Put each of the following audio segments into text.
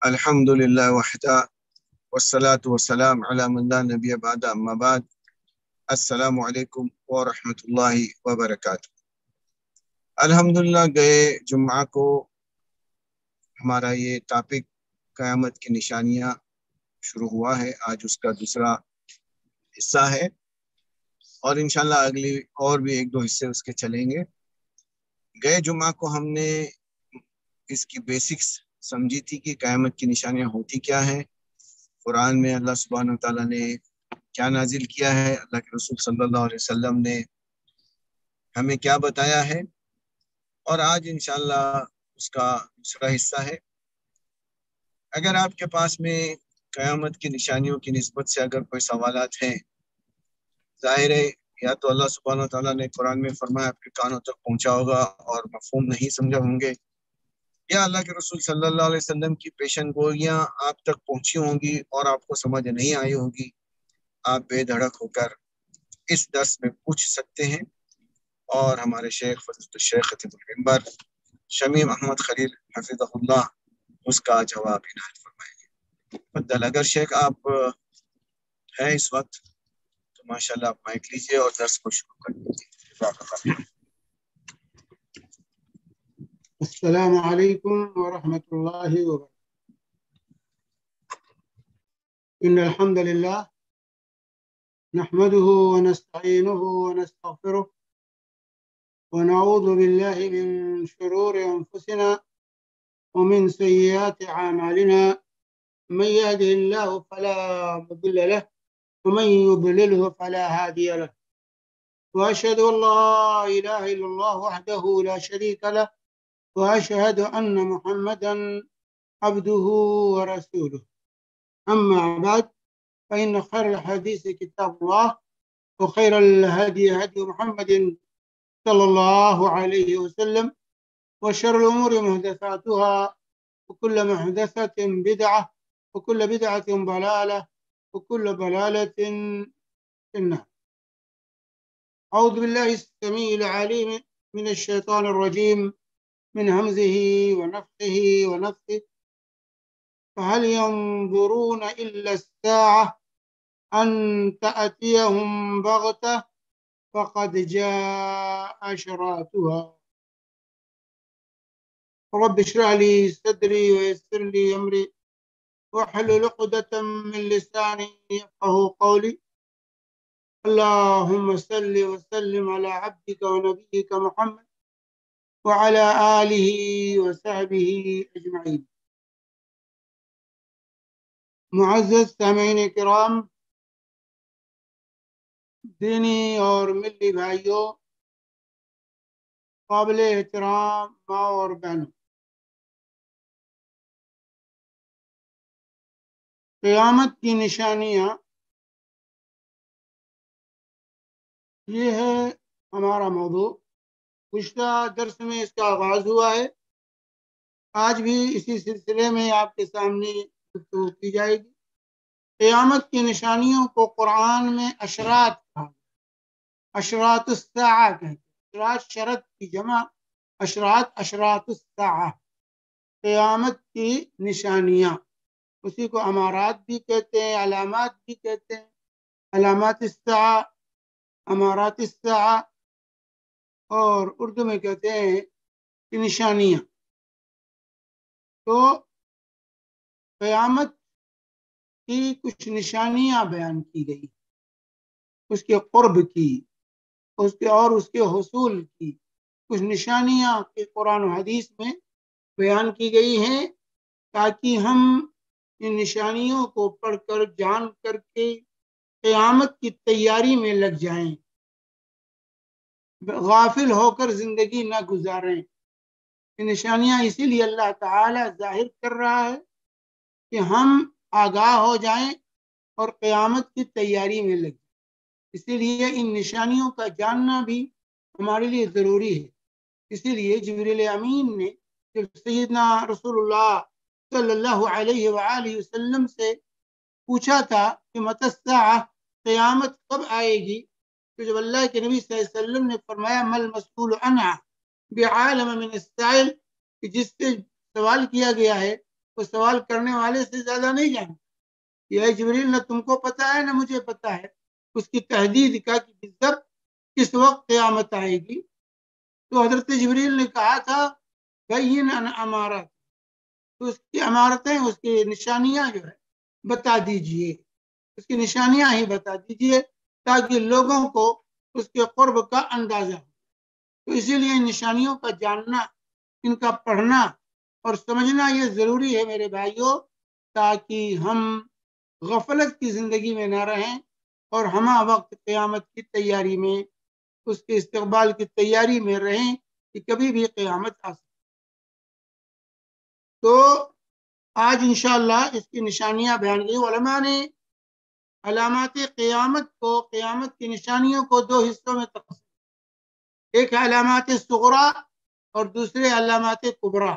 الحمد للہ وحدہ والصلاة والسلام علی من لا نبی بعد اما بعد. السلام علیکم ورحمۃ اللہ وبرکاتہ. الحمدللہ گئے جمعہ کو ہمارا یہ ٹاپک قیامت کی نشانیاں شروع ہوا ہے. آج اس کا دوسرا حصہ ہے اور انشاءاللہ اگلی اور بھی ایک دو حصے اس کے چلیں گے. گئے جمعہ کو ہم نے اس کی بیسکس سمجھی تھی کہ قیامت کی نشانیاں ہوتی کیا ہیں، قرآن میں اللہ سبحانہ وتعالیٰ نے کیا نازل کیا ہے، اللہ کے رسول صلی اللہ علیہ وسلم نے ہمیں کیا بتایا ہے، اور آج انشاءاللہ اس کا دوسرا حصہ ہے. اگر آپ کے پاس میں قیامت کی نشانیوں کی نسبت سے اگر کوئی سوالات ہیں، ظاہر ہے یا تو اللہ سبحانہ وتعالیٰ نے قرآن میں فرمایا آپ کے کانوں تک پہنچا ہوگا اور مفہوم نہیں سمجھا ہوں گے، یا اللہ کے رسول صلی اللہ علیہ وسلم کی پیشن گوئیاں آپ تک پہنچی ہوں گی اور آپ کو سمجھ نہیں آئی ہوگی. آپ بے دھڑک ہو کر اس درس میں پوچھ سکتے ہیں اور ہمارے شیخ فضیلت الشیخ خطیب المنبر شمیم احمد خلیل حفظہ اللہ اس کا جواب عنایت فرمائیں گے. بدل اگر شیخ آپ ہیں اس وقت تو ماشاءاللہ آپ مائک لیجیے اور درس کو شروع کر دیجیے. السلام علیکم ورحمۃ اللہ وبرکاتہ. ان الحمد للہ نحمده ونستعینه ونستغفره ونعوذ باللہ من شرور انفسنا ومن سیئات اعمالنا. من يهده الله فلا مضل له ومن يضلله فلا هادي له. واشهد ان لا اله الا الله وحده لا شريك له وأشهد أن محمدا عبده ورسوله. أما بعد فإن خير الحديث كتاب الله وخير الهدي هدي محمد صلى الله عليه وسلم وشر الأمور محدثاتها وكل محدثة بدعة وكل بدعة ضلالة وكل ضلالة في النار. أعوذ بالله السميع العليم من الشيطان الرجيم من همزه ونفخه ونفثه. فهل ينظرون إلا الساعة أن تأتيهم بغتة فقد جاء أشراطها. رب اشرح لي صدري ويسر لي أمري واحلل عقدة من لساني يفقهوا قولي. اللهم صل وسلم على عبدك ونبيك محمد وعلى آلہ وصحبہ اجمعین. معزز سامعین کرام، دینی اور ملی بھائیوں، قابل احترام ماں اور بہنوں، قیامت کی نشانیاں یہ ہے ہمارا موضوع. گزشتہ درس میں اس کا آغاز ہوا ہے، آج بھی اسی سلسلے میں آپ کے سامنے گفتگو کی جائے گی. قیامت کی نشانیوں کو قرآن میں اشراط کہا، اشراط الساعہ کہتے ہیں. اشراط شرط کی جمع، اشراط اشراط الساعہ، قیامت کی نشانیاں. اسی کو امارات بھی کہتے ہیں، علامات بھی کہتے ہیں. علامات الساعہ، امارات الساعہ، اور اردو میں کہتے ہیں کہ نشانیاں. تو قیامت کی کچھ نشانیاں بیان کی گئی، اس کے قرب کی، اس کے حصول کی کچھ نشانیاں کہ قرآن و حدیث میں بیان کی گئی ہیں، تاکہ ہم ان نشانیوں کو پڑھ کر جان کر کے قیامت کی تیاری میں لگ جائیں، غافل ہو کر زندگی نہ گزاریں. یہ نشانیاں اسی لیے اللہ تعالی ظاہر کر رہا ہے کہ ہم آگاہ ہو جائیں اور قیامت کی تیاری میں لگ جائیں. اسی لیے ان نشانیوں کا جاننا بھی ہمارے لیے ضروری ہے. اسی لیے جبریل امین نے جب سیدنا رسول اللہ صلی اللہ علیہ وآلہ وسلم سے پوچھا تھا کہ متی الساعہ، قیامت کب آئے گی، تو جب اللہ کے نبی صلی اللہ علیہ وسلم نے فرمایا مل مسئول عنہا بعالم من السائل، کہ جس سے سوال کیا گیا ہے وہ سوال کرنے والے سے زیادہ نہیں جانتا. یہ جبریل نہ تم کو پتا ہے نہ مجھے پتا ہے اس کی تحدید کا کہ بالضبط کس وقت قیامت آئے گی. تو حضرت جبریل نے کہا تھا بین امارات، تو اس کی امارتیں، اس کی نشانیاں جو ہے بتا دیجئے، اس کی نشانیاں ہی بتا دیجئے تاکہ لوگوں کو اس کے قرب کا اندازہ ہو. تو اسی لیے نشانیوں کا جاننا، ان کا پڑھنا اور سمجھنا یہ ضروری ہے میرے بھائیوں، تاکہ ہم غفلت کی زندگی میں نہ رہیں اور ہمہ وقت قیامت کی تیاری میں، اس کے استقبال کی تیاری میں رہیں کہ کبھی بھی قیامت آ سکے. تو آج انشاءاللہ اس کی نشانیاں بیان کی. علماء نے علامات قیامت کو، قیامت کی نشانیوں کو دو حصوں میں تقسیم، ایک علامات صغرا اور دوسرے علامات کبرا،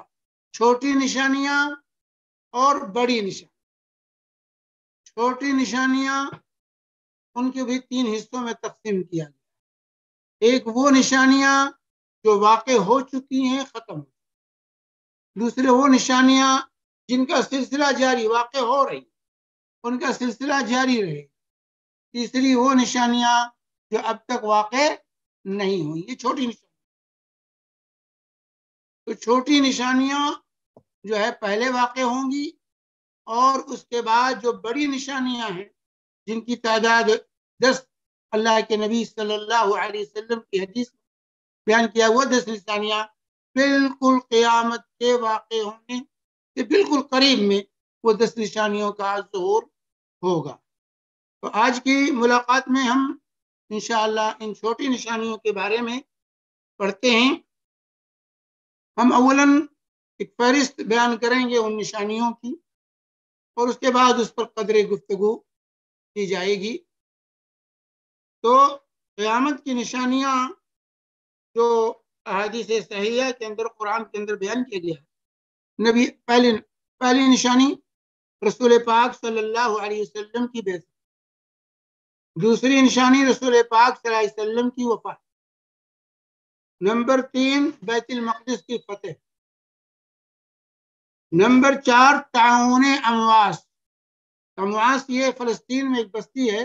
چھوٹی نشانیاں اور بڑی نشانیاں. چھوٹی نشانیاں ان کے بھی تین حصوں میں تقسیم کیا گیا. ایک وہ نشانیاں جو واقع ہو چکی ہیں، ختم ہو. دوسرے وہ نشانیاں جن کا سلسلہ جاری، واقع ہو رہی، ان کا سلسلہ جاری رہے. تیسری وہ نشانیاں جو اب تک واقع نہیں ہوئی، یہ چھوٹی نشانیاں. تو چھوٹی نشانیاں جو ہے پہلے واقع ہوں گی، اور اس کے بعد جو بڑی نشانیاں ہیں جن کی تعداد 10 اللہ کے نبی صلی اللہ علیہ وسلم کی حدیث میں بیان کیا ہوا 10 نشانیاں بالکل قیامت کے واقع ہونے کے بالکل قریب میں وہ 10 نشانیوں کا ظہور ہوگا. تو آج کی ملاقات میں ہم انشاءاللہ ان چھوٹی نشانیوں کے بارے میں پڑھتے ہیں. ہم اولاً ایک فہرست بیان کریں گے ان نشانیوں کی، اور اس کے بعد اس پر قدر گفتگو کی جائے گی. تو قیامت کی نشانیاں جو احادیث صحیحہ کے اندر، قرآن کے اندر بیان کیا گیا ہے، نبی پہلی نشانی رسول پاک صلی اللہ علیہ وسلم کی بعثت. دوسری نشانی رسول پاک صلی اللہ علیہ وسلم کی وفات. نمبر 3 بیت المقدس کی فتح. نمبر 4 تعاون امواس. امواس یہ فلسطین میں ایک بستی ہے،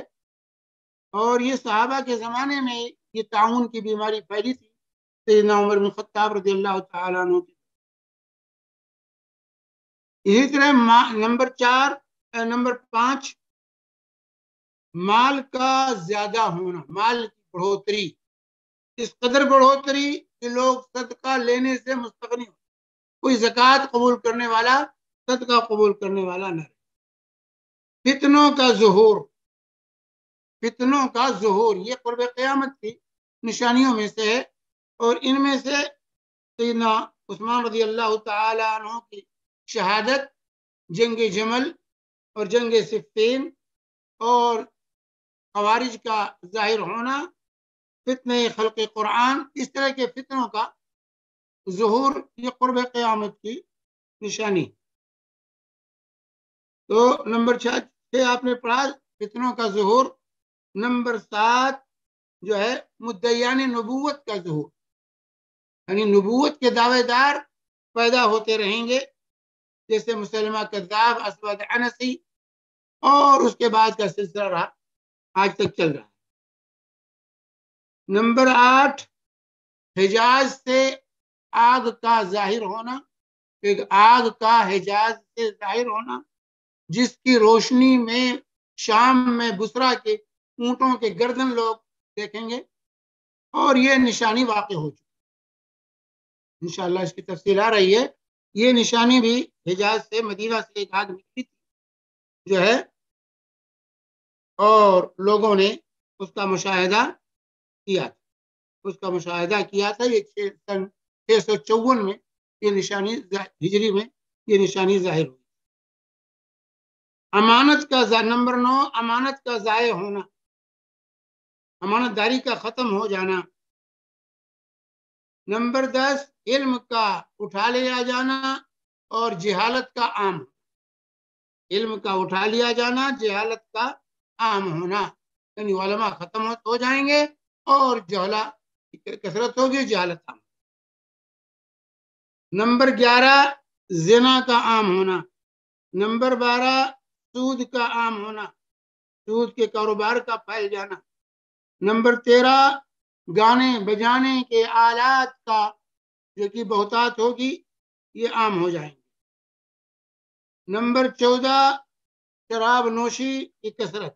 اور یہ صحابہ کے زمانے میں یہ تعاون کی بیماری پھیلی تھی سیدنا عمر بن خطاب رضی اللہ تعالیٰ عنہ کی. اسی طرح نمبر 5 مال کا زیادہ ہونا، مال کی بڑھوتری. اس قدر بڑھوتری کہ لوگ صدقہ لینے سے مستغنی ہو، کوئی زکوٰۃ قبول کرنے والا صدقہ قبول کرنے والا نہ رہے. فتنوں کا ظہور. فتنوں کا ظہور یہ قرب قیامت کی نشانیوں میں سے ہے، اور ان میں سے سیدنا عثمان رضی اللہ تعالی عنہ کی شہادت، جنگ جمل اور جنگ صفین، اور خوارج کا ظاہر ہونا، فتنہ خلق قرآن، اس طرح کے فتنوں کا ظہور یہ قرب قیامت کی نشانی. تو نمبر 6 آپ نے پڑھا فتنوں کا ظہور. نمبر 7 جو ہے مدعیان نبوت کا ظہور، یعنی نبوت کے دعوے دار پیدا ہوتے رہیں گے، جیسے مسلمہ کذاب، اسود عنسی، اور اس کے بعد کا سلسلہ رہا آج تک چل رہا ہے. نمبر 8 حجاز سے آگ کا ظاہر ہونا. ایک آگ کا حجاز سے ظاہر ہونا جس کی روشنی میں شام میں بصرہ کے اونٹوں کے گردن لوگ دیکھیں گے، اور یہ نشانی واقع ہو چکی. انشاءاللہ اس کی تفصیل آ رہی ہے. یہ نشانی بھی حجاز سے، مدینہ سے ایک آگ نکلی تھی جو ہے، اور لوگوں نے اس کا مشاہدہ کیا تھا. یہ سن 654 میں یہ نشانی ہجری میں یہ نشانی ظاہر ہوئی. امانت کا نمبر 9 امانت کا ضائع ہونا، امانت داری کا ختم ہو جانا. نمبر 10 علم کا اٹھا لیا جانا اور جہالت کا عام. علم کا اٹھا لیا جانا، جہالت کا عام ہونا، یعنی علماء ختم ہو جائیں گے اور جہلا کثرت ہوگی، جہالت عام. نمبر 11 زنا کا عام ہونا. نمبر 12 سود کا عام ہونا، سود کے کاروبار کا پھیل جانا۔ نمبر 13 گانے بجانے کے آلات کا جو کہ بہتات ہوگی یہ عام ہو جائیں گے۔ نمبر 14 شراب نوشی کی کثرت۔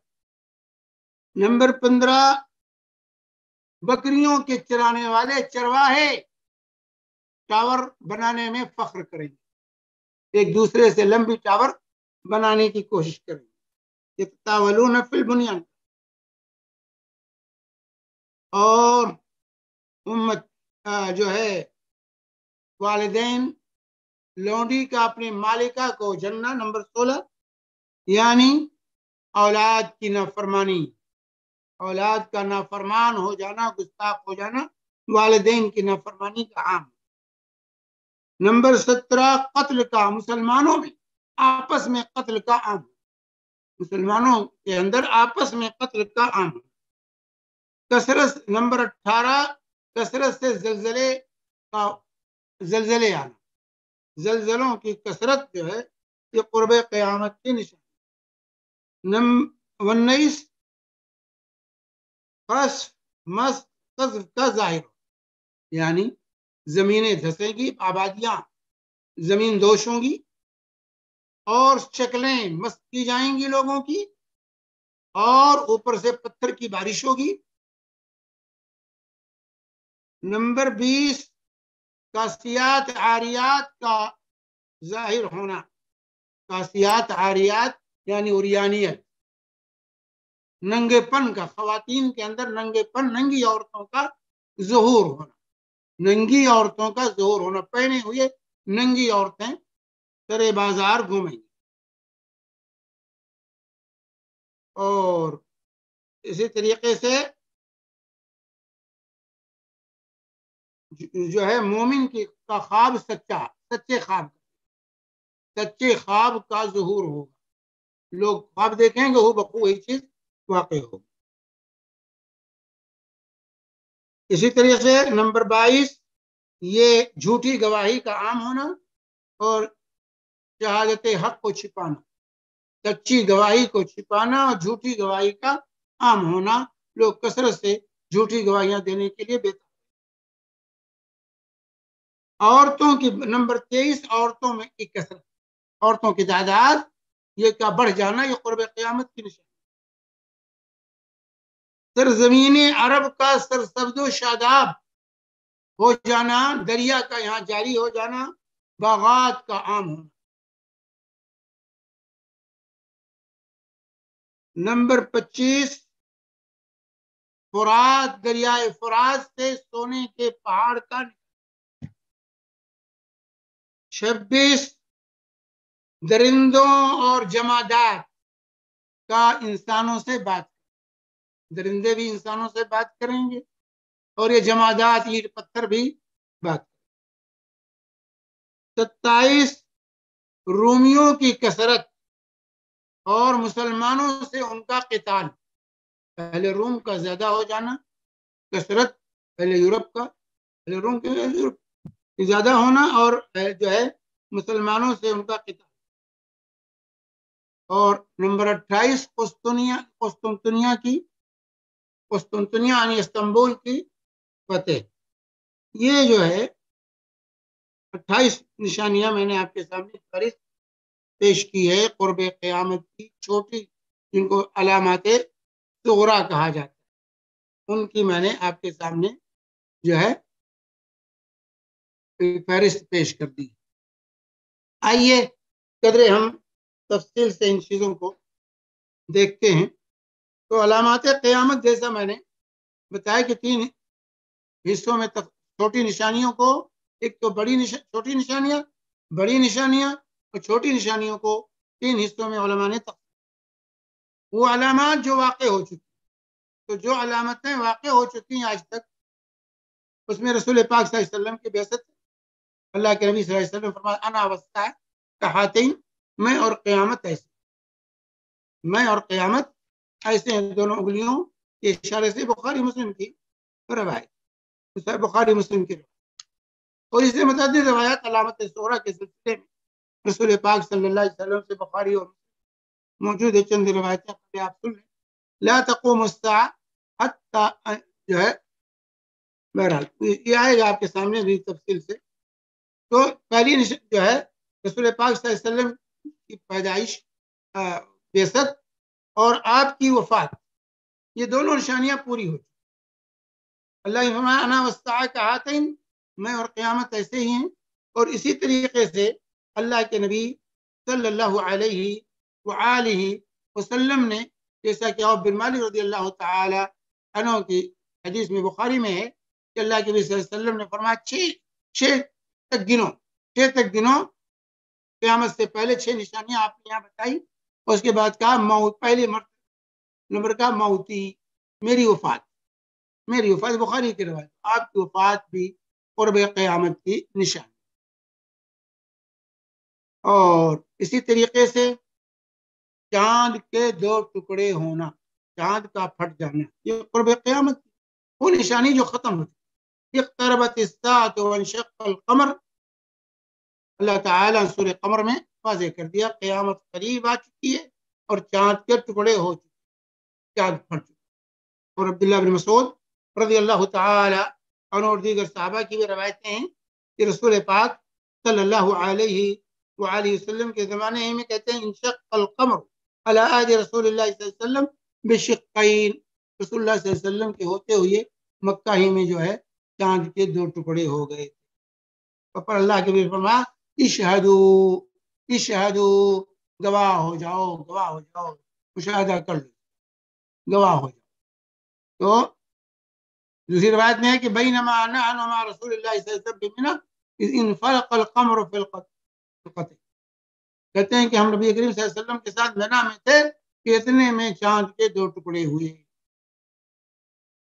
نمبر 15 بکریوں کے چرانے والے چرواہے ٹاور بنانے میں فخر کریں گے، ایک دوسرے سے لمبی ٹاور بنانے کی کوشش کریں گے۔ یتطاولون فی البنیان، اور امت جو ہے والدین لونڈی کا اپنے مالکہ کو جنہ۔ نمبر 16 یعنی اولاد کی نافرمانی، اولاد کا نافرمان ہو جانا، گستاخ ہو جانا والدین کی نافرمانی کا عام۔ نمبر 17 قتل کا، مسلمانوں میں آپس میں قتل کا عام، مسلمانوں کے اندر آپس میں قتل کا عام۔ کثرت نمبر 18 کثرت سے زلزلے آنا، زلزلوں کی کثرت جو ہے یہ قرب قیامت کی نشانی۔ 19 قذف کا ظاہر، یعنی زمینیں دھسیں گی، آبادیاں زمین دوش ہوں گی اور شکلیں مست کی جائیں گی لوگوں کی، اور اوپر سے پتھر کی بارش ہوگی۔ نمبر 20 کاسیات عاریات کا ظاہر ہونا، کاسیات عاریات یعنی عریانیت، ننگے پن کا، خواتین کے اندر ننگے پن، ننگی عورتوں کا ظہور ہونا، ننگی عورتوں کا ظہور ہونا، پہنے ہوئے ننگی عورتیں سرے بازار گھومیں گی۔ اور اسی طریقے سے جو ہے مومن کا خواب سچے خواب کا ظہور ہوگا، لوگ خواب دیکھیں گے ہو بخو وہی چیز واقع ہوگی۔ اسی طریقے سے نمبر 22 یہ جھوٹی گواہی کا عام ہونا اور شہادت حق کو چھپانا، سچی گواہی کو چھپانا اور جھوٹی گواہی کا عام ہونا، لوگ کثرت سے جھوٹی گواہیاں دینے کے لیے بہتر۔ عورتوں کی نمبر 23 عورتوں میں کی کثرت، عورتوں کی تعداد یہ کا بڑھ جانا، یہ قرب قیامت کی نشانی۔ سرزمین عرب کا سرسبز و شاداب ہو جانا، دریا کا یہاں جاری ہو جانا، باغات کا عام ہونا۔ نمبر 25 فرات، دریائے فرات سے سونے کے پہاڑ کا۔ 26 درندوں اور جمادات کا انسانوں سے بات، درندے بھی انسانوں سے بات کریں گے اور یہ جمادات اینٹ پتھر بھی بات کریں۔ 27 رومیوں کی کثرت اور مسلمانوں سے ان کا قتال، پہلے روم کا زیادہ ہو جانا، کثرت پہلے یورپ کا، پہلے روم کے زیادہ ہونا، اور جو ہے مسلمانوں سے ان کا قتال۔ اور نمبر 28 قسطنطنیہ یعنی استنبول کی فتح۔ یہ جو ہے 28 نشانیاں میں نے آپ کے سامنے فہرست پیش کی ہے قرب قیامت کی، چھوٹی جن کو علامات صغریٰ کہا جاتا ہے، ان کی میں نے آپ کے سامنے جو ہے فہرست پیش کر دی۔ آئیے قدرے ہم تفصیل سے ان چیزوں کو دیکھتے ہیں۔ تو علامات قیامت جیسا میں نے بتایا کہ 3 حصوں میں چھوٹی نشانیوں کو، ایک تو چھوٹی نشانیاں، بڑی نشانیاں اور چھوٹی نشانیوں کو 3 حصوں میں علماء نے وہ علامات جو واقع ہو چکی، تو جو علامتیں واقع ہو چکی ہیں آج تک، اس میں رسول پاک صلی اللہ علیہ وسلم کی بعثت، اللہ کے نبی صلی اللہ علیہ وسلم فرمایا انا والساعہ کہاتین، میں اور قیامت ایسے، میں اور قیامت ایسے ہیں، دونوں انگلیوں کے اشارے سے بخاری مسلم کی روایت، بخاری مسلم کی روایت، اور اس سے متعدد روایات علامت صغریٰ کے سلسلے میں رسول پاک صلی اللہ علیہ وسلم سے بخاری اور موجود ہے، چند روایتیں آپ سن لیں. لا تقوم الساعة حتی جو ہے بہرحال یہ آئے گا آپ کے سامنے بھی تفصیل سے. تو پہلی جو ہے رسول پاک صلی اللہ علیہ وسلم کی پیدائش، بعثت اور آپ کی وفات، یہ دونوں نشانیاں پوری ہو چکی. اللہ نے فرمایا انا والساعة كهاتین، میں اور قیامت ایسے ہی ہیں. اور اسی طریقے سے اللہ کے نبی صلی اللہ علیہ وآلہ وسلم نے، جیسا کہ عوف بن مالک رضی اللہ تعالی عنہ کی حدیث میں بخاری میں ہے کہ اللہ کے نبی صلی اللہ علیہ وسلم نے فرمایا چھ تک گنو. قیامت سے پہلے 6 نشانیاں آپ نے یہاں بتائی. اور اس کے بعد کہا موت، پہلے نمبر کا موتی، میری وفات بخاری کی روایت. آپ کی وفات بھی قرب قیامت کی نشانی. اور اسی طریقے سے چاند کے 2 ٹکڑے ہونا، چاند کا پھٹ جانا، یہ قرب قیامت وہ نشانی جو ختم ہوتی. اقتربت الساعة وانشق القمر، اللہ تعالیٰ سورہ قمر میں واضح کر دیا قیامت قریب آ چکی ہے اور چاند کے ٹکڑے ہو چکے، چاند پھٹ چکے. اور عبداللہ بن مسعود رضی اللہ تعالی عنہ اور دیگر صحابہ کی بھی روایتیں ہیں کہ رسول پاک صلی اللہ علیہ وآلہ وسلم کے زمانے میں کہتے ہیں انشق القمر علی عہد رسول اللہ صلی اللہ علیہ وسلم بشقین، رسول اللہ صلی اللہ علیہ وسلم کے ہوتے ہوئے مکہ ہی میں جو ہے چاند کے 2 ٹکڑے ہو گئے. اور اللہ کے بھی فرمایا اشہدو، گواہ ہو جاؤ، مشاہدہ کر لو، گواہ ہو جاؤ. تو دوسری روایت میں ہے کہ بینما نحن مع رسول اللہ صلی اللہ علیہ وسلم بمنى اذ انفلق القمر في القطع، کہتے ہیں کہ ہم نبی کریم صلی اللہ علیہ وسلم کے ساتھ منی میں تھے کہ اتنے میں چاند کے 2 ٹکڑے ہوئے.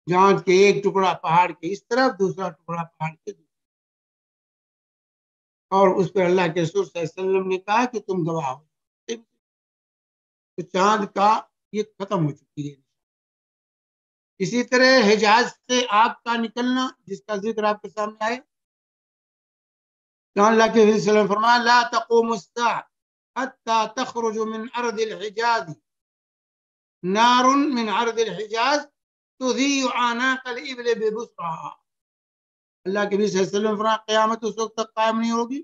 چاند کے ایک ٹکڑا پہاڑ کے اس طرف، دوسرا ٹکڑا پہاڑ کے دوسری، اور اس پر اللہ کے رسول صلی اللہ علیہ وسلم نے کہا کہ تم گواہ ہو. تو چاند کا یہ ختم ہو چکی ہے. اسی طرح حجاز سے آگ کا نکلنا، جس کا ذکر آپ کے سامنے آئے. اللہ کے رسول صلی اللہ علیہ وسلم فرمایا لا تقوم الساعة حتى تخرج من ارض الحجاز نار من ارض الحجاز تذيع اعناق الابل ببصرها. اللہ کے نبی صلی اللہ علیہ وسلم فرمایا قیامت اس وقت تک قائم نہیں ہوگی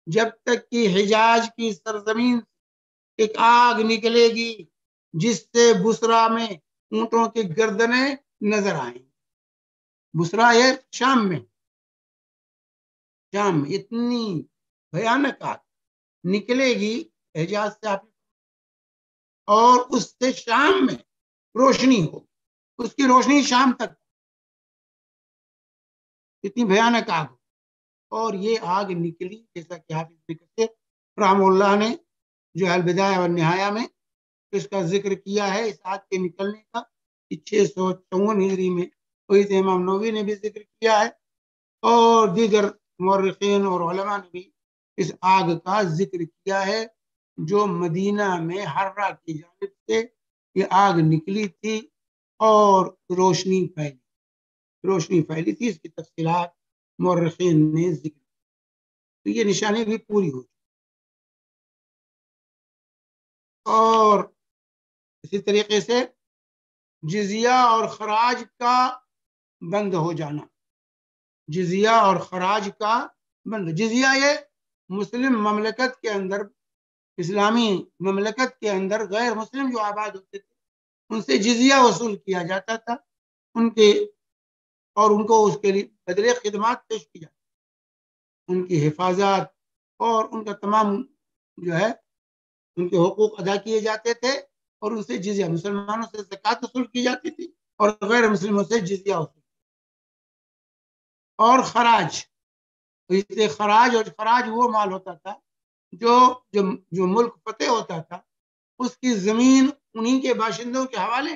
جب تک کہ حجاز کی سرزمین ایک آگ نکلے گی جس سے بصرہ میں اونٹوں کی گردنیں نظر آئیں. بصرہ ہے شام میں اتنی بھیانک آگ نکلے گی حجاز سے، آپ اور اس سے شام میں روشنی ہو، اس کی روشنی شام تک، اتنی بھیانک آگ. اور یہ آگ نکلی جیسا کہ حافظ ابن کثیر رحمہ اللہ نے جو البدایہ والنہایہ میں اس کا ذکر کیا ہے، اس آگ کے نکلنے کا 654 ہجری میں. وہی امام نووی نے بھی ذکر کیا ہے اور دیگر مورخین اور علماء نے بھی اس آگ کا ذکر کیا ہے جو مدینہ میں حرہ کی جانب سے یہ آگ نکلی تھی اور روشنی پھیلی تھی. اس کی تفصیلات مورخین نے ذکر کی. تو یہ نشانی بھی پوری ہو. اور اسی طریقے سے جزیہ اور خراج کا بند ہو جانا، جزیہ اور خراج کا بند. جزیہ یہ مسلم مملکت کے اندر، اسلامی مملکت کے اندر غیر مسلم جو آباد ہوتے تھے ان سے جزیہ وصول کیا جاتا تھا، ان کو اس کے لیے بدلے خدمات پیش کی جاتی، ان کی حفاظت اور ان کا تمام جو ہے ان کے حقوق ادا کیے جاتے تھے. اور ان سے جزیہ، مسلمانوں سے زکوٰۃ وصول کی جاتی تھی اور غیر مسلموں سے جزیہ وصول. اور خراج وہ مال ہوتا تھا جو ملک فتح ہوتا تھا اس کی زمین انہی کے باشندوں کے حوالے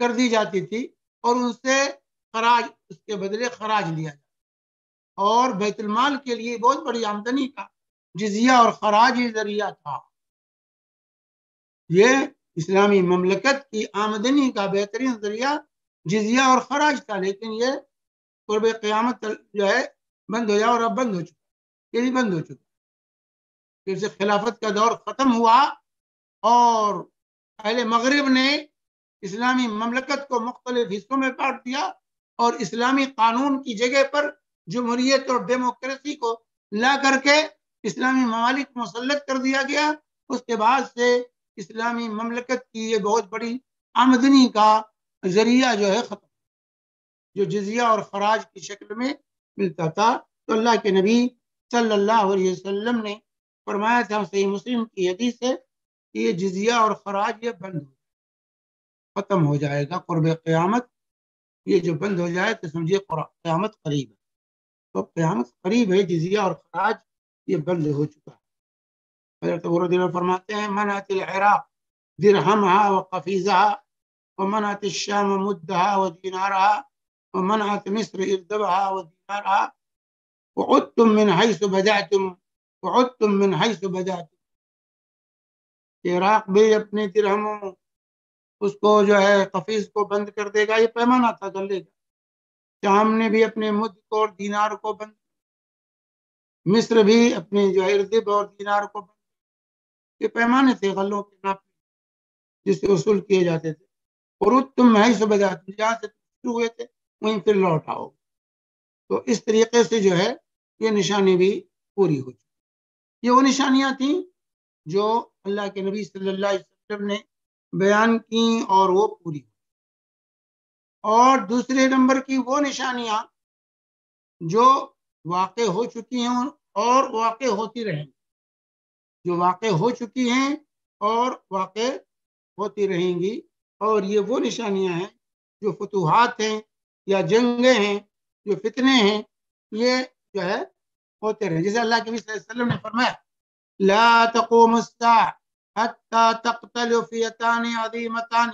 کر دی جاتی تھی اور ان سے خراج، اس کے بدلے خراج لیا جاتا. اور بیت المال کے لیے بہت بڑی آمدنی کا جزیہ اور خراج ذریعہ تھا. یہ اسلامی مملکت کی آمدنی کا بہترین ذریعہ جزیہ اور خراج تھا. لیکن یہ قرب قیامت جو ہے بند ہو جائے، اور اب بند ہو چکا، یہ بھی بند ہو چکا. جب سے خلافت کا دور ختم ہوا اور اہل مغرب نے اسلامی مملکت کو مختلف حصوں میں بانٹ دیا اور اسلامی قانون کی جگہ پر جمہوریت اور ڈیموکریسی کو لا کر کے اسلامی ممالک مسلط کر دیا گیا، اس کے بعد سے اسلامی مملکت کی یہ بہت بڑی آمدنی کا ذریعہ جو ہے ختم، جو جزیہ اور خراج کی شکل میں ملتا تھا۔ تو اللہ کے نبی صلی اللہ علیہ وسلم نے فرمایا تھا، صحیح مسلم کی حدیث ہے کہ یہ جزیہ اور خراج یہ بند ختم ہو جائے گا قرب قیامت، یہ جو بند ہو جائے تو سمجھیے قیامت قریب ہے۔ تو قیامت قریب ہے، جزیہ اور خراج یہ بند ہو چکا ہے۔ حضرت ابو ہریرہ فرماتے ہیں منعت العراق درہمها وقفیزها ومنعت الشام مدها ودینارها ومنعت مصر اردبها ودینارها وعدتم من حيث بدأتم وعدتم من حيث بدأتم۔ عراق بھی اپنے درہموں اس کو جو ہے قفیز کو بند کر دے گا، یہ پیمانہ تھا کر لے گا۔ شام نے بھی اپنے مد کو اور دینار کو بند، مصر بھی اپنے جو ہے اردب اور دینار کو بند، یہ پیمانے تھے غلوں کے ناپ جس سے وصول کیے جاتے تھے۔ اور تم حیث بدأتم، جہاں سے شروع ہوئے تھے وہیں پھر لوٹ آؤ۔ تو اس طریقے سے جو ہے یہ نشانی بھی پوری ہو چکی۔ یہ وہ نشانیاں تھیں جو اللہ کے نبی صلی اللہ علیہ وسلم نے بیان کی اور وہ پوری ہوئی۔ اور دوسرے نمبر کی وہ نشانیاں جو واقع ہو چکی ہیں اور واقع ہوتی رہیں، جو واقع ہو چکی ہیں اور واقع ہوتی رہیں گی، اور یہ وہ نشانیاں ہیں جو فتوحات ہیں یا جنگیں ہیں، جو فتنے ہیں، یہ جو ہے ہوتے رہیں۔ جیسے اللہ کے نبی صلی اللہ علیہ وسلم نے فرمایا لا تقوم الساعة حتى تقتل فئتان عظيمتان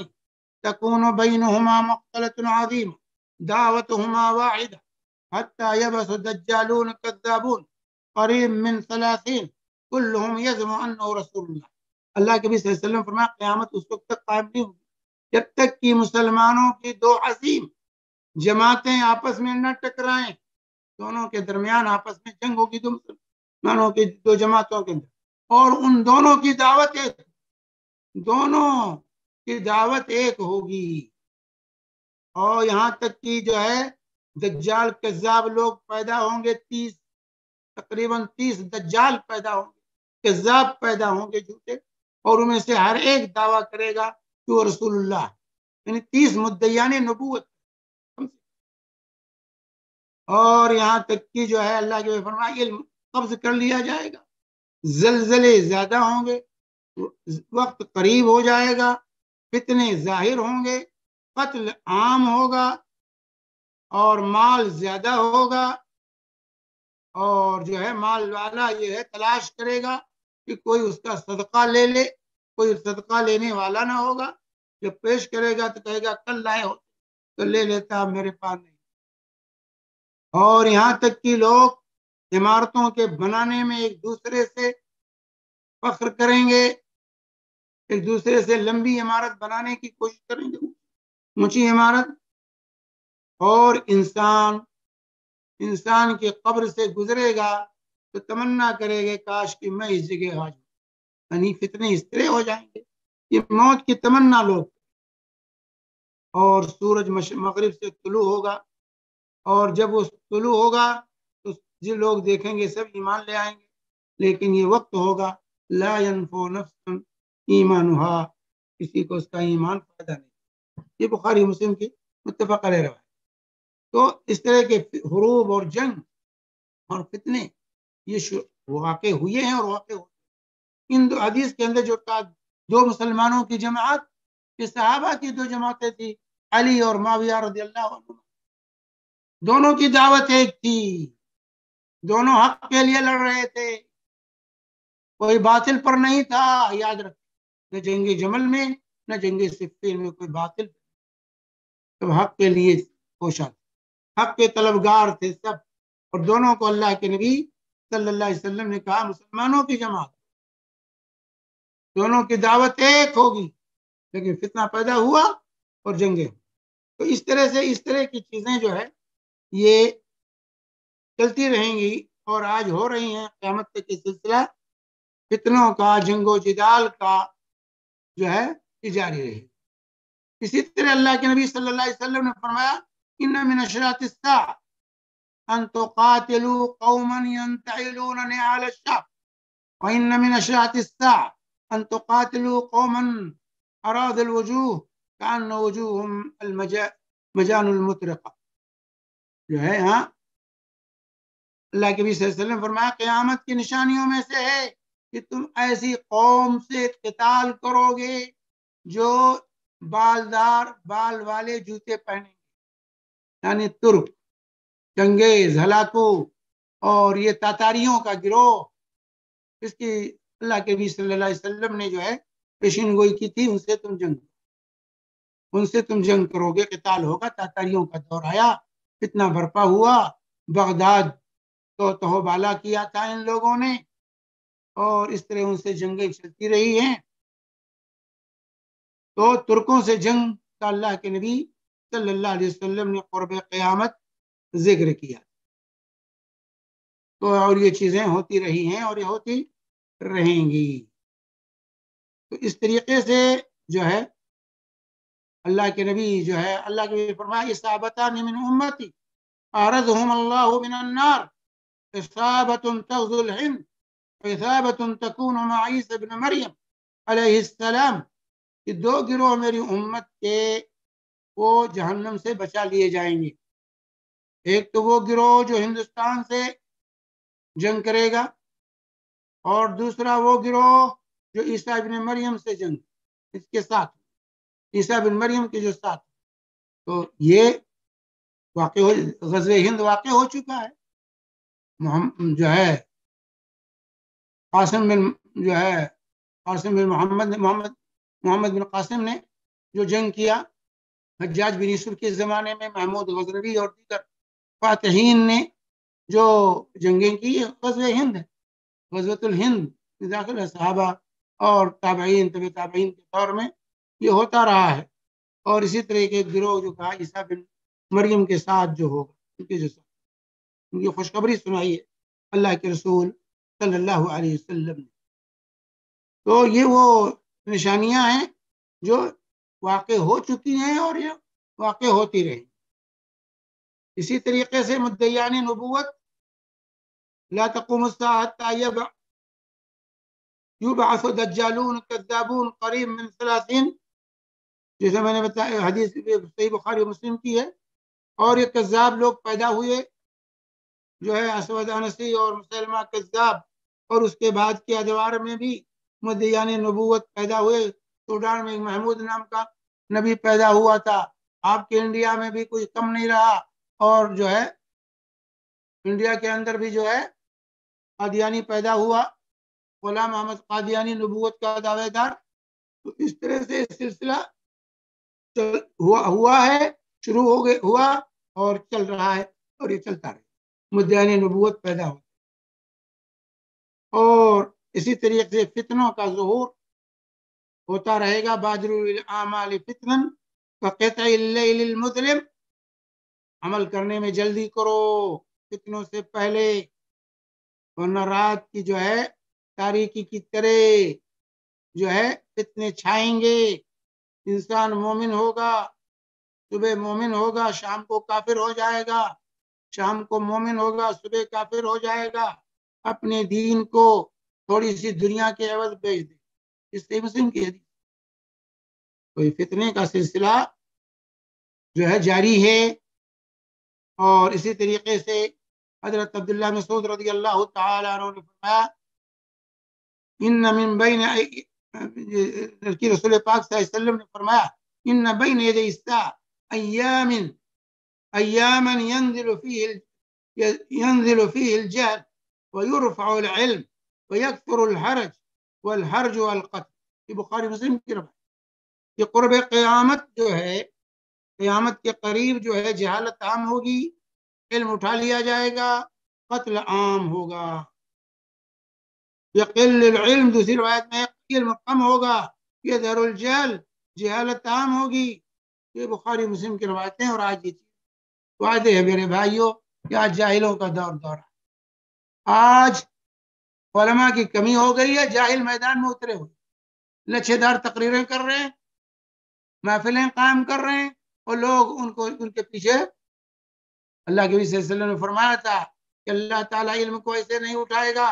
تكون بينهما مقتلة عظيمة دعوتهما واحدة حتى يبعث الدجالون كذابون قريب من 30 كلهم يزعم أنه رسول الله۔ اللہ کے نبی صلی اللہ علیہ وسلم فرمایا قیامت اس وقت تک قائم نہیں ہوگی جب تک کہ مسلمانوں کی دو عظیم جماعتیں آپس میں نہ ٹکرائیں، دونوں کے درمیان آپس میں جنگ ہوگی دو مسلمانوں کی دو جماعتوں کے اندر، اور ان دونوں کی دعوت ایک، دونوں کی دعوت ایک ہوگی۔ اور یہاں تک کہ جو ہے دجال کذاب لوگ پیدا ہوں گے، تقریباً 30 دجال پیدا ہوں گے، کذاب پیدا ہوں گے جھوٹے، اور ان میں سے ہر ایک دعویٰ کرے گا کہ وہ رسول اللہ، یعنی 30 مدعیان نبوت۔ اور یہاں تک کہ جو ہے اللہ کے فرمایا علم قبض کر لیا جائے گا، زلزلے زیادہ ہوں گے، وقت قریب ہو جائے گا، فتنے ظاہر ہوں گے، قتل عام ہوگا اور مال زیادہ ہوگا، اور جو ہے مال والا یہ ہے تلاش کرے گا کہ کوئی اس کا صدقہ لے لے، کوئی صدقہ لینے والا نہ ہوگا، جب پیش کرے گا تو کہے گا کل لائے ہو تو لے لیتا، میرے پاس نہیں۔ اور یہاں تک کہ لوگ عمارتوں کے بنانے میں ایک دوسرے سے فخر کریں گے، ایک دوسرے سے لمبی عمارت بنانے کی کوشش کریں گے، اونچی عمارت، اور انسان کی قبر سے گزرے گا تو تمنا کرے گا کاش کہ میں اس جگہ آ جاؤں، یعنی فتنے اس طرح ہو جائیں گے، یہ موت کی تمنا لوگ۔ اور سورج مغرب سے طلوع ہوگا، اور جب وہ طلوع ہوگا تو جو لوگ دیکھیں گے سب ایمان لے آئیں گے، لیکن یہ وقت ہوگا لا ينفع نفسا ایمانها، کسی کو اس کا ایمان فائدہ نہیں۔ یہ بخاری مسلم کی متفق علیہ روایت۔ تو اس طرح کے حروب اور جنگ اور فتنے یہ واقع ہوئے ہیں اور واقع ہوئے۔ ان دو حدیث کے اندر جو دو مسلمانوں کی جماعت، کہ صحابہ کی دو جماعتیں تھی، علی اور معاویہ رضی اللہ عنہ، دونوں کی دعوت ایک تھی، دونوں حق کے لیے لڑ رہے تھے، کوئی باطل پر نہیں تھا۔ یاد رکھ، نہ جنگ جمل میں نہ جنگ صفین میں کوئی باطل، سب حق کے لیے کوشاں تھے، حق کے طلبگار تھے سب۔ اور دونوں کو اللہ کے نبی صلی اللہ علیہ وسلم نے کہا مسلمانوں کی جماعت، دونوں کی دعوت ایک ہوگی، لیکن فتنہ پیدا ہوا اور جنگیں۔ تو اس طرح کی چیزیں جو ہے یہ چلتی رہیں گی، اور آج ہو رہی ہیں، قیامت تک یہ سلسلہ فتنوں کا، جنگ و جدال کا جو ہے یہ جاری رہے. اسی طرح اللہ کے نبی صلی اللہ علیہ وسلم نے فرمایا ان من اشراط الساعة ان تقاتلوا قوما ينتعلون نعال الشعب وان من اشراط الساعة ان تقاتلوا قوما اراض الوجوه كأن وجوههم المجان المطرقة. جو ہے ہاں اللہ کے نبی صلی اللہ علیہ وسلم نے فرمایا قیامت کی نشانیوں میں سے ہے کہ تم ایسی قوم سے قتال کرو گے جو بالدار بال والے جوتے پہنیں گے، یعنی ترک، چنگیز، ہلاکو اور یہ تاتاریوں کا گروہ. اس کی اللہ کے نبی صلی اللہ علیہ وسلم نے جو ہے پیشین گوئی کی تھی، ان سے تم جنگ کرو گے، قتال ہوگا. تاتاریوں کا دور آیا، فتنہ برپا ہوا، بغداد تو تہو بالا کیا تھا ان لوگوں نے، اور اس طرح ان سے جنگیں چلتی رہی ہیں. تو ترکوں سے جنگ کا اللہ کے نبی صلی اللہ علیہ وسلم نے قرب قیامت ذکر کیا. تو اور یہ چیزیں ہوتی رہی ہیں اور یہ ہوتی رہیں گی. تو اس طریقے سے جو ہے اللہ کے نبی جو ہے اللہ کے نبی فرمایا اصابتان من امتی اعرضهم اللہ من النار اصابت تغزو الہند واصابت تکون مع عیسی ابن مریم علیہ السلام. کہ دو گروہ میری امت کے وہ جہنم سے بچا لیے جائیں گے. ایک تو وہ گروہ جو ہندوستان سے جنگ کرے گا، اور دوسرا وہ گروہ جو عیسیٰ ابن مریم سے جنگ اس کے ساتھ، عیسیٰ ابن مریم کے جو ساتھ. تو یہ واقع غزوہ ہند واقع ہو چکا ہے. جو ہے قاسم بن محمد بن قاسم نے جو جنگ کیا، حجاج بن یوسف کے زمانے میں محمود غزنوی اور دیگر فاتحین نے جو جنگیں کی، غزوہ ہند ہے، غزوۃ الہند داخل ہے. صحابہ اور تابعین تابعین کے دور میں یہ ہوتا رہا ہے. اور اسی طرح کے گروہ جو کہا عیسیٰ بن مریم کے ساتھ جو ہوگا، ان کی خوشخبری سنائی ہے اللہ کے رسول صلی اللہ علیہ وسلم نے. تو یہ وہ نشانیاں ہیں جو واقع ہو چکی ہیں اور یہ واقع ہوتی رہیں. اسی طریقے سے مدعیان نبوت لا تقوم الساعة حتى يبعث دجالون كذابون قریب من 30، جیسے میں نے بتایا حدیث صحیح بخاری مسلم کی ہے. اور یہ کذاب لوگ پیدا ہوئے جو ہے اسود انسی اور مسلمہ کذاب، اور اس کے بعد کے ادوار میں بھی مدعیان نبوت پیدا ہوئے. سوڈان میں محمود نام کا نبی پیدا ہوا تھا. آپ کے انڈیا میں بھی کوئی کم نہیں رہا، اور جو ہے انڈیا کے اندر بھی جو ہے قادیانی پیدا ہوا، غلام احمد قادیانی نبوت کا دعوے دار. تو اس طرح سے سلسلہ ہوا ہے، شروع ہوا اور چل رہا ہے، اور یہ چلتا رہے. مدعیان نبوت پیدا ہو. اور اسی طریقے سے فتنوں کا ظہور ہوتا رہے گا. بادروا بالاعمال فتنا كقطع الليل المظلم. عمل کرنے میں جلدی کرو فتنوں سے پہلے، ورنہ رات کی جو ہے تاریکی کی طرح جو ہے فتنے چھائیں گے. انسان مومن ہوگا، صبح مومن ہوگا، شام کو کافر ہو جائے گا، شام کو مومن ہوگا، صبح کافر ہو جائے گا. اپنے دین کو تھوڑی سی دنیا کے عوض بیچ دے. اس سے مسلم کی حدیث. کوئی فتنے کا سلسلہ جو ہے جاری ہے. اور اسی طریقے سے حضرت عبداللہ مسعود رضی اللہ تعالی عنہ نے فرمایا ان من بین رسول پاک صلی اللہ علیہ وسلم نے فرمایا ان بین یدی الساعة ایاما ينزل فيه الجهل ويرفع العلم ويكثر الحرج والحرج والقتل. یہ بخاری مسلم کی روایت. یہ قرب قیامت جو ہے، قیامت کے قریب جو ہے جہالت عام ہوگی، علم اٹھا لیا جائے گا، قتل عام ہوگا. یقل العلم دوسری روایت میں علم کم ہوگا، یظہر الجہل جہالت عام ہوگی. یہ بخاری مسلم کی روایتیں. اور آج یہ چیز واضح ہے میرے بھائیوں کہ آج جاہلوں کا دور ہے. آج علماء کی کمی ہو گئی ہے، جاہل میدان میں اترے ہوئے، لچھے دار تقریریں کر رہے ہیں، محفلیں قائم کر رہے ہیں، اور لوگ ان کے پیچھے. اللہ کے نبی صلی اللہ علیہ وسلم نے فرمایا تھا کہ اللہ تعالیٰ علم کو ایسے نہیں اٹھائے گا،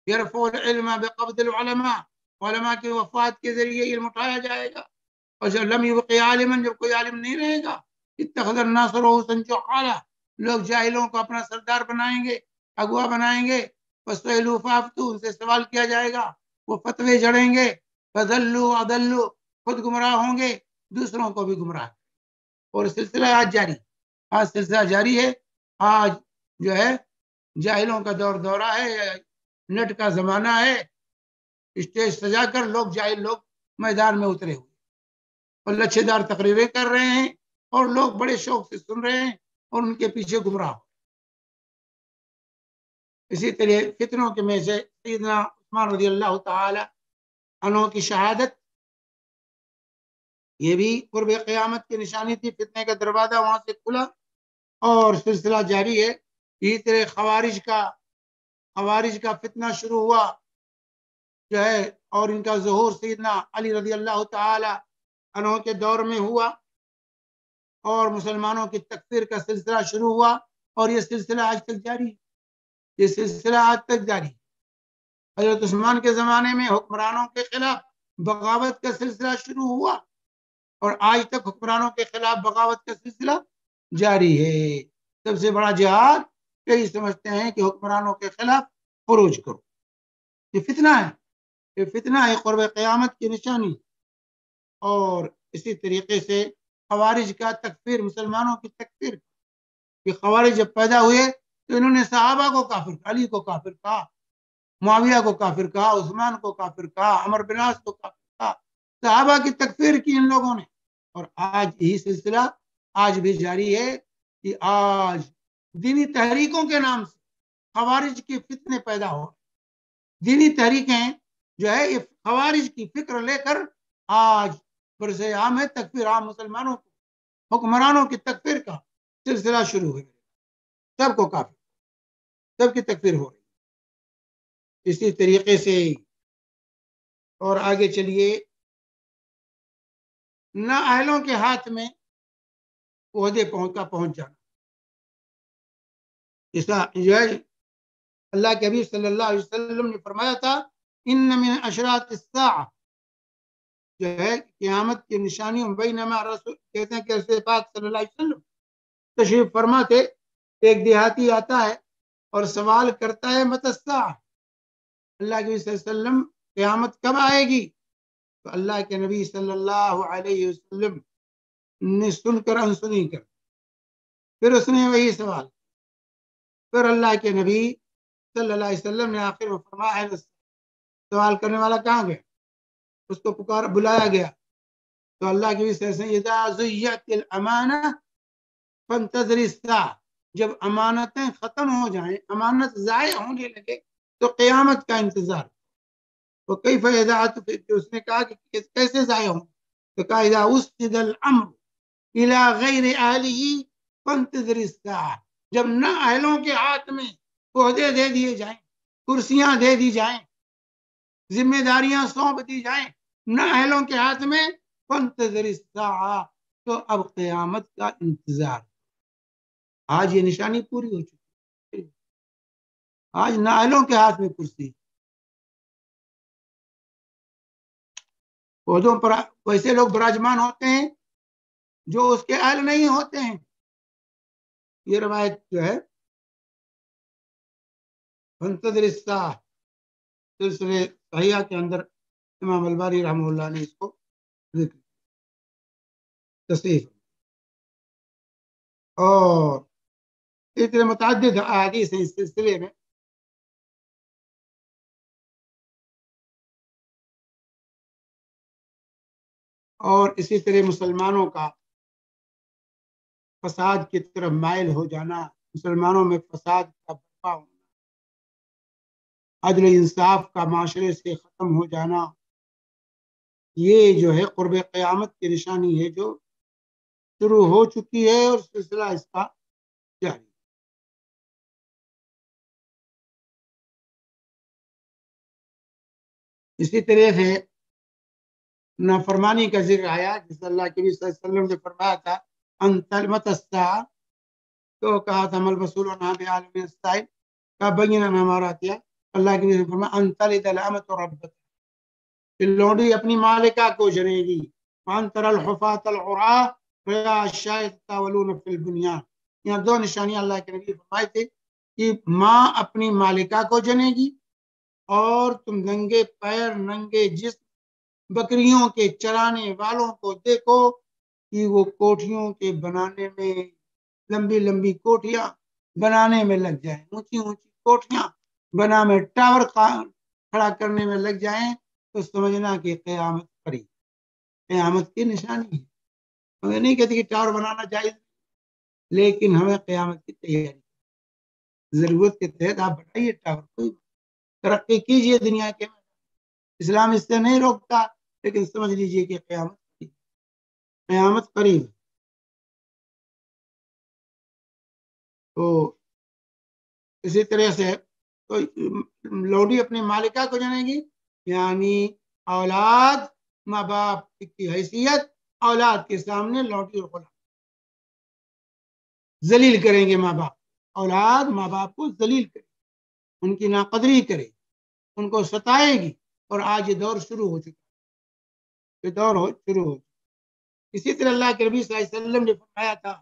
یرفع العلم بقبض العلماء، علماء کی وفات کے ذریعے علم اٹھایا جائے گا. اور جب لم یبق عالما، جب کوئی عالم نہیں رہے گا، اتخذ الناس رؤوسا جہالا، لوگ جاہلوں کو اپنا سردار بنائیں گے، اگوا بنائیں گے. فسئلوا فافتوا، ان سے سوال کیا جائے گا، وہ فتوے جڑیں گے. فضلوا اضلوا، خود گمراہ ہوں گے، دوسروں کو بھی گمراہ. اور سلسلہ آج جاری، آج سلسلہ جاری ہے. آج جو ہے جاہلوں کا دورہ ہے، نیٹ کا زمانہ ہے، اسٹیج سجا کر لوگ جاہل لوگ میدان میں اترے ہوئے اور لچھے دار تقریریں کر رہے ہیں، اور لوگ بڑے شوق سے سن رہے ہیں اور ان کے پیچھے گمراہ. اسی طرح فتنوں کے میں سے سیدنا عثمان رضی اللہ تعالی عنہ کی شہادت، یہ بھی قرب قیامت کی نشانی تھی. فتنے کا دروازہ وہاں سے کھلا اور سلسلہ جاری ہے. اسی طرح خوارج کا فتنہ شروع ہوا جو ہے، اور ان کا ظہور سیدنا علی رضی اللہ تعالی عنہ کے دور میں ہوا، اور مسلمانوں کی تکفیر کا سلسلہ شروع ہوا، اور یہ سلسلہ آج تک جاری ہے. یہ سلسلہ آج تک جاری ہے. حضرت عثمان کے زمانے میں حکمرانوں کے خلاف بغاوت کا سلسلہ شروع ہوا، اور آج تک حکمرانوں کے خلاف بغاوت کا سلسلہ جاری ہے. سب سے بڑا جہاد یہی سمجھتے ہیں کہ حکمرانوں کے خلاف خروج کرو. یہ فتنہ ہے، یہ فتنہ ہے قرب قیامت کی نشانی. اور اسی طریقے سے خوارج کا تکفیر، مسلمانوں کی تکفیر. یہ خوارج جب پیدا ہوئے تو انہوں نے صحابہ کو کافر، علی کو کافر کہا، معاویہ کو کافر کہا، عثمان کو کافر کہا، عمر بن عاص کو کافر کہا. صحابہ کی تکفیر کی ان لوگوں نے. اور آج یہی سلسلہ آج بھی جاری ہے کہ آج دینی تحریکوں کے نام سے خوارج کے فتنے پیدا ہو. دینی تحریکیں جو ہے یہ خوارج کی فکر لے کر آج برس عام ہے، تکفیر عام مسلمانوں کو، حکمرانوں کی تکفیر کا سلسلہ شروع ہو گیا. سب کو کافر، سب کی تکفیر ہو رہی. اسی طریقے سے اور آگے چلیے، نااہلوں کے ہاتھ میں عہدے پہنچ جانا. ایسا جو ہے اللہ کے حبیب صلی اللہ علیہ وسلم نے فرمایا تھا، ان من اشراط الساعہ، جو ہے قیامت کی نشانیوں. بینما رسول، کہتے ہیں کہ رسول پاک صلی اللہ علیہ وسلم تشریف فرما تھے، ایک دیہاتی آتا ہے اور سوال کرتا ہے متی الساعہ، اللہ کے نبی صلی اللہ علیہ وسلم قیامت کب آئے گی؟ تو اللہ کے نبی صلی اللہ علیہ وسلم نے سن کر انسنی کر، پھر اس نے وہی سوال، پھر اللہ کے نبی صلی اللہ علیہ وسلم نے آخر میں فرمایا، سوال کرنے والا کہاں گیا؟ اس کو بلایا گیا. تو اللہ کے نبی صلی اللہ علیہ وسلم، اذا ضیعت الامانہ فانتظر الساعہ، جب امانتیں ختم ہو جائیں، امانت ضائع ہونے لگے تو قیامت کا انتظار. وہ کئی فیضات، اس نے کہا کہ کیسے ضائع ہوں؟ تو کہا اذا اسند الامر الى غیر اہلہ فانتظر الساعہ، جب نہ اہلوں کے ہاتھ میں عہدے دے دیے جائیں، کرسیاں دے دی جائیں، ذمہ داریاں سونپ دی جائیں نہ اہلوں کے ہاتھ میں، فانتظر الساعہ، تو اب قیامت کا انتظار. آج یہ نشانی پوری ہو چکی. آج نااہلوں کے ہاتھ میں کرسی. عہدوں پر ویسے لوگ براجمان ہوتے ہیں جو اس کے اہل نہیں ہوتے ہیں. یہ روایت جو ہے فانتظر الساعہ سلسلے صحیحہ کے اندر امام الباری رحمہ اللہ نے اس کو ذکر تصحیح. اور اتنے متعدد احادیث ہیں اس سلسلے میں. اور اسی طرح مسلمانوں کا فساد کی طرف مائل ہو جانا، مسلمانوں میں فساد کا برپا ہونا، عدل انصاف کا معاشرے سے ختم ہو جانا، یہ جو ہے قرب قیامت کی نشانی ہے جو شروع ہو چکی ہے، اور سلسلہ اس کا جاری. اسی طرح سے نافرمانی کا ذکر آیا، جس اللہ کے نبی صلی اللہ علیہ وسلم نے فرمایا تھا ان تلمت الساعہ، تو کہا تھا مل رسول بعالم السائل کا بینہ ہمارا کیا، اللہ کے نبی نے فرمایا ان تلد الامۃ ربت، کہ لونڈی اپنی مالکہ کو جنے گی، وان ترى الحفاة العراة رعاء الشاة يتطاولون في البنيان. یہاں دو نشانیاں اللہ کے نبی فرمائے تھے کہ ماں اپنی مالکہ کو جنے گی اور تم ننگے پیر ننگے جسم بکریوں کے چرانے والوں کو دیکھو کہ وہ کوٹھیوں کے بنانے میں، لمبی لمبی کوٹھیاں بنانے میں لگ جائیں، اونچی اونچی کوٹھیاں بنا میں ٹاور کھڑا کرنے میں لگ جائیں، تو سمجھنا کہ قیامت قریب، قیامت کی نشانی ہے. ہمیں نہیں کہتے کہ ٹاور بنانا جائز، لیکن ہمیں قیامت کی تیاری، ضرورت کے تحت آپ بنائیے ٹاور، کوئی ترقی کیجئے دنیا کے، اسلام اس سے نہیں روکتا، لیکن سمجھ لیجئے کہ قیامت قریب. تو اسی طرح سے تو لوڈی اپنی مالکہ کو جانے گی، یعنی اولاد ماں باپ کی حیثیت اولاد کے سامنے لوڈی اور غلام ذلیل کریں گے. ماں باپ، اولاد ماں باپ کو ذلیل کرے، ان کی ناقدری کرے، ان کو ستائے گی، اور آج یہ دور شروع ہو چکا، یہ دور شروع ہو چکا. اسی طرح اللہ کے نبی صلی اللہ علیہ وسلم نے فرمایا تھا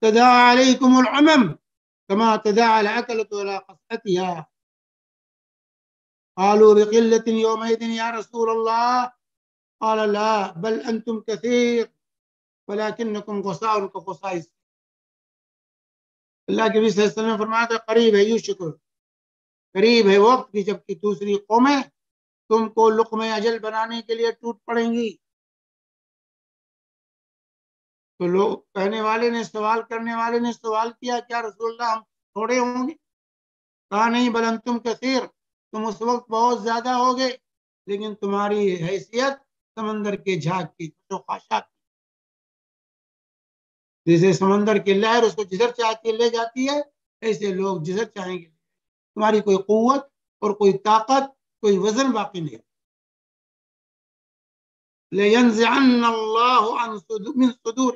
تداعى عليكم الامم كما تداعى الاكلة الى قصعتها. قالوا بقلة يومئذ يا رسول الله، قال لا بل انتم كثير ولكنكم غثاء كغثاء السيل. اللہ کے نبی صلی اللہ علیہ وسلم نے فرمایا تھا قریب ہے یوشک، قریب ہے وقت کی جب کہ دوسری قومیں تم کو لقمہ اجل بنانے کے لیے ٹوٹ پڑیں گی. تو لوگ کہنے والے نے، سوال کرنے والے نے سوال کیا کیا رسول اللہ ہم تھوڑے ہوں گے؟ کہا نہیں بل انتم کثیر، تم اس وقت بہت زیادہ ہوگے، لیکن تمہاری حیثیت سمندر کے جھاگ کی، تو خاشاک، جیسے سمندر کی لہر اس کو جدھر چاہتی ہے لے جاتی ہے، ایسے لوگ جدھر چاہیں گے، تمہاری کوئی قوت اور کوئی طاقت، کوئی وزن باقی نہیں. لَيَنزِعَنَّ اللَّهُ مِن صُدُورِ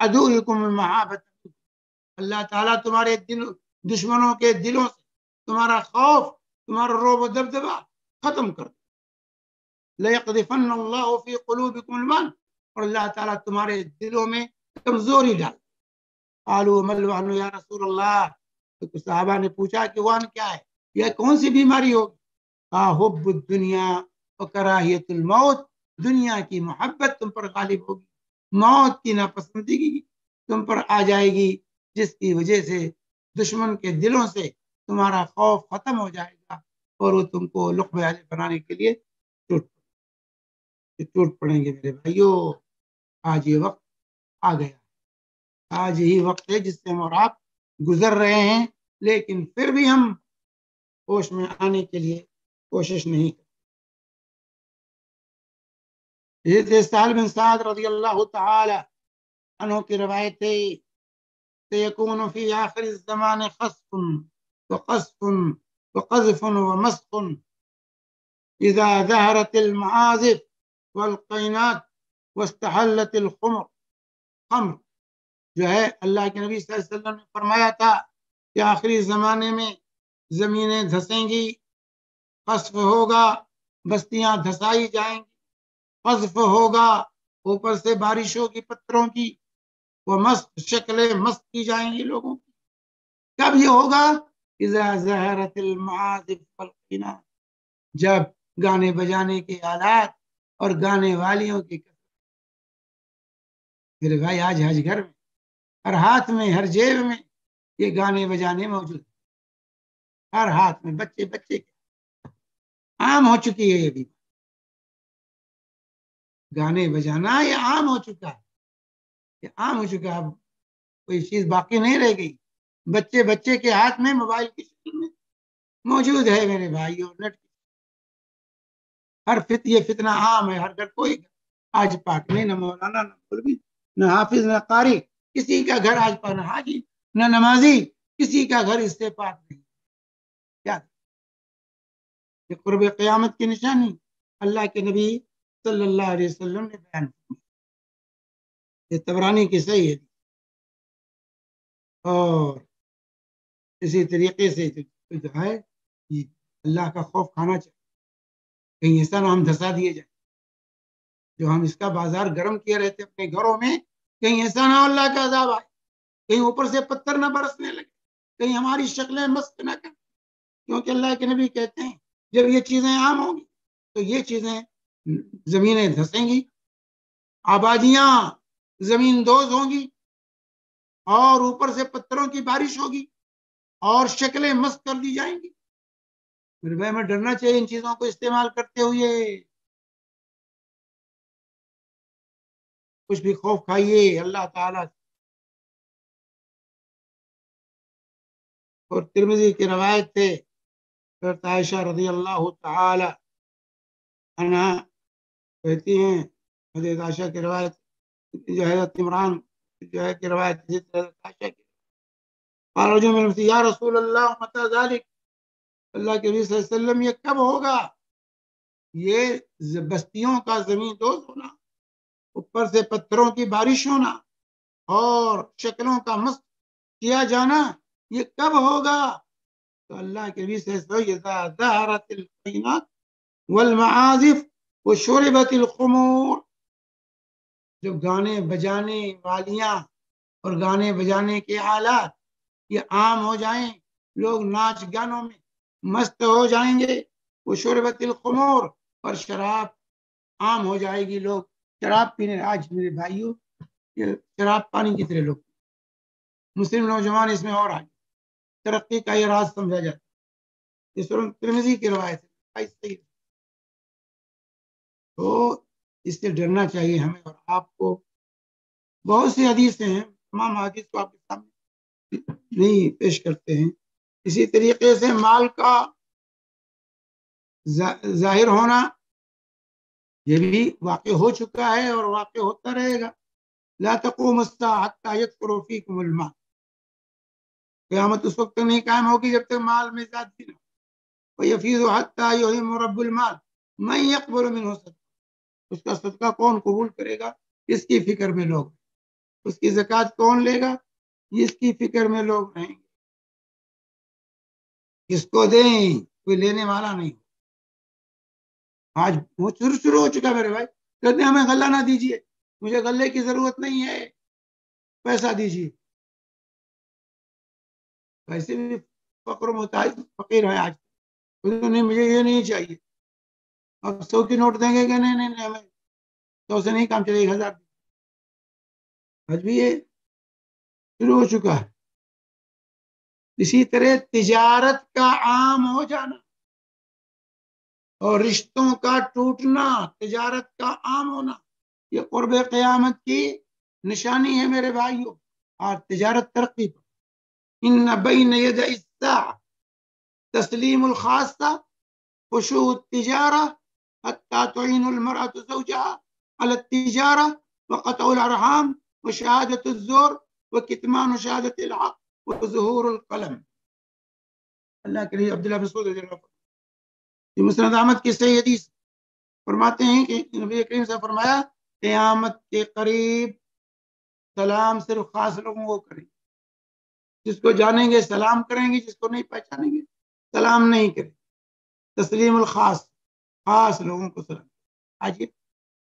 عَدُوِّكُمُ الْمَحَابَةَ، اللہ تعالیٰ تمہارے دشمنوں کے دلوں سے تمہارا خوف، تمہارا رعب و دبدبہ ختم کر دے. لَيَقْذِفَنَّ اللَّهُ فِي قُلُوبِكُمُ الْوَهْنَ، اور اللہ تعالیٰ تمہارے دلوں میں کمزوری ڈال. قالوا ما الوهن یا رسول اللہ، تو صحابہ نے پوچھا کہ وہن کیا ہے، یہ کون سی بیماری ہوگی؟ حب الدنیا وکراہیت الموت، دنیا کی محبت تم پر غالب ہوگی، موت کی ناپسندگی تم پر آ جائے گی، جس کی وجہ سے دشمن کے دلوں سے تمہارا خوف ختم ہو جائے گا، اور وہ تم کو لقمہ اجل بنانے کے لیے ٹوٹ پڑیں گے. میرے بھائیو، آج یہ وقت آ گیا، آج یہی وقت ہے جس سے ہم اور آپ گزر رہے ہیں، لیکن پھر بھی ہم ہوش میں آنے کے لیے کوشش نہیں کرتے. حضرت سہل بن سعد رضی اللہ تعالی عنہ کی روایت ہے سيكون في آخر الزمان خسف وقذف وقذف ومسخ إذا ظهرت المعازف والقينات واستحلت الخمر. جو ہے اللہ کے نبی صلی اللہ علیہ وسلم نے فرمایا تھا کہ آخری زمانے میں زمینیں دھسیں گی، خسف ہوگا، بستیاں دھسائی جائیں گی، قذف ہوگا، اوپر سے بارش ہوگی پتھروں کی، وہ مست شکلیں مست کی جائیں گی لوگوں کی. کب یہ ہوگا؟ اذا ظہرت المعازف والقینات، جب گانے بجانے کے آلات اور گانے والیوں کی. میرے بھائی، آج ہر گھر میں، ہر ہاتھ میں، ہر جیب میں یہ گانے بجانے موجود ہیں، ہر ہاتھ میں، بچے بچے عام ہو چکی ہے. یہ بھی گانے بجانا یہ عام ہو چکا ہے، یہ عام ہو چکا ہے، اب کوئی چیز باقی نہیں رہ گئی. بچے بچے کے ہاتھ میں موبائل کی شکل میں موجود ہے. میرے بھائیوں، نیٹ یہ فتنہ عام ہے، ہر گھر کوئی آج پاک نہیں، نہ مولانا، نہ مولوی، نہ حافظ، نہ قاری، کسی کا گھر آج پاک، نہ حاجی، نہ نمازی، کسی کا گھر اس سے پاک نہیں. کیا یہ قرب قیامت کی نشانی؟ اللہ کے نبی صلی اللہ علیہ وسلم نے بیان فرمایا. یہ طبرانی کی صحیح ہے. اور اسی طریقے سے جو ہے یہ اللہ کا خوف کھانا چاہیے. کہیں ایسا نہ ہم دھسا دیے جائیں جو ہم اس کا بازار گرم کیے رہتے اپنے گھروں میں، کہیں ایسا نہ ہو اللہ کا عذاب آئے، کہیں اوپر سے پتھر نہ برسنے لگے، کہیں ہماری شکلیں مست نہ کریں. کیونکہ اللہ کے نبی کہتے ہیں جب یہ چیزیں عام ہوں گی تو یہ چیزیں زمینیں دھسیں گی، آبادیاں زمین دوز ہوں گی، اور اوپر سے پتھروں کی بارش ہوگی، اور شکلیں مست کر دی جائیں گی. میرے بھائی ہمیں ڈرنا چاہیے ان چیزوں کو استعمال کرتے ہوئے. کچھ بھی خوف کھائیے اللہ تعالیٰ. اور ترمذی کی روایت سے حضرت عائشہ رضی اللہ تعالی عنہا کہتی ہیں، حضرت عائشہ کی روایت جو حضرت عمران جو ہے کی روایت حضرت عائشہ کی، قال رجل من المسلمين یا رسول اللہ متى ذلك، اللہ کے نبی صلی اللہ علیہ وسلم یہ کب ہوگا؟ یہ بستیوں کا زمین دوز ہونا، اوپر سے پتھروں کی بارش ہونا، اور شکلوں کا مست کیا جانا، یہ کب ہوگا؟ تو اللہ کے نبی صلی اللہ علیہ وسلم اذا ظہرت القینات والمعازف وشربت الخمور، جو گانے بجانے والیاں اور گانے بجانے کے آلات یہ عام ہو جائیں، لوگ ناچ گانوں میں مست ہو جائیں گے. وشربت الخمور، اور شراب عام ہو جائے گی، لوگ شراب پینے. آج میرے بھائیوں یہ شراب پانی کی طرح لوگ، مسلم نوجوان اس میں اور آگے، ترقی کا یہ راز سمجھا جاتا ہے. یہ سنن ترمذی کی روایت ہے. تو اس سے ڈرنا چاہیے ہمیں. اور آپ کو بہت سی حدیثیں ہیں، تمام حدیث کو آپ کے سامنے نہیں پیش کرتے ہیں. اسی طریقے سے مال کا ظاہر ہونا یہ بھی واقع ہو چکا ہے اور واقع ہوتا رہے گا. لا تقوم الساعة حتى يكثر فيكم المال، قیامت اس وقت نہیں قائم ہوگی جب تک مال میں زیادتی نہ ہو. ويفيض حتى يهم رب المال من يقبل منه صدقة، اس کا صدقہ کون قبول کرے گا، اس کی فکر میں لوگ. اس کی زکوٰۃ کون لے گا، اس کی فکر میں لوگ رہیں گے. کس کو دیں، کوئی لینے والا نہیں. آج وہ شروع ہو چکا میرے بھائی. کہتے ہیں ہمیں غلہ نہ دیجیے، مجھے غلے کی ضرورت نہیں ہے، پیسہ دیجیے. ویسے بھی فقر و محتاج فقیر ہے آج. نہیں مجھے یہ نہیں چاہیے. اب 100 کی نوٹ دیں گے کہ نہیں ہمیں 100 سے نہیں کام چلے، 1000. آج بھی یہ شروع ہو چکا ہے. اسی طرح تجارت کا عام ہو جانا اور رشتوں کا ٹوٹنا، تجارت کا عام ہونا، یہ قرب قیامت کی نشانی ہے میرے بھائیوں. اور تجارت ترقی پر. ان بین ید الساعة تسلیم الخاصہ خشوع التجارہ حتى تعین المرأة زوجها على التجارة وقطع الارحام وشهادة الزور وكتمان شهادة الحق وظہور القلم. اللہ کے لیے عبداللہ بن مسعود رضی اللہ عنہ یہ مسند احمد کی صحیح حدیث فرماتے ہیں کہ نبی کریم سے فرمایا قیامت کے قریب سلام صرف خاص لوگوں کو کریں. جس کو جانیں گے سلام کریں گے، جس کو نہیں پہچانیں گے سلام نہیں کریں. تسلیم الخاص، خاص لوگوں کو سلام. آج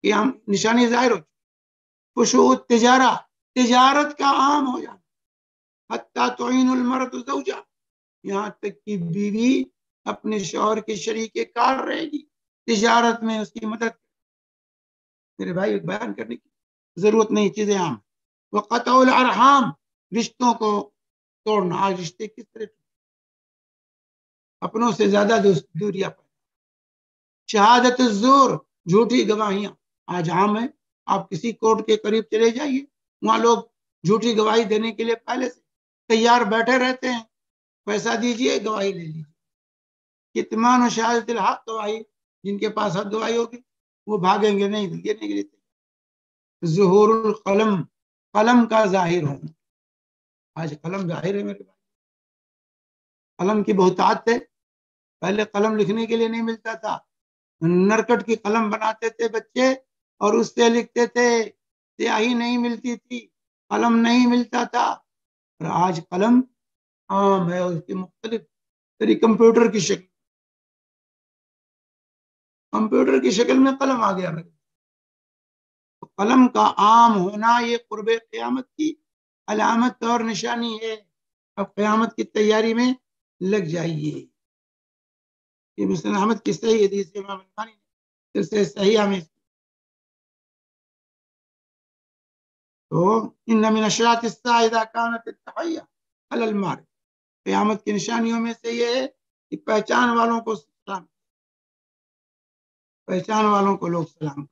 یہ نشانی ظاہر ہو. خشوع التجارہ، تجارت کا عام ہو جانا. حتی تعین المرأة زوجها، یہاں تک کہ بیوی اپنے شوہر کے شریک کار رہے گی، تجارت میں اس کی مدد. میرے بھائی بیان کرنے کی ضرورت نہیں، چیزیں عام. وقطع الارحام، رشتوں کو توڑنا. آج رشتے کس طرح اپنوں سے زیادہ دوریاں پر. شہادت الزور، جھوٹی گواہیاں آج عام ہے. آپ کسی کورٹ کے قریب چلے جائیے، وہاں لوگ جھوٹی گواہی دینے کے لیے پہلے سے تیار بیٹھے رہتے ہیں. پیسہ دیجئے گواہی لے لیجیے. کتمان و شہادت الحق، گواہی جن کے پاس حق گواہی ہوگی وہ بھاگیں گے نہیں دینے کے لیے. ظہور القلم، قلم کا ظاہر ہونا. آج قلم ظاہر ہے میرے پاس. قلم کی بہتات ہے. پہلے قلم لکھنے کے لیے نہیں ملتا تھا، نرکٹ کی قلم بناتے تھے بچے اور اس سے لکھتے تھے، سیاہی نہیں ملتی تھی، قلم نہیں ملتا تھا. اور آج قلم عام ہے، اس کی مختلف کمپیوٹر کی شکل میں قلم آ گیا. تو قلم کا عام ہونا یہ قرب قیامت کی علامت اور نشانی ہے. اب قیامت کی تیاری میں لگ جائیے. یہ مسلم احمد کی صحیح حدیث امام البانی نے سے صحیح میں. تو ان من اشراط الساعة اذا كانت التحية على المعرف، قیامت کی نشانیوں میں سے یہ ہے کہ پہچان والوں کو سلام، پہچان والوں کو لوگ سلام.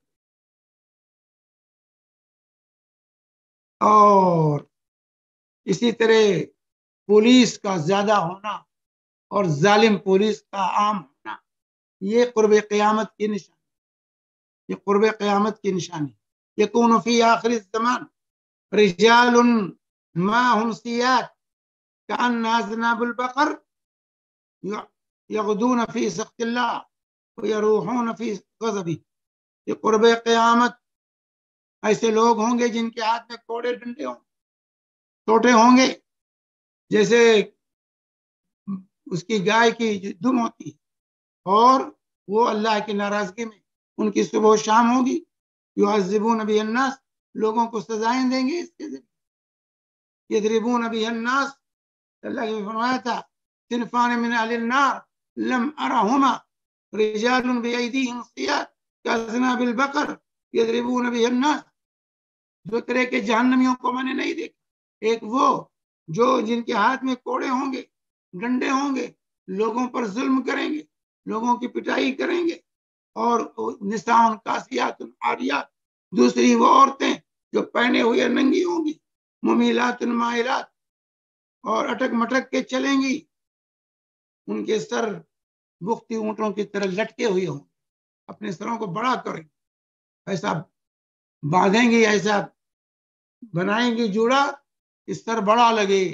اور اسی طرح پولیس کا زیادہ ہونا اور ظالم پولیس کا عام ہونا یہ قرب قیامت کی نشانی، یہ قرب قیامت کی نشانی. یکون فی آخر الزمان رجال معهم سیات کأن اذناب البقر یغدون فی سخط اللہ ویروحون فی غضبہ. یہ قرب قیامت ایسے لوگ ہوں گے جن کے ہاتھ میں کوڑے ڈنڈے ہوں، چھوٹے ہوں گے جیسے اس کی گائے کی دم ہوتی ہے، اور وہ اللہ کی ناراضگی میں ان کی صبح و شام ہوگی. یعذبون بہ الناس، لوگوں کو سزائیں دیں گے اس کے ذریعے. یضربون بہ الناس، اللہ نے فرمایا تھا صنفان من اہل النار لم ارہما رجال بایدیہم سیات کاذناب البقر یضربون بہ الناس. دو طرح کے جہنمیوں کو میں نے نہیں دیکھا. ایک وہ جو جن کے ہاتھ میں کوڑے ہوں گے، ڈنڈے ہوں گے، لوگوں پر ظلم کریں گے، لوگوں کی پٹائی کریں گے. اور نساء کاسیات عاریات، دوسری وہ عورتیں جو پہنے ہوئے ننگی ہوں گی، ممیلات مائلات، اور اٹک مٹک کے چلیں گی. ان کے سر بختی اونٹوں کی طرح لٹکے ہوئے ہوں، اپنے سروں کو بڑا کریں، ایسا باندھیں گی، ایسا بنائیں گی جوڑا اس سر بڑا لگے.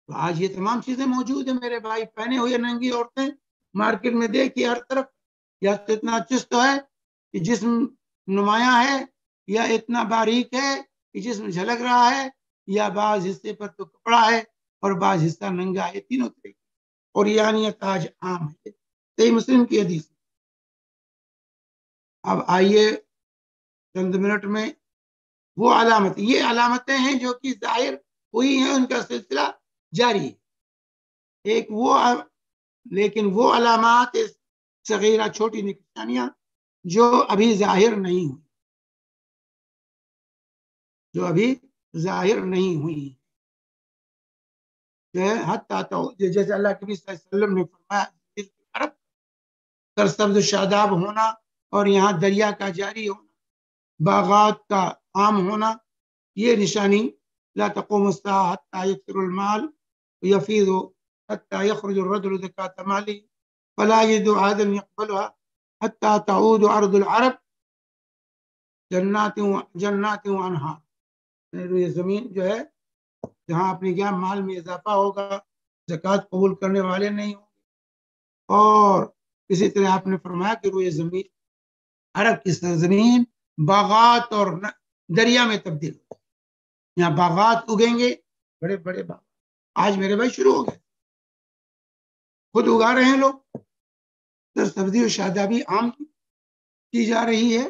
تو آج یہ تمام چیزیں موجود ہیں میرے بھائی. پہنے ہوئے ننگی عورتیں مارکیٹ میں دیکھیے ہر طرف. یا تو اتنا چست ہے کہ جسم نمایاں ہے، یا اتنا باریک ہے کہ جسم جھلک رہا ہے، یا بعض حصے پر تو کپڑا ہے اور بعض حصہ ننگا ہے. تینوں طرح. اور یعنی تاج عام ہے. صحیح مسلم کی حدیث. اب آئیے چند منٹ میں وہ علامت، یہ علامتیں ہیں جو کہ ظاہر ہوئی ہیں، ان کا سلسلہ جاری ہے. ایک وہ لیکن وہ علامات صغیرہ، چھوٹی نشانیاں جو ابھی ظاہر نہیں ہوئی، جو ابھی ظاہر نہیں ہوئی. جیسے اللہ کے نبی صلی اللہ علیہ وسلم نے فرمایا عرب سرسبز شاداب ہونا، اور یہاں دریا کا جاری ہونا، باغات کا عام ہونا، یہ نشانی. لا تقوم الساعة حتى يكثر المال ويفيض حتى يخرج الرجل زكاة ماله فلا يجد أحدا يقبلها حتى تعود أرض العرب جنات وانہار. یہ زمین جو ہے جہاں اپنی کیا مال میں اضافہ ہوگا، زکوٰۃ قبول کرنے والے نہیں ہوں گے. اور اسی طرح آپ نے فرمایا کہ روئے زمین، عرب کی سرزمین باغات اور دریا میں تبدیل ہو. یہاں باغات اگیں گے، بڑے بڑے باغ. آج میرے بھائی شروع ہو گئے، خود اگا رہے ہیں لوگ. سبزی و شادابی عام کی جا رہی ہے،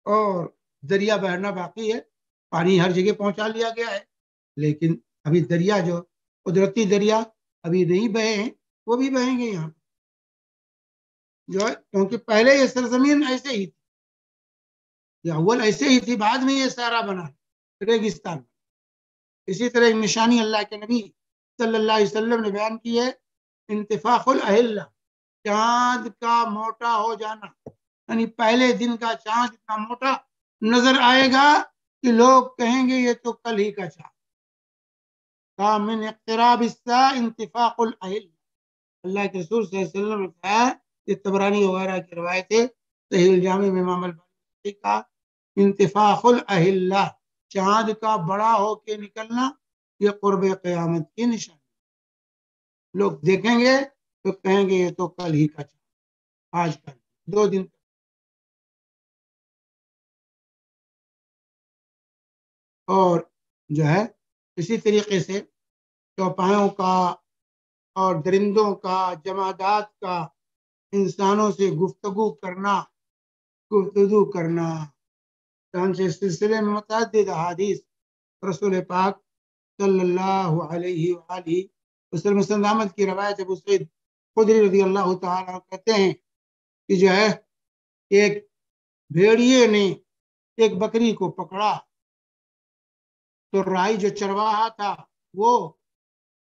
اور دریا بہنا باقی ہے. پانی ہر جگہ پہنچا لیا گیا ہے، لیکن ابھی دریا جو قدرتی دریا ابھی نہیں بہے ہیں، وہ بھی بہیں گے یہاں جو ہے. کیونکہ پہلے یہ سرزمین ایسے ہی تھی، یا اول ایسے ہی تھی، بعد میں یہ سارا بنا ریگستان. اسی طرح ایک نشانی اللہ کے نبی صلی اللہ علیہ وسلم نے بیان کی ہے، انتفاخ الاہلہ، چاند کا موٹا ہو جانا. یعنی پہلے دن کا چاند اتنا موٹا نظر آئے گا کہ لوگ کہیں گے یہ تو کل ہی کا چاند. من اقتراب الساعة انتفاخ الاہلہ. اللہ کے رسول صلی اللہ علیہ وسلم نے کہا، یہ طبرانی وغیرہ کی روایت ہے، صحیح الجامع میں امام البانی کا انتفاخ الاہلہ، چاند کا بڑا ہو کے نکلنا، یہ قرب قیامت کی نشانی. لوگ دیکھیں گے تو کہیں گے یہ تو کل ہی کا چاند، آج کل 2 دن اور جو ہے اسی طریقے سے چوپایوں کا اور درندوں کا، جمادات کا انسانوں سے گفتگو کرنا اس سلسلے میں متعدد احادیث رسول پاک صلی اللہ علیہ وآلہ وسلم احمد کی روایت ابو سعید خدری رضی اللہ تعالیٰ کہتے ہیں کہ جو ہے ایک بھیڑیے نے ایک بکری کو پکڑا تو رائی جو چرواہا تھا وہ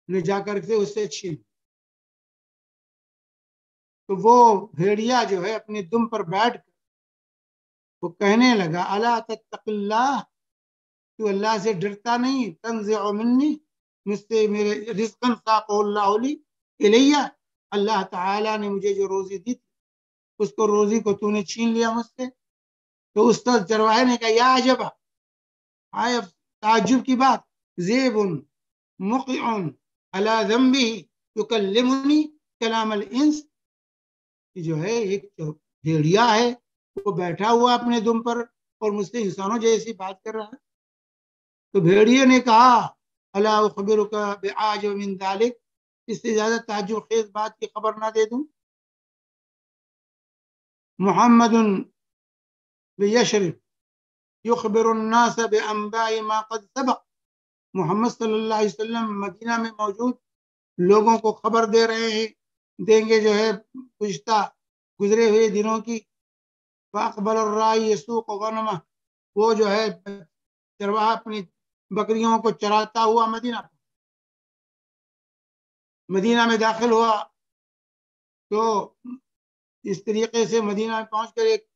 نے جا کر کے اس سے چھین، تو وہ بھیڑیا جو ہے اپنے دم پر بیٹھ کر وہ کہنے لگا الا تتق اللہ، تو اللہ سے ڈرتا نہیں، تنزع منی، مجھ سے میرے رزقا ساقہ اللہ لی الیہ، اللہ تعالیٰ نے مجھے جو روزی دی تھی اس کو روزی کو تو نے چھین لیا مجھ سے۔ تو استاد چرواہے نے کہا یا عجبا، آئے تعجب کی بات، زیب مقع علی ذنبہ یکلمنی کلام الانس، جو ہے ایک بھیڑیا ہے وہ بیٹھا ہوا اپنے دم پر اور مجھ سے انسانوں جیسی بات کر رہا ہے۔ تو بھیڑیے نے کہا الا اخبرک بعاجب من ذلک، اس سے زیادہ تعجب خیز بات کی خبر نہ دے دوں؟ محمد بیشرف یخبر الناس بانباء ما قد سبق، محمد صلی اللہ علیہ وسلم مدینہ میں موجود لوگوں کو خبر دے رہے ہیں، دیں گے جو ہے گزرے ہوئے دنوں کی۔ فاقبل الراعی یسوق غنمہ، وہ جو ہے چرواہا اپنی بکریوں کو چراتا ہوا مدینہ میں داخل ہوا، تو اس طریقے سے مدینہ میں پہنچ کر ایک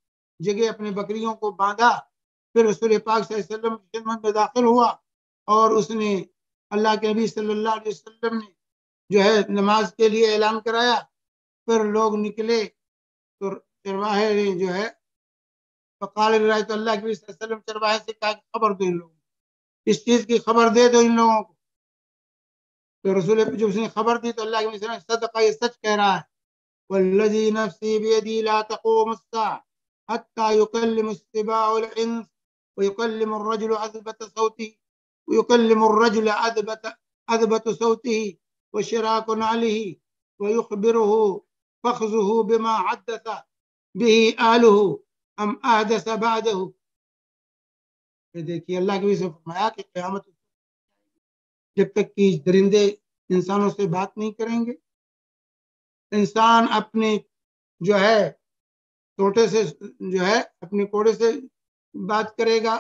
جگہ اپنے بکریوں کو باندھا، پھر رسول پاک صلی اللہ علیہ وسلم کی خدمت میں داخل ہوا اور اس نے اللہ کے نبی صلی اللہ علیہ وسلم نے جو ہے نماز کے لیے اعلان کرایا، پھر لوگ نکلے تو چرواہے نے جو ہے فقال رأیت اللہ کے نبی صلی اللہ علیہ وسلم چرواہے سے کہا کہ خبر دو ان لوگوں کو، اس چیز کی خبر دے دو ان لوگوں کو۔ تو رسول جب اس نے خبر دی تو اللہ کے نبی صلی اللہ علیہ وسلم صدقہ، یہ سچ کہہ رہا ہے، والذی نفسی بیدی لا تقوم الساعة حتى يكلم السباع الانس ويكلم الرجل عذبة صوته وشراك نعله ويخبره فخذه بما حدث به آله ام احدث بعده۔ دیکھیے اللہ کے سے فرمایا کہ قیامت جب تک کہ درندے انسانوں سے بات نہیں کریں گے، انسان اپنے جو ہے ٹوٹے سے جو ہے اپنے کوڑے سے بات کرے گا،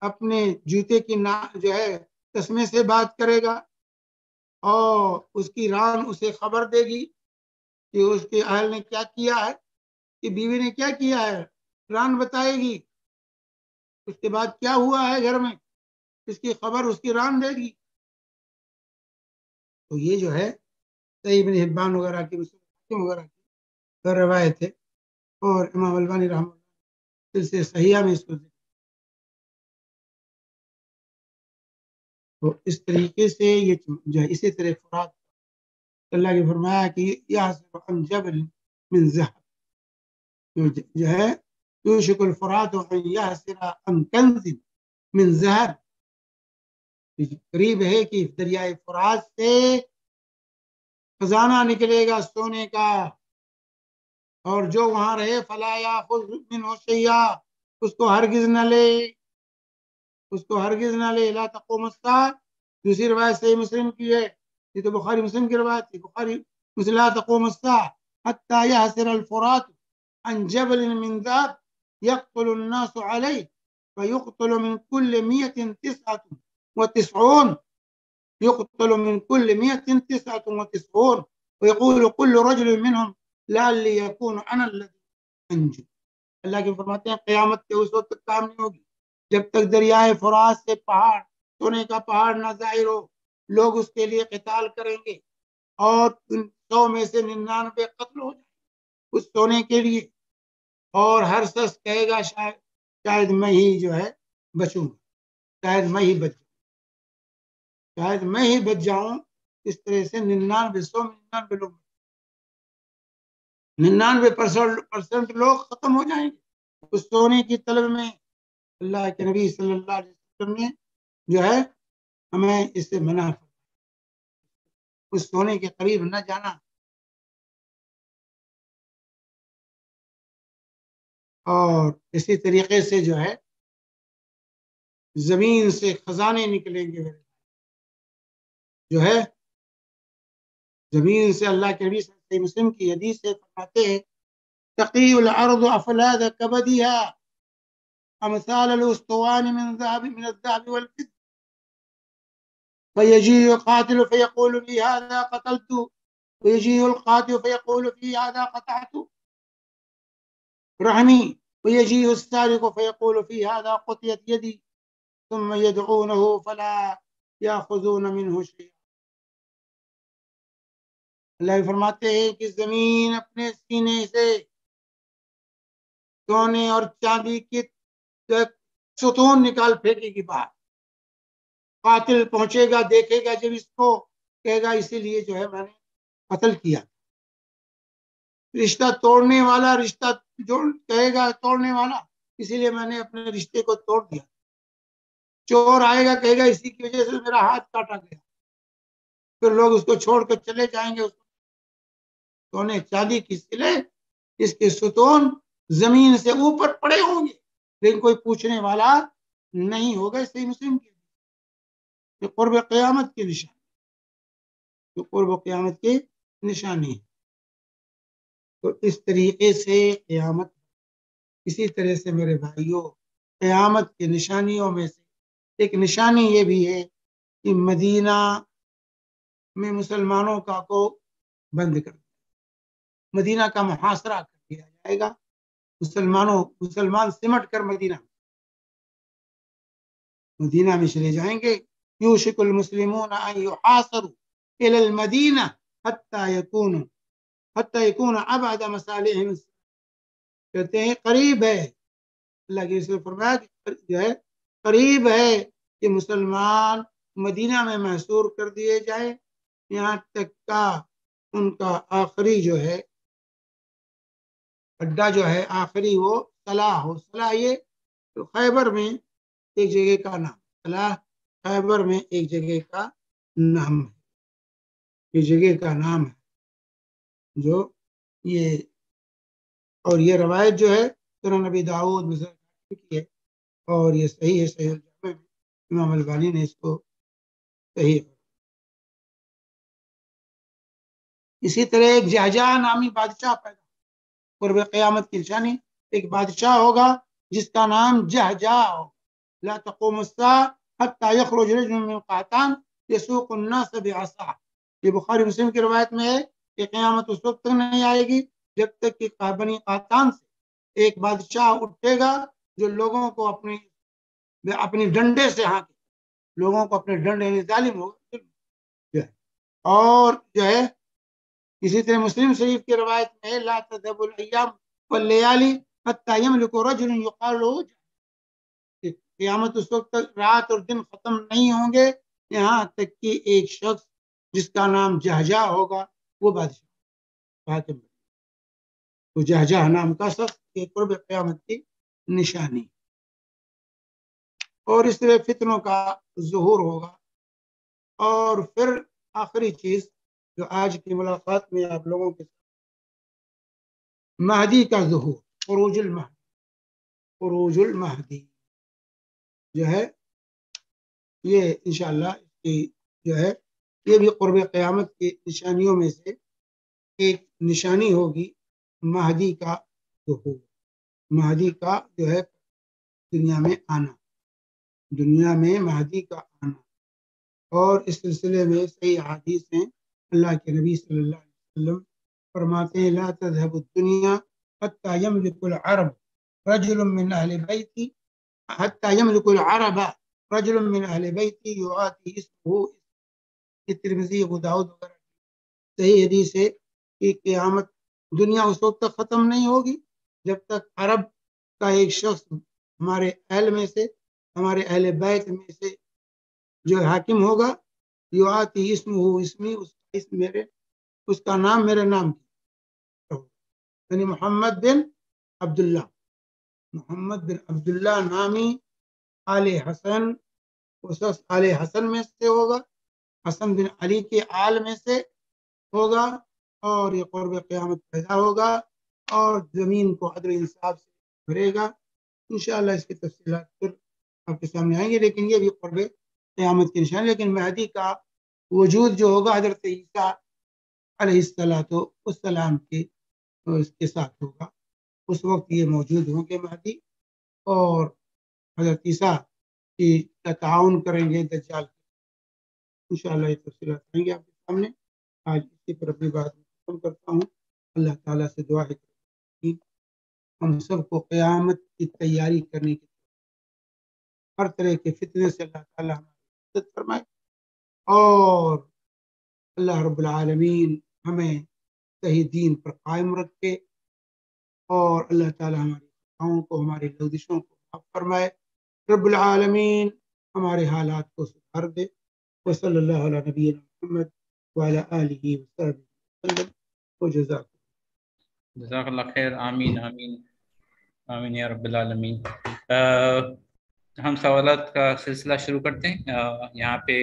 اپنے جوتے کی جو ہے تسمے سے بات کرے گا، اور اس کی ران اسے خبر دے گی کہ اس کے اہل نے کیا کیا ہے، کہ بیوی نے کیا کیا ہے، ران بتائے گی، اس کے بعد کیا ہوا ہے گھر میں اس کی خبر اس کی ران دے گی۔ تو یہ جو ہے صحیح ابن حبان وغیرہ کی وغیرہ کی روایت ہے، اور امام البانی رحمہ اللہ سلسلہ صحیحہ میں اس کو تو اس طریقے سے یہ جو ہے اسی طرح فرات اللہ کی فرمایا کہ یحسب عن جبل من ذهب، جو ہے یوشک الفرات ان یحسب عن کنز من ذهب، قریب ہے کہ دریائے فرات سے خزانہ نکلے گا سونے کا، اور جو وہاں رہے فلا یاخذ منه شیئا، اس کو ہرگز نہ لے، اس کو ہرگز نہ لے۔ لا تقوم الساعة، دوسری روایت صحیح مسلم کی ہے، یہ تو بخاری مسلم کی روایت تھی، بخاری مسلم لا تقوم الساعة حتى يعثر الفرات عن جبل من ذهب يقتل الناس عليه فيقتل من كل 199 يقتل من كل 199 ويقول كل رجل منهم لعلي يكون انا الذي انجو۔ اللہ کے فرماتے ہیں قیامت کے اس وقت تک کام نہیں ہوگی جب تک دریائے فرات سے پہاڑ، سونے کا پہاڑ نہ ظاہر ہو، لوگ اس کے لیے قتال کریں گے اور 100 میں سے 99 قتل ہو جائیں اس سونے کے لیے، اور ہر شخص کہے گا شاید میں ہی جو ہے بچوں گا، شاید میں ہی بچ جاؤں، اس طرح سے 99 100 99 لوگ 99% لوگ ختم ہو جائیں گے اس سونے کی طلب میں۔ اللہ کے نبی صلی اللہ علیہ وسلم نے جو ہے ہمیں اس سے منع فرمایا، اس سونے کے قریب نہ جانا۔ اور اسی طریقے سے جو ہے زمین سے خزانے نکلیں گے، جو ہے زمین سے۔ اللہ کے نبی صلی اللہ علیہ وسلم کی حدیث سے فرماتے ہیں تقی الارض افلاد کبدیہا امثال الاسطوان من الذهب والفضة فيجيء القاتل فيقول في هذا قتلت ويجيء القاتل فيقول في هذا قطعت رحمي ويجيء السارق فيقول في هذا قطعت يدي ثم يدعونه فلا يأخذون منه شيئا۔ اللہ فرماتے ہیں کہ زمین اپنے سینے سے سونے اور چاندی کی ستون نکال پھینکے گی باہر۔ قاتل پہنچے گا، دیکھے گا، جب اس کو کہے گا اسی لیے جو ہے میں نے قتل کیا۔ رشتہ توڑنے والا رشتہ کہے گا توڑنے والا اسی لیے میں نے اپنے رشتے کو توڑ دیا۔ چور آئے گا کہے گا اسی کی وجہ سے میرا ہاتھ کاٹا گیا۔ پھر لوگ اس کو چھوڑ کر چلے جائیں گے۔ سونے چاندی کی سلے، اس کے ستون زمین سے اوپر پڑے ہوں گے لیکن کوئی پوچھنے والا نہیں ہوگا۔ صحیح مسلم کی یہ قرب قیامت کی نشانی، جو قرب قیامت کی نشانی ہے۔ تو اس طریقے سے قیامت، اسی طرح سے میرے بھائیوں قیامت کی نشانیوں میں سے ایک نشانی یہ بھی ہے کہ مدینہ میں مسلمانوں کا کو بند کر دیا، مدینہ کا محاصرہ کر دیا جائے گا۔ مسلمان سمٹ کر مدینہ میں چلے جائیں گے۔ یوشک المسلمون ان یحاصروا الی المدینہ حتی یکون ابعد مصالحهم، کہتے ہیں قریب ہے، اللہ کے رسول فرمایا جو ہے قریب ہے کہ مسلمان مدینہ میں محصور کر دیے جائیں، یہاں تک کا ان کا آخری جو ہے اڈا جو ہے آخری وہ صلاح ہو۔ صلاح یہ تو خیبر میں ایک جگہ کا نام، صلاح خیبر میں ایک جگہ کا نام ہے، یہ جگہ کا نام ہے جو یہ، اور یہ روایت جو ہے سنن نبی داؤد میں کی ہے اور یہ صحیح ہے، صحیح الجامع میں امام البانی نے اس کو صحیح۔ اسی طرح ایک جہجہ نامی بادشاہ پیدا، قرب قیامت کی نشانی ایک بادشاہ ہوگا جس کا نام جہجہ ہو۔ لا تقوم الساعة حتى يخرج رجل من قحطان يسوق الناس بعصاه، یہ بخاری مسلم کی روایت میں ہے کہ قیامت اس وقت تک نہیں آئے گی جب تک کہ بنی قحطان سے ایک بادشاہ اٹھے گا جو لوگوں کو اپنی ڈنڈے سے ہانکے، لوگوں کو اپنے ڈنڈے میں ظالم ہوگا۔ اور جو ہے اسی طرح مسلم شریف کی روایت میں لا تذهب الايام والليالي حتى يملك رجل يقال له، قیامت اس وقت تک رات اور دن ختم نہیں ہوں گے یہاں تک کہ ایک شخص جس کا نام جہجہ ہوگا وہ بادشاہ حاکم۔ تو جہجہ نام کا شخص کے قرب قیامت کی نشانی، اور اس طرح فتنوں کا ظہور ہوگا۔ اور پھر آخری چیز جو آج کی ملاقات میں آپ لوگوں کے ساتھ، مہدی کا ظہور، خروج المہدی جو ہے یہ انشاءاللہ جو ہے یہ بھی قرب قیامت کی نشانیوں میں سے ایک نشانی ہوگی، مہدی کا ظہور، مہدی کا جو ہے دنیا میں آنا، دنیا میں مہدی کا آنا۔ اور اس سلسلے میں صحیح احادیث ہیں، اللہ کے نبی صلی اللہ علیہ وسلم فرماتے ہیں لا تذهب الدنيا حتى يملك العرب رجل من اهل بيتي حتى يملك العرب رجل من اهل بيتي يعطي اسمه، ترمذی ابو داؤد وغیرہ صحیح حدیث ہے کہ قیامت دنیا اس وقت تک ختم نہیں ہوگی جب تک عرب کا ایک شخص ہمارے اہل میں سے، ہمارے اہل بیت میں سے جو حاکم ہوگا، یعطی اسمہ اسمی، اس کا نام میرے نام کی، یعنی محمد بن عبداللہ، محمد بن عبداللہ نامی آل حسن، اس آل حسن میں سے ہوگا، حسن بن علی کے آل میں سے ہوگا، اور یہ قرب قیامت پیدا ہوگا اور زمین کو عدل انصاف سے بھرے گا۔ انشاءاللہ اس کی تفصیلات پھر آپ کے سامنے آئیں گے، لیکن یہ بھی قرب قیامت کی نشان۔ لیکن مہدی کا وجود جو ہوگا حضرت عیسیٰ علیہ السلام کے ساتھ ہوگا، اس وقت یہ موجود ہوں گے مہدی، اور حضرت عیسیٰ کی تعاون کریں گے دجال۔ انشاءاللہ یہ تفصیلات آئیں گے آپ کے سامنے۔ آج اسی پر اپنی بات ختم کرتا ہوں۔ اللہ تعالیٰ سے دعا ہے کہ ہم سب کو قیامت کی تیاری کرنے کی، ہر طرح کے فتنے سے اللہ تعالیٰ ہماری مدد فرمائے، اور اللہ رب العالمین ہمیں صحیح دین پر قائم رکھے، اور اللہ تعالیٰ ہماری خطاؤں کو، ہماری لغزشوں کو معاف فرمائے۔ رب العالمین ہمارے حالات کو سدھار دے۔ وصلی اللہ علی نبینا محمد وعلی آلہ وصحبہ وسلم جزاک اللہ خیر۔ آمین آمین آمین یا رب العالمین۔ ہم سوالات کا سلسلہ شروع کرتے ہیں۔ یہاں پہ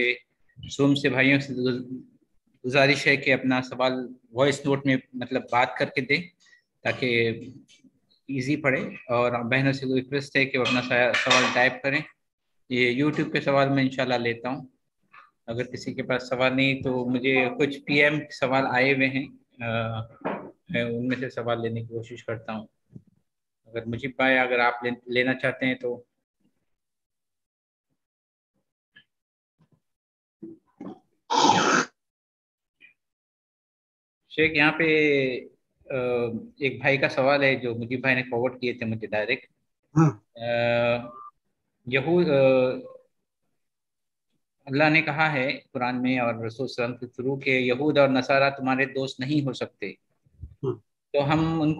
زوم سے بھائیوں سے گزارش ہے کہ اپنا سوال وائس نوٹ میں مطلب بات کر کے دیں تاکہ ایزی پڑے، اور بہنوں سے ریکویسٹ ہے کہ وہ اپنا سوال ٹائپ کریں۔ یہ یوٹیوب پہ سوال میں انشاءاللہ لیتا ہوں، اگر کسی کے پاس سوال نہیں تو مجھے کچھ پی ایم سوال آئے ہوئے ہیں، میں ان میں سے سوال لینے کی کوشش کرتا ہوں۔ اگر مجھے پائے، اگر آپ لینا چاہتے ہیں تو شیخ یہاں پہ ایک بھائی کا سوال ہے جو مجھے بھائی نے فارورڈ کیے تھے مجھے ڈائریکٹ۔ یہود، اللہ نے کہا ہے قرآن میں اور رسول صلی اللہ علیہ وسلم کے تھرو کہ یہود اور نصارہ تمہارے دوست نہیں ہو سکتے، تو ہم ان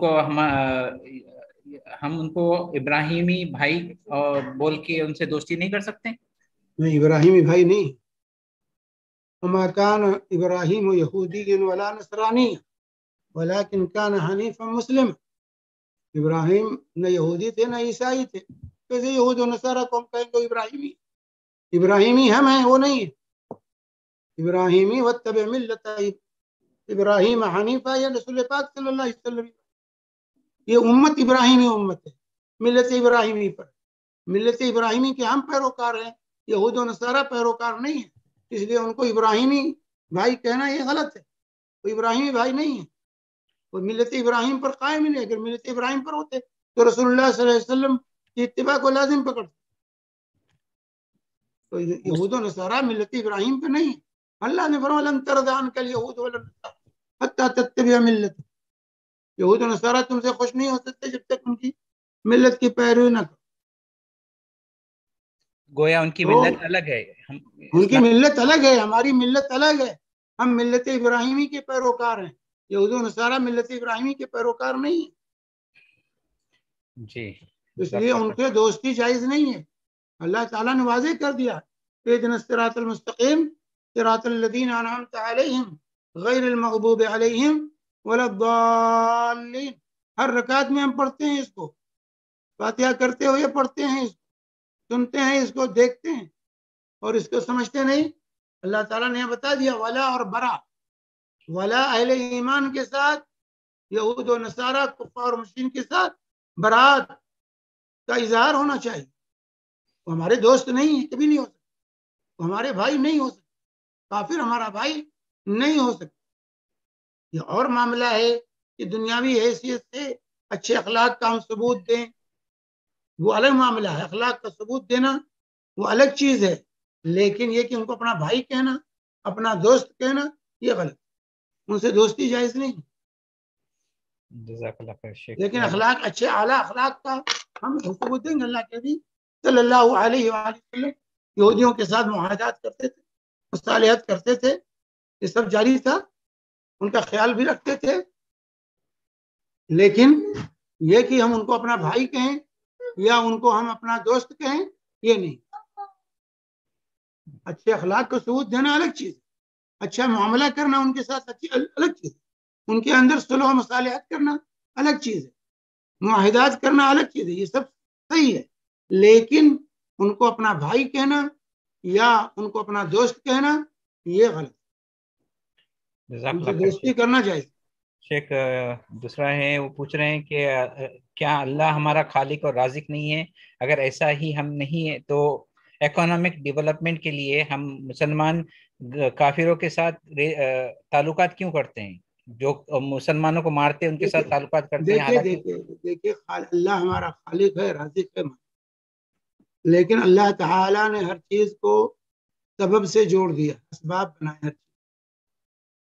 کو ابراہیمی بھائی بول کے ان سے دوستی نہیں کر سکتے؟ نہیں، ابراہیمی بھائی نہیں۔ وما كان ابراہیم یہودی ولا نصرانی ولكن كان حنیفا مسلم۔ ابراہیم نہ یہودی تھے نہ عیسائی تھے، کیسے یہود و نصارہ کو ہم کہیں گے ابراہیمی؟ ابراہیمی ہم ہیں، وہ نہیں ہے۔ ابراہیمی واتبع ملت ابراہیم حنیفا، یا رسول پاک صلی اللہ علیہ وسلم، یہ امت ابراہیمی امت ہے، ملت ابراہیمی پر۔ ملت ابراہیمی کے ہم پیروکار ہیں، یہود و نصارہ پیروکار نہیں ہیں، اس لیے ان کو ابراہیمی بھائی کہنا یہ غلط ہے۔ وہ ابراہیمی بھائی نہیں ہے، وہ ملت ابراہیم پر قائم ہی نہیں۔ اگر ملت ابراہیم پر ہوتے تو رسول اللہ صلی اللہ علیہ وسلم کی اتباع کو لازم پکڑتے۔ تو یہود و نصارہ ملت ابراہیم پہ نہیں ہے۔ اللہ نے فرمایا لن ترضى عنك اليهود ولا النصارى حتى تتبع ملتهم۔ یہود و نصارہ تم سے خوش نہیں ہو سکتے جب تک ان کی ملت کی پیروی نہ کرو۔ گویا ان کی ملت الگ ہے، ان کی ملت الگ ہے، ہماری ملت الگ ہے۔ ہم ملت ابراہیمی کے پیروکار ہیں، یہود و نصارہ ملت ابراہیمی کے پیروکار نہیں ہیں، جی اس لیے ان کے دوستی جائز نہیں ہے۔ اللہ تعالیٰ نے واضح کر دیا، اهدنا الصراط المستقیم صراط الذین انعمت علیہم غیر المغضوب علیہم ولا الضالین۔ ہر رکعت میں ہم پڑھتے ہیں اس کو، فاتحہ کرتے ہوئے پڑھتے ہیں، اس کو سنتے ہیں، اس کو دیکھتے ہیں اور اس کو سمجھتے نہیں۔ اللہ تعالیٰ نے بتا دیا ولا اور برا، ولا اہل ایمان کے ساتھ، یہود و نصارہ کفار مشرکین کے ساتھ برات کا اظہار ہونا چاہیے۔ وہ ہمارے دوست نہیں ہیں، کبھی نہیں ہو سکتے، وہ ہمارے بھائی نہیں ہو سکتے، کافر ہمارا بھائی نہیں ہو سکتا۔ یہ اور معاملہ ہے کہ دنیاوی حیثیت سے اچھے اخلاق کا ہم ثبوت دیں، وہ الگ معاملہ ہے۔ اخلاق کا ثبوت دینا وہ الگ چیز ہے، لیکن یہ کہ ان کو اپنا بھائی کہنا، اپنا دوست کہنا، یہ غلط، ان سے دوستی جائز نہیں۔ جزاک اللہ خیر شیخ۔ لیکن اخلاق، اچھے اعلیٰ اخلاق کا ہم ثبوت دیں گے۔ اللہ کے نبی صلی اللہ علیہ وآلہ وسلم یہودیوں کے ساتھ معاہدات کرتے تھے، مصالحت کرتے تھے، یہ سب جاری تھا، ان کا خیال بھی رکھتے تھے، لیکن یہ کہ ہم ان کو اپنا بھائی کہیں یا ان کو ہم اپنا دوست کہیں، یہ نہیں۔ اچھے اخلاق کو ثبوت دینا الگ چیز ہے، اچھا معاملہ کرنا ان کے ساتھ الگ چیز ہے، ان کے اندر صلح و مصالحت کرنا الگ چیز ہے، معاہدات کرنا الگ چیز ہے، یہ سب صحیح ہے، لیکن ان کو اپنا بھائی کہنا یا ان کو اپنا دوست کہنا یہ غلط، ان سے دوستی کرنا چاہیے۔ شیخ دوسرا ہے، وہ پوچھ رہے ہیں کہ کیا اللہ ہمارا خالق اور رازق نہیں ہے؟ اگر ایسا ہی ہم نہیں ہے تو اکنامک ڈیولپمنٹ کے لیے ہم مسلمان کافروں کے ساتھ تعلقات کیوں کرتے ہیں؟ جو مسلمانوں کو مارتے ہیں ان کے ساتھ تعلقات کرتے ہیں۔ دیکھیے اللہ ہمارا خالق ہے، رازق ہے، لیکن اللہ تعالیٰ نے ہر چیز کو سبب سے جوڑ دیا، اسباب بنائے ہر چیز۔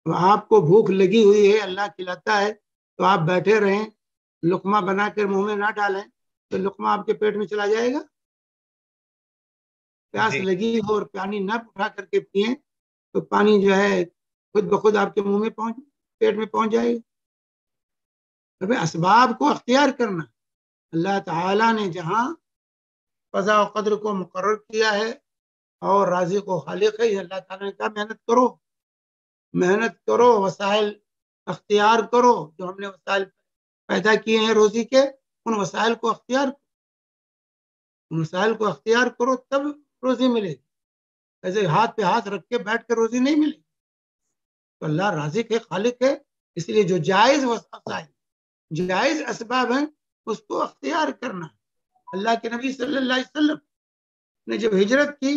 آپ کو بھوک لگی ہوئی ہے، اللہ کھلاتا ہے تو آپ بیٹھے رہیں، لقمہ بنا کر منہ میں نہ ڈالیں تو لقمہ آپ کے پیٹ میں چلا جائے گا؟ پیاس لگی ہو اور پانی نہ اٹھا کر کے پئیں تو پانی جو ہے خود بخود آپ کے منہ میں پیٹ میں پہنچ جائے گا۔ اسباب کو اختیار کرنا، اللہ تعالیٰ نے جہاں قضاء و قدر کو مقرر کیا ہے اور رازق و خالق ہے، اللہ تعالیٰ نے کہا محنت کرو، وسائل اختیار کرو، جو ہم نے وسائل پیدا کیے ہیں روزی کے، ان وسائل کو اختیار کرو تب روزی ملے گی، ایسے ہاتھ پہ ہاتھ رکھ کے بیٹھ کر روزی نہیں ملے گی۔ تو اللہ رازق ہے، خالق ہے، اس لیے جو جائز وسائل، جائز اسباب ہیں اس کو اختیار کرنا۔ اللہ کے نبی صلی اللہ علیہ وسلم نے جب ہجرت کی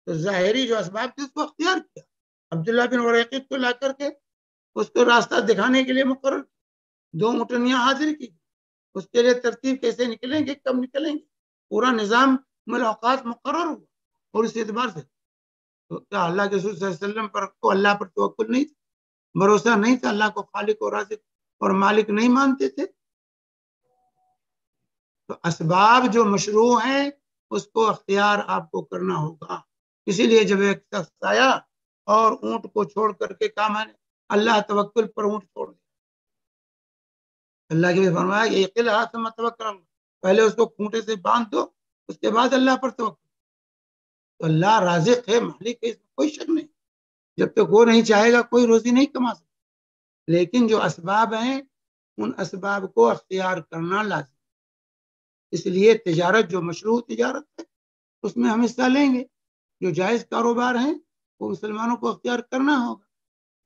تو ظاہری جو اسباب تھے اس کو اختیار کیا، عبداللہ بن ورقیق کو لا کر کے اس کو راستہ دکھانے کے لیے مقرر، 2 اونٹنیاں حاضر کی، اس کے لیے ترتیب کیسے نکلیں گے، کب نکلیں گے، پورا نظام ملاقات مقرر ہوا۔ اور اس اعتبار سے تو کیا اللہ کے رسول صلی اللہ علیہ وسلم پر کو اللہ پر توکل نہیں تھا، بھروسہ نہیں تھا، اللہ کو خالق اور رازق اور مالک نہیں مانتے تھے؟ تو اسباب جو مشروع ہیں اس کو اختیار آپ کو کرنا ہوگا۔ اسی لیے جب ایک شخص آیا اور اونٹ کو چھوڑ کر کے کہا میں نے اللہ توکل پر اونٹ چھوڑ دیا، اللہ کے فرمایا یہ قلعہ سے متوکل، پہلے اس کو کھونٹے سے باندھ دو، اس کے بعد اللہ پر توکل۔ تو اللہ رازق ہے، مالک ہے، اس میں کوئی شک نہیں، جب تک وہ نہیں چاہے گا کوئی روزی نہیں کما سکتا، لیکن جو اسباب ہیں ان اسباب کو اختیار کرنا لازم۔ اس لیے تجارت جو مشروع تجارت ہے اس میں ہم حصہ لیں گے، جو جائز کاروبار ہیں وہ مسلمانوں کو اختیار کرنا ہوگا،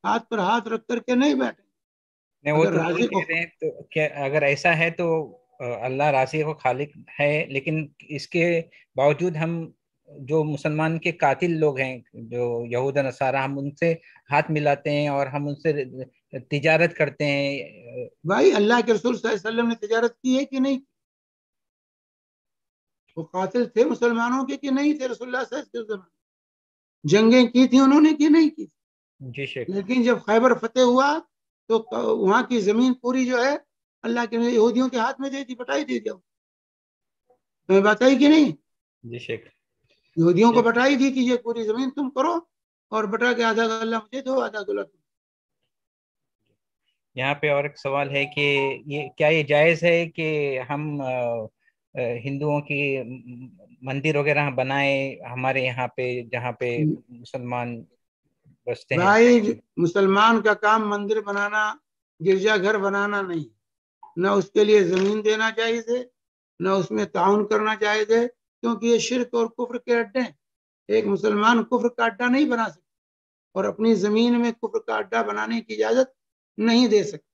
ہاتھ پر ہاتھ رکھ کر کے نہیں بیٹھیں۔ وہ تو صحیح کہہ رہے ہیں، تو کیا اگر ایسا ہے تو اللہ رازق و خالق ہے، لیکن اس کے باوجود ہم جو مسلمان کے قاتل لوگ ہیں، جو یہود و نصارہ، ہم ان سے ہاتھ ملاتے ہیں اور ہم ان سے تجارت کرتے ہیں۔ بھائی اللہ کے رسول صلی اللہ علیہ وسلم نے تجارت کی ہے کہ نہیں؟ وہ قاتل تھے مسلمانوں کے کہ نہیں تھے؟ رسول اللہ صلی اللہ علیہ وسلم جنگیں کی تھی انہوں نے کہ نہیں کی؟ جی شیخ۔ لیکن جب خیبر فتح ہوا تو وہاں کی زمین پوری جو ہے اللہ کے یہودیوں کے ہاتھ میں دے دی، بٹائی دے دیا، تمہیں بتائی کہ نہیں؟ جی شیخ، یہودیوں کو بٹائی دی کہ یہ پوری زمین تم کرو اور بٹا کے آدھا غلہ مجھے دو، آدھا غلہ تم۔ یہاں پہ اور ایک سوال ہے کہ کیا یہ جائز ہے کہ ہم ہندوؤں کی مندر وغیرہ بنائے ہمارے یہاں پہ جہاں پہ مسلمان بستے ہیں؟ بھائی مسلمان کا کام مندر بنانا، گرجا گھر بنانا نہیں، نہ اس کے لیے زمین دینا جائز ہے، نہ اس میں تعاون کرنا جائز ہے، کیونکہ یہ شرک اور کفر کے اڈے ہیں۔ ایک مسلمان کفر کا اڈا نہیں بنا سکتا اور اپنی زمین میں کفر کا اڈا بنانے کی اجازت نہیں دے سکتا،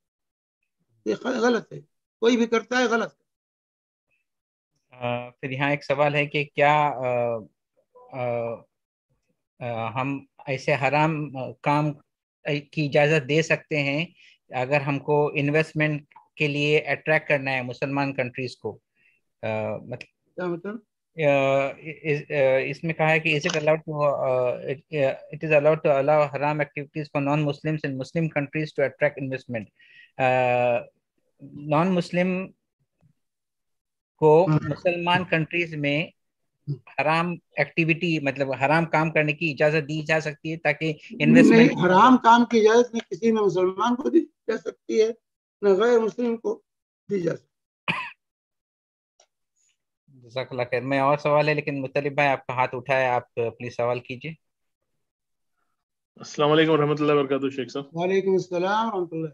یہ غلط ہے، کوئی بھی کرتا ہے غلط۔ پھر یہاں ایک سوال ہے کہ کیا ہم ایسے حرام کام کی اجازت دے سکتے ہیں اگر ہم کو انویسٹمنٹ کے لیے اٹریکٹ کرنا ہے مسلمان کنٹریز کو؟ مطلب اس میں کہا ہے کہ it is allowed to allow haram activities for non-Muslims in Muslim countries to attract investment. non-Muslim کو مسلمان کنٹریز میں حرام ایکٹیویٹی مطلب حرام کام کرنے کی اجازت دی جا سکتی ہے تاکہ انویسٹمنٹ؟ حرام کام کی اجازت نہ کسی میں مسلمان کو دی جا سکتی ہے نہ غیر مسلم کو دی جا سکتی۔ جزاک اللہ خیر۔ میں اور سوال ہے لیکن مطلب بھائی آپ کا ہاتھ اٹھایا، آپ پلیز سوال کیجیے۔ السلام علیکم ورحمۃ اللہ وبرکاتہ شیخ صاحب۔ وعلیکم السلام ورحمۃ اللہ۔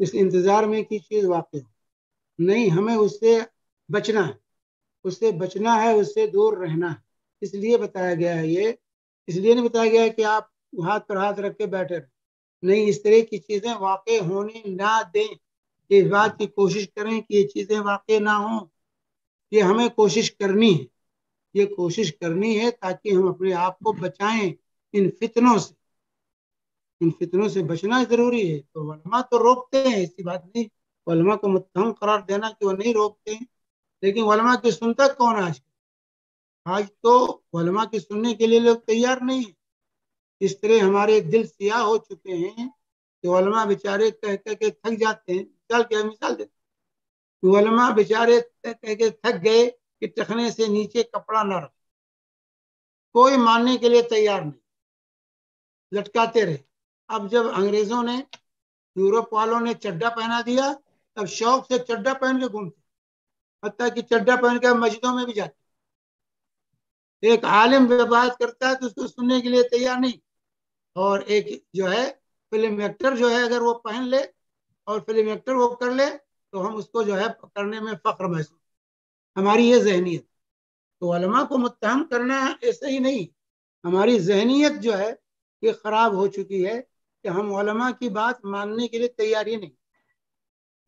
اس انتظار میں کی چیز واقع ہو، نہیں، ہمیں اس سے بچنا ہے، اس سے بچنا ہے، اس سے دور رہنا ہے. اس لیے بتایا گیا ہے یہ، اس لیے نہیں بتایا گیا ہے کہ آپ ہاتھ پر ہاتھ رکھ کے بیٹھے رہیں. نہیں، اس طرح کی چیزیں واقع ہونے نہ دیں. اس بات کی کوشش کریں کہ یہ چیزیں واقع نہ ہوں. یہ ہمیں کوشش کرنی ہے، یہ کوشش کرنی ہے تاکہ ہم اپنے آپ کو بچائیں ان فتنوں سے. ان فتنوں سے بچنا ضروری ہے. تو علماء تو روکتے ہیں، ایسی بات نہیں. علماء کو متہم قرار دینا کہ وہ نہیں روکتے ہیں، لیکن علماء کی سنتا کون ہے آج تو علماء کی سننے کے لیے لوگ تیار نہیں ہیں. اس طرح ہمارے دل سیاہ ہو چکے ہیں کہ علماء بیچارے کہہ کہہ کے تھک جاتے ہیں. مثال دیتے ہیں، علماء بیچارے کہہ کے تھک گئے کہ ٹخنے سے نیچے کپڑا نہ رکھ. کوئی ماننے کے لیے تیار نہیں، لٹکاتے رہے. اب جب انگریزوں نے، یورپ والوں نے چڈا پہنا دیا، تب شوق سے چڈا پہن کے گھومتے، حتیٰ کہ چڈا پہن کے مسجدوں میں بھی جاتے. ایک عالم بات کرتا ہے تو اس کو سننے کے لیے تیار نہیں. اور ایک جو ہے فلم ایکٹر جو ہے اگر وہ پہن لے اور فلم ایکٹر وہ کر لے تو ہم اس کو جو ہے کرنے میں فخر محسوس. ہماری یہ ذہنیت. تو علماء کو متہم کرنا ایسے ہی نہیں. ہماری ذہنیت جو ہے یہ خراب ہو چکی ہے کہ ہم علماء کی بات ماننے کے لیے تیار ہی نہیں.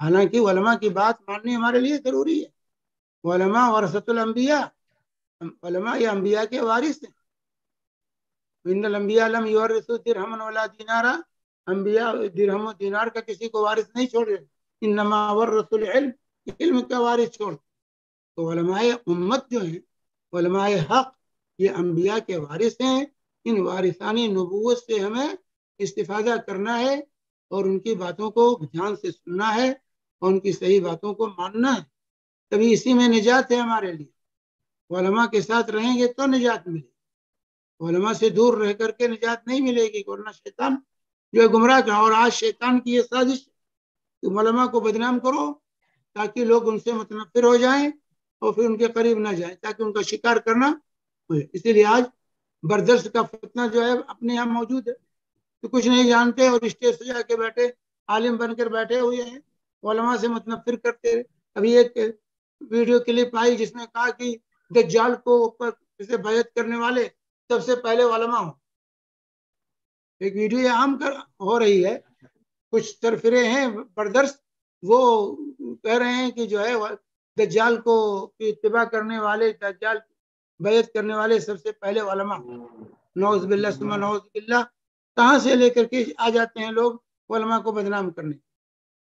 حالانکہ علماء کی بات ماننی ہمارے لیے ضروری ہے. علماء ورثۃ الانبیاء، علماء یہ انبیاء کے وارث ہیں. ان الانبیاء لم یورثوا درہما ولا دینارا، انبیاء درہم و دینار کا کسی کو وارث نہیں چھوڑے. انما ورثوا العلم، علم کا وارث چھوڑ. تو علماء امت جو ہیں، علماء حق، یہ انبیاء کے وارث ہیں. ان وارثان نبوت سے ہمیں استفادہ کرنا ہے اور ان کی باتوں کو دھیان سے سننا ہے اور ان کی صحیح باتوں کو ماننا ہے. تبھی اسی میں نجات ہے ہمارے لیے. علماء کے ساتھ رہیں گے تو نجات ملے. علماء سے دور رہ کر کے نجات نہیں ملے گی، ورنہ شیطان جو ہے گمراہ کا. اور آج شیطان کی یہ سازش کہ علماء کو بدنام کرو تاکہ لوگ ان سے متنفر ہو جائیں اور پھر ان کے قریب نہ جائیں، تاکہ ان کا شکار کرنا ہوئے. اسی لیے آج بردرس کا فتنہ جو ہے اپنے یہاں موجود ہے. تو کچھ نہیں جانتے اور اسٹیج سے جا کے بیٹھے، عالم بن کر بیٹھے ہوئے ہیں، علماء سے متنفر کرتے. ابھی ایک ویڈیو کلپ آئی جس میں کہا کہ دجال کو اوپر سے بیعت کرنے والے سب سے پہلے علماء ہوں. ایک ویڈیو عام ہو رہی ہے، کچھ سرفرے ہیں بردرس، وہ کہہ رہے ہیں کہ جو ہے دجال کو اتباع کرنے والے، دجال بیعت کرنے والے سب سے پہلے علماء. نعوذ باللہ ثم نعوذ باللہ. کہاں سے لے کر کے آ جاتے ہیں لوگ علماء کو بدنام کرنے.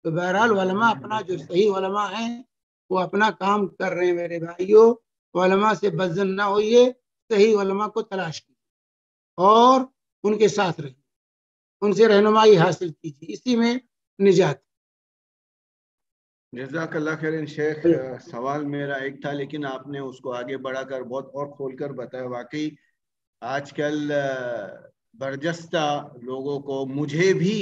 تو بہرحال علماء اپنا جو صحیح علماء ہیں وہ اپنا کام کر رہے ہیں. میرے بھائیوں، علماء سے بدظن نہ ہوئیے، صحیح علماء کو تلاش کیجیے اور ان کے ساتھ رہیے، ان سے رہنمائی حاصل کیجیے، اسی میں نجات. جزاک اللہ خیر شیخ. سوال میرا ایک تھا لیکن آپ نے اس کو آگے بڑھا کر بہت اور کھول کر بتایا. واقعی آج کل برجستہ لوگوں کو، مجھے بھی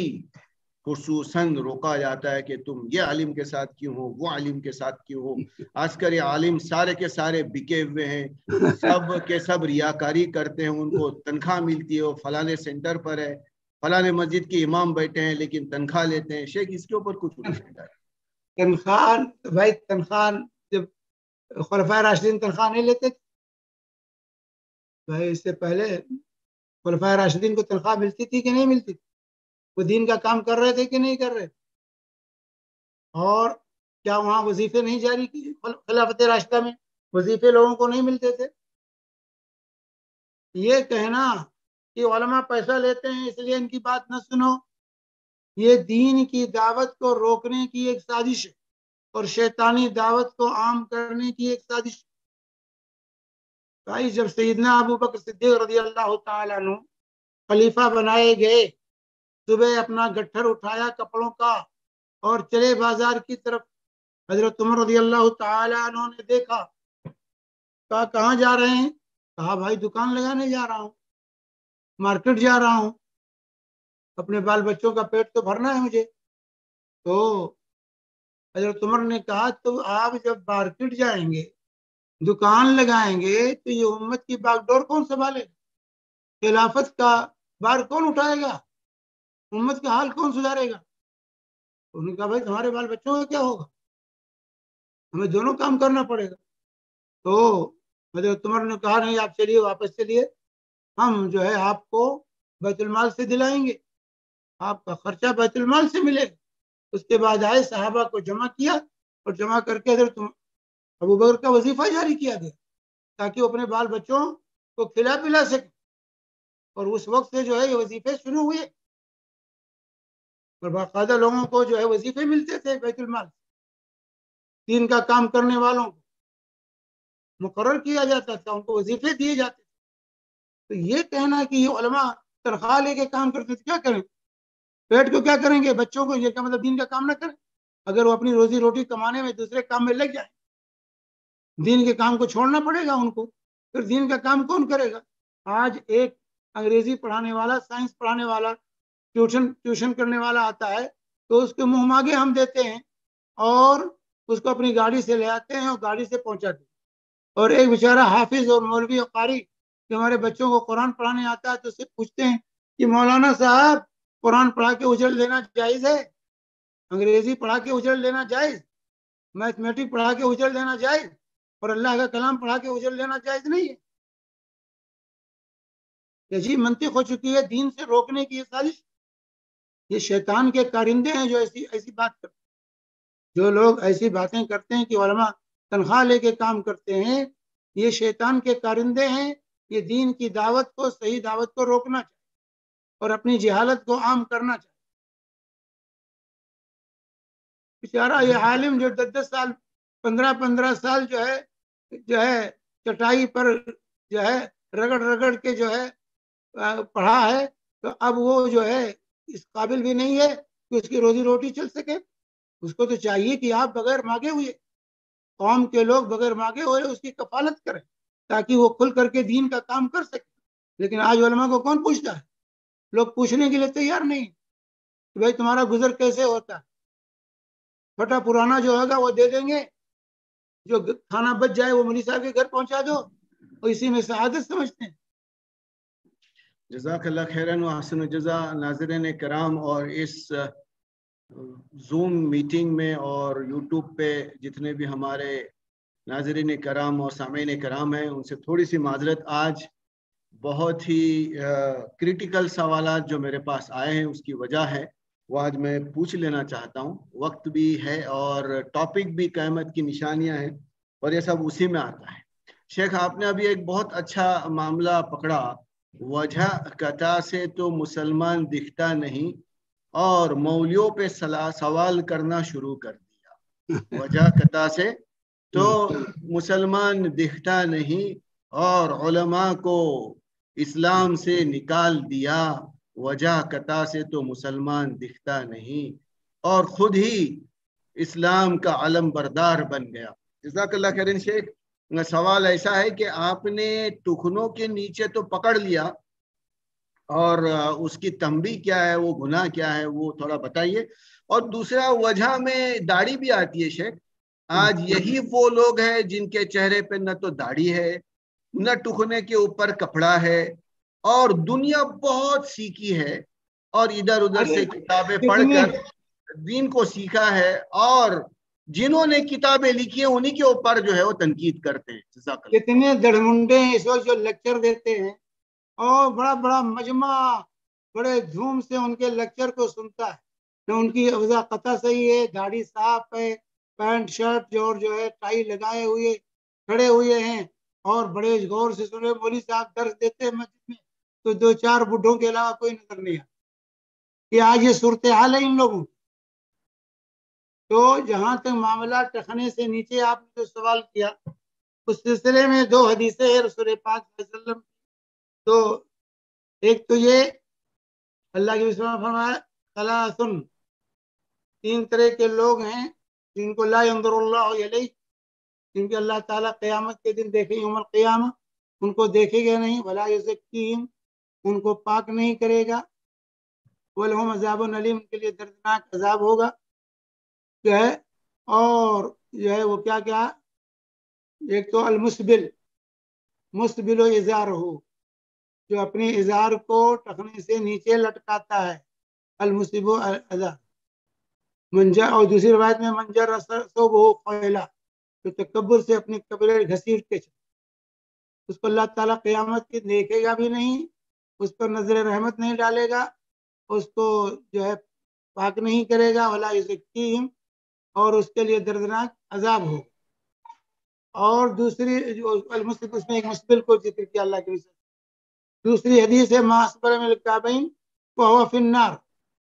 خصوصاً روکا جاتا ہے کہ تم یہ عالم کے ساتھ کیوں ہو، وہ عالم کے ساتھ کیوں ہو. آج کل یہ عالم سارے کے سارے بکے ہوئے ہیں، سب کے سب ریاکاری کرتے ہیں، ان کو تنخواہ ملتی ہے، وہ فلانے سینٹر پر ہے، فلانے مسجد کے امام بیٹھے ہیں لیکن تنخواہ لیتے ہیں. شیخ اس کے اوپر کچھ تنخواہ بھائی، تنخواہ جب خلفائے راشدین تنخواہ نہیں لیتے بھائی، اس سے پہلے خلفائے راشدین کو تنخواہ ملتی تھی کہ نہیں ملتی تھی؟ وہ دین کا کام کر رہے تھے کہ نہیں کر رہے؟ اور کیا وہاں وظیفے نہیں جاری کیے؟ خلافت راشدہ میں وظیفے لوگوں کو نہیں ملتے تھے؟ یہ کہنا کہ علماء پیسہ لیتے ہیں اس لیے ان کی بات نہ سنو، یہ دین کی دعوت کو روکنے کی ایک سازش ہے اور شیطانی دعوت کو عام کرنے کی ایک سازش. بھائی، جب سیدنا ابو بکر صدیق رضی اللہ تعالیٰ عنہ خلیفہ بنائے گئے، صبح اپنا گٹھر اٹھایا کپڑوں کا اور چلے بازار کی طرف. حضرت عمر رضی اللہ تعالیٰ عنہ نے دیکھا، کہا کہاں جا رہے ہیں؟ کہا بھائی دکان لگانے جا رہا ہوں، مارکیٹ جا رہا ہوں، اپنے بال بچوں کا پیٹ تو بھرنا ہے مجھے. تو حضرت عمر نے کہا تو آپ جب مارکیٹ جائیں گے، دکان لگائیں گے، تو یہ امت کی باغ ڈور کون سنبھالے گا؟ خلافت کا بار کون اٹھائے گا؟ امت کا حال کون سدھارے گا؟ انہوں نے کہا بھائی تمہارے بال بچوں کا کیا ہوگا, ہمیں دونوں کام کرنا پڑے گا. تو حضرت عمر نے کہا نہیں آپ چلیے واپس چلیے, ہم جو ہے آپ کو بیت المال سے دلائیں گے, آپ کا خرچہ بیت المال سے ملے گا. اس کے بعد آئے صحابہ کو جمع کیا اور جمع کر کے حضرت ابو بکر کا وظیفہ جاری کیا گیا تاکہ وہ اپنے بال بچوں کو کھلا پلا سکے. اور اس وقت سے جو ہے یہ وظیفے شروع ہوئے اور باقاعدہ لوگوں کو جو ہے وظیفے ملتے تھے بیت المال, دین کا کام کرنے والوں کو مقرر کیا جاتا تھا, ان کو وظیفے دیے جاتے تھے. تو یہ کہنا کہ یہ علماء تنخواہ لے کے کام کرتے تھے, کیا کریں, پیٹ کو کیا کریں گے, بچوں کو, یہ کیا مطلب دین کا کام نہ کریں؟ اگر وہ اپنی روزی روٹی کمانے میں دوسرے کام میں لگ جائیں, دین کے کام کو چھوڑنا پڑے گا ان کو, پھر دین کا کام کون کرے گا؟ آج ایک انگریزی پڑھانے والا, سائنس پڑھانے والا, ٹیوشن کرنے والا آتا ہے تو اس کے منہ مانگے ہم دیتے ہیں اور اس کو اپنی گاڑی سے لے آتے ہیں اور گاڑی سے پہنچاتے ہیں. اور ایک بیچارہ حافظ اور مولوی اور قاری کہ ہمارے بچوں کو قرآن پڑھانے آتا ہے تو اس سے پوچھتے ہیں کہ مولانا صاحب قرآن پڑھا کے اجڑ لینا جائز ہے, انگریزی پڑھا کے اجڑ لینا جائز, میتھمیٹک پڑھا کے اجڑ لینا جائز, اور اللہ کا کلام پڑھا کے اجڑ لینا جائز نہیں ہے؟ عجیب منطق ہو چکی ہے دین سے روکنے کی یہ سازش. یہ شیطان کے کارندے ہیں جو ایسی بات کرتے ہیں. جو لوگ ایسی باتیں کرتے ہیں کہ علماء تنخواہ لے کے کام کرتے ہیں, یہ شیطان کے کارندے ہیں. یہ دین کی دعوت کو, صحیح دعوت کو روکنا چاہیے اور اپنی جہالت کو عام کرنا چاہیے. بیچارہ یہ عالم جو 10 سال 15 سال جو ہے چٹائی پر جو ہے رگڑ کے جو ہے پڑھا ہے, تو اب وہ جو ہے اس قابل بھی نہیں ہے کہ اس کی روزی روٹی چل سکے. اس کو تو چاہیے کہ آپ بغیر مانگے ہوئے, قوم کے لوگ بغیر مانگے ہوئے اس کی کفالت کریں تاکہ وہ کھل کر کے دین کا کام کر سکے. لیکن آج علماء کو کون پوچھتا ہے؟ لوگ پوچھنے کے لیے تیار نہیں کہ بھائی تمہارا گزر کیسے ہوتا ہے. پھٹا پرانا جو ہوگا وہ دے دیں گے, جو کھانا بچ جائے وہ مولوی صاحب کے گھر پہنچا دو, اور اسی میں سعادت سمجھتے ہیں. جزاک اللہ خیرن و حسن الجزا. ناظرین کرام, اور اس زوم میٹنگ میں اور یوٹیوب پہ جتنے بھی ہمارے ناظرین کرام اور سامعین کرام ہیں, ان سے تھوڑی سی معذرت. آج بہت ہی کریٹیکل سوالات جو میرے پاس آئے ہیں, اس کی وجہ ہے وہ آج میں پوچھ لینا چاہتا ہوں. وقت بھی ہے اور ٹاپک بھی قیامت کی نشانیاں ہیں, اور یہ سب اسی میں آتا ہے. شیخ آپ نے ابھی ایک بہت اچھا معاملہ پکڑا, وجہ قطع سے تو مسلمان دکھتا نہیں اور مولیوں پہ سوال کرنا شروع کر دیا. وجہ قطع سے تو مسلمان دکھتا نہیں اور علماء کو اسلام سے نکال دیا. وجہ قطع سے تو مسلمان دکھتا نہیں اور خود ہی اسلام کا علم بردار بن گیا. جزاک اللہ خیرن. شیخ سوال ایسا ہے کہ آپ نے ٹخنوں کے نیچے تو پکڑ لیا, اور اس کی تنبیہ کیا ہے, وہ گناہ کیا ہے, وہ تھوڑا بتائیے. اور دوسرا, وجہ میں داڑھی بھی آتی ہے شیخ. آج یہی وہ لوگ ہیں جن کے چہرے پہ نہ تو داڑھی ہے, نہ ٹخنے کے اوپر کپڑا ہے, اور دنیا بہت سیکھی ہے اور ادھر ادھر سے کتابیں پڑھ کر دین کو سیکھا ہے, اور جنہوں نے کتابیں لکھی ہیں انہی کے اوپر جو ہے وہ تنقید کرتے ہیں. کتنے دڑمنڈے ہیں اس وقت جو لیکچر دیتے ہیں, اور بڑا بڑا مجمع بڑے دھوم سے ان کے لیکچر کو سنتا ہے. نہ ان کی وجہ قطع صحیح ہے, داڑھی صاف ہے, پینٹ شرٹ جو ہے ٹائی لگائے ہوئے کھڑے ہوئے ہیں, اور بڑے غور سے سنے. مولوی صاحب درس دیتے ہیں مسجد میں تو 2-4 بڈھوں کے علاوہ کوئی نظر نہیں آتا. کہ آج یہ صورتحال ہے ان لوگوں. تو جہاں تک معاملہ ٹخنے سے نیچے آپ نے جو سوال کیا, اس سلسلے میں 2 حدیثیں ہیں رسول پاک صلی اللہ علیہ وسلم. تو ایک تو یہ اللہ کے بسم اللہ فرمایا, ثلاثن 3 طرح کے لوگ ہیں جن کو لا ينظر اللہ الیہ, جن کے اللہ تعالیٰ قیامت کے دن دیکھیں, یوم القیامہ ان کو دیکھے گا نہیں, ولا یزکیہم ان کو پاک نہیں کرے گا, ولہم عذاب علیم ان کے لیے دردناک عذاب ہوگا جو ہے. اور جو ہے وہ کیا کیا, ایک تو المسبل و ازار ہو, جو اپنی ازار کو ٹخنے سے نیچے لٹکاتا ہے, المسب ازار. منجر، اور دوسری روایت میں منجر صوبہ خیلا، تو تکبر سے اپنی کپڑے گھسیٹ کے اس کو اللہ تعالیٰ قیامت کی دیکھے گا بھی نہیں، اس پر نظر رحمت نہیں ڈالے گا، اس کو جو ہے پاک نہیں کرے گا، ولا یزکیہم، اور اس کے لیے دردناک عذاب ہو۔ اور دوسری جو المسلم، اس میں ایک مسبل کو ذکر کیا اللہ کے رسول۔ دوسری حدیث ہے ما اسفل من الکعبین فہو فی النار،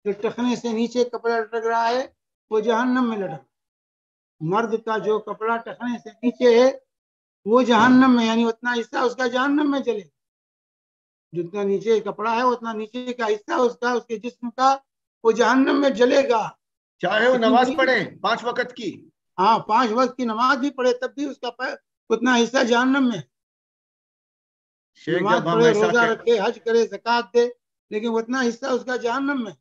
جو ٹخنے سے نیچے کپڑا لٹک رہا ہے وہ جہنم میں لٹک، مرد کا جو کپڑا ٹخنے سے نیچے ہے وہ جہنم میں، یعنی اتنا حصہ اس کا جہنم میں جلے، جتنا نیچے کپڑا ہے اتنا نیچے کا حصہ اس کا، اس کے جسم کا، وہ جہنم میں جلے گا، چاہے وہ نماز پڑھے 5 وقت کی، ہاں 5 وقت کی نماز بھی پڑھے تب بھی اس کا اتنا حصہ جہنم میں۔ نماز پڑھے، روزہ رکھے، حج کرے، زکات دے، لیکن اتنا حصہ اس کا جہنم میں۔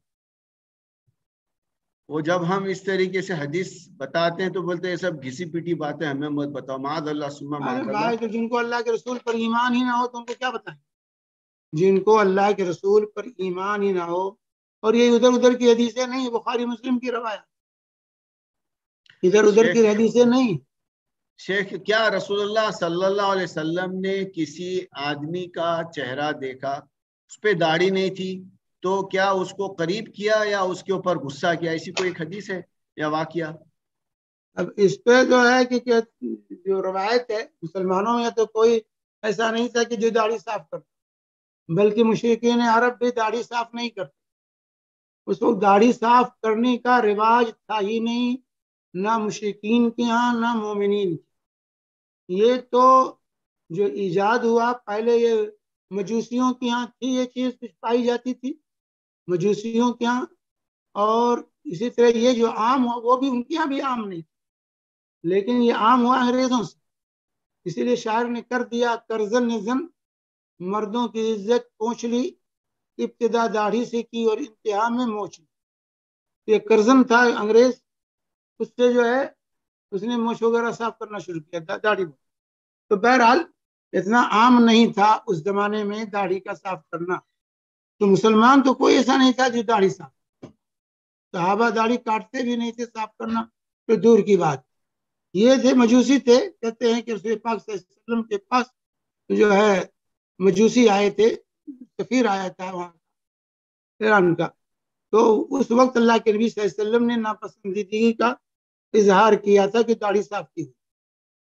وہ جب ہم اس طریقے سے حدیث بتاتے ہیں تو بولتے ہیں سب گھسی پیٹی باتیں ہمیں مت بتاؤ، معاذ اللہ ثم معاذ اللہ۔ تو جن کو اللہ کے رسول پر ایمان ہی نہ ہو تو ان کو کیا بتائیں، جن کو اللہ کے رسول پر ایمان ہی نہ ہو، اور یہ ادھر ادھر کی حدیثیں نہیں، بخاری مسلم کی روایت، ادھر ادھر کی حدیثیں نہیں۔ شیخ، کیا رسول اللہ صلی اللہ علیہ وسلم نے کسی آدمی کا چہرہ دیکھا، اس پہ داڑھی نہیں تھی، تو کیا اس کو قریب کیا یا اس کے اوپر غصہ کیا؟ ایسی کوئی ایک حدیث ہے یا واقعہ؟ اب اس پہ جو ہے کہ جو روایت ہے مسلمانوں میں تو کوئی ایسا نہیں تھا کہ جو داڑھی صاف کرتا، بلکہ مشرکین عرب بھی داڑھی صاف نہیں کرتے، اس وقت داڑھی صاف کرنے کا رواج تھا ہی نہیں، نہ مشرکین کے ہاں نہ مومنین کی۔ یہ تو جو ایجاد ہوا، پہلے یہ مجوسیوں کے ہاں تھی، یہ چیز کچھ پائی جاتی تھی مجوسیوں کے ہاں، اور اسی طرح یہ جو عام ہوا وہ بھی ان کے یہاں بھی عام نہیں، لیکن یہ عام ہوا انگریزوں سے، اسی لیے شاعر نے کر دیا کرزن نظم، مردوں کی عزت پوچھ لی، ابتدا داڑھی سے کی اور انتہا میں موچ لی۔ یہ کرزن تھا انگریز، اس سے جو ہے اس نے موچھ وغیرہ صاف کرنا شروع کیا داڑھی میں۔ تو بہرحال اتنا عام نہیں تھا اس زمانے میں داڑھی کا صاف کرنا، تو مسلمان تو کوئی ایسا نہیں تھا جو داڑھی صاف، صحابہ داڑھی کاٹتے بھی نہیں تھے، صاف کرنا تو دور کی بات۔ یہ تھے مجوسی تھے، کہتے ہیں کہ رسول پاک صلی اللہ علیہ وسلم کے پاس جو ہے مجوسی آئے تھے، سفیر آیا تھا وہاں ایران کا، تو اس وقت اللہ کے نبی صلی اللہ علیہ وسلم نے ناپسندیدگی کا اظہار کیا تھا کہ داڑھی صاف کی،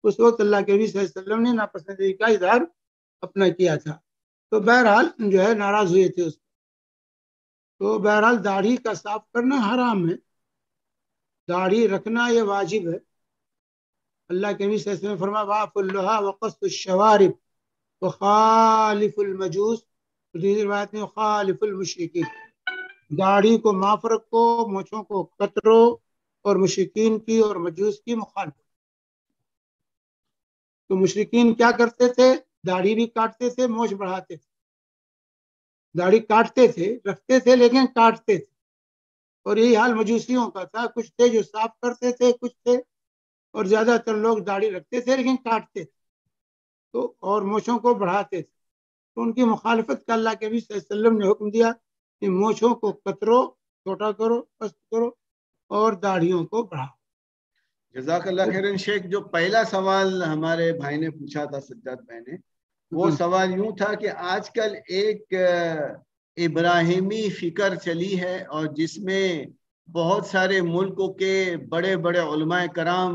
اس وقت اللہ کے نبی صلی اللہ علیہ وسلم نے ناپسندیدگی کا اظہار اپنا کیا تھا، تو بہرحال جو ہے ناراض ہوئے تھے اس، تو بہرحال داڑھی کا صاف کرنا حرام ہے، داڑھی رکھنا یہ واجب ہے۔ اللہ کے نبی صلی اللہ علیہ وسلم نے فرمایا واف اللحى وقص الشوارب وخالف المجوس، دوسری روایت میں خالف المشرکین، داڑھی کو معاف رکھو، مونچھوں کو کترو، اور مشرکین کی اور مجوس کی مخالفت۔ تو مشرکین کیا کرتے تھے، داڑھی بھی کاٹتے تھے، مونچھ بڑھاتے تھے، داڑھی کاٹتے تھے، رکھتے تھے لیکن کاٹتے تھے، اور یہی حال مجوسیوں کا تھا، کچھ تھے جو صاف کرتے تھے، کچھ تھے، اور زیادہ تر لوگ داڑھی رکھتے تھے لیکن کاٹتے تھے تو، اور مونچھوں کو بڑھاتے تھے، تو ان کی مخالفت کا اللہ کے نبی صلی اللہ علیہ وسلم نے حکم دیا کہ مونچھوں کو کترو، چھوٹا کرو، پست کرو، اور داڑھیوں کو بڑھاؤ۔ جزاک اللہ خیرن شیخ، جو پہلا سوال ہمارے بھائی نے پوچھا تھا سجاد بھائی نے، وہ سوال یوں تھا کہ آج کل ایک ابراہیمی فکر چلی ہے اور جس میں بہت سارے ملکوں کے بڑے بڑے علماء کرام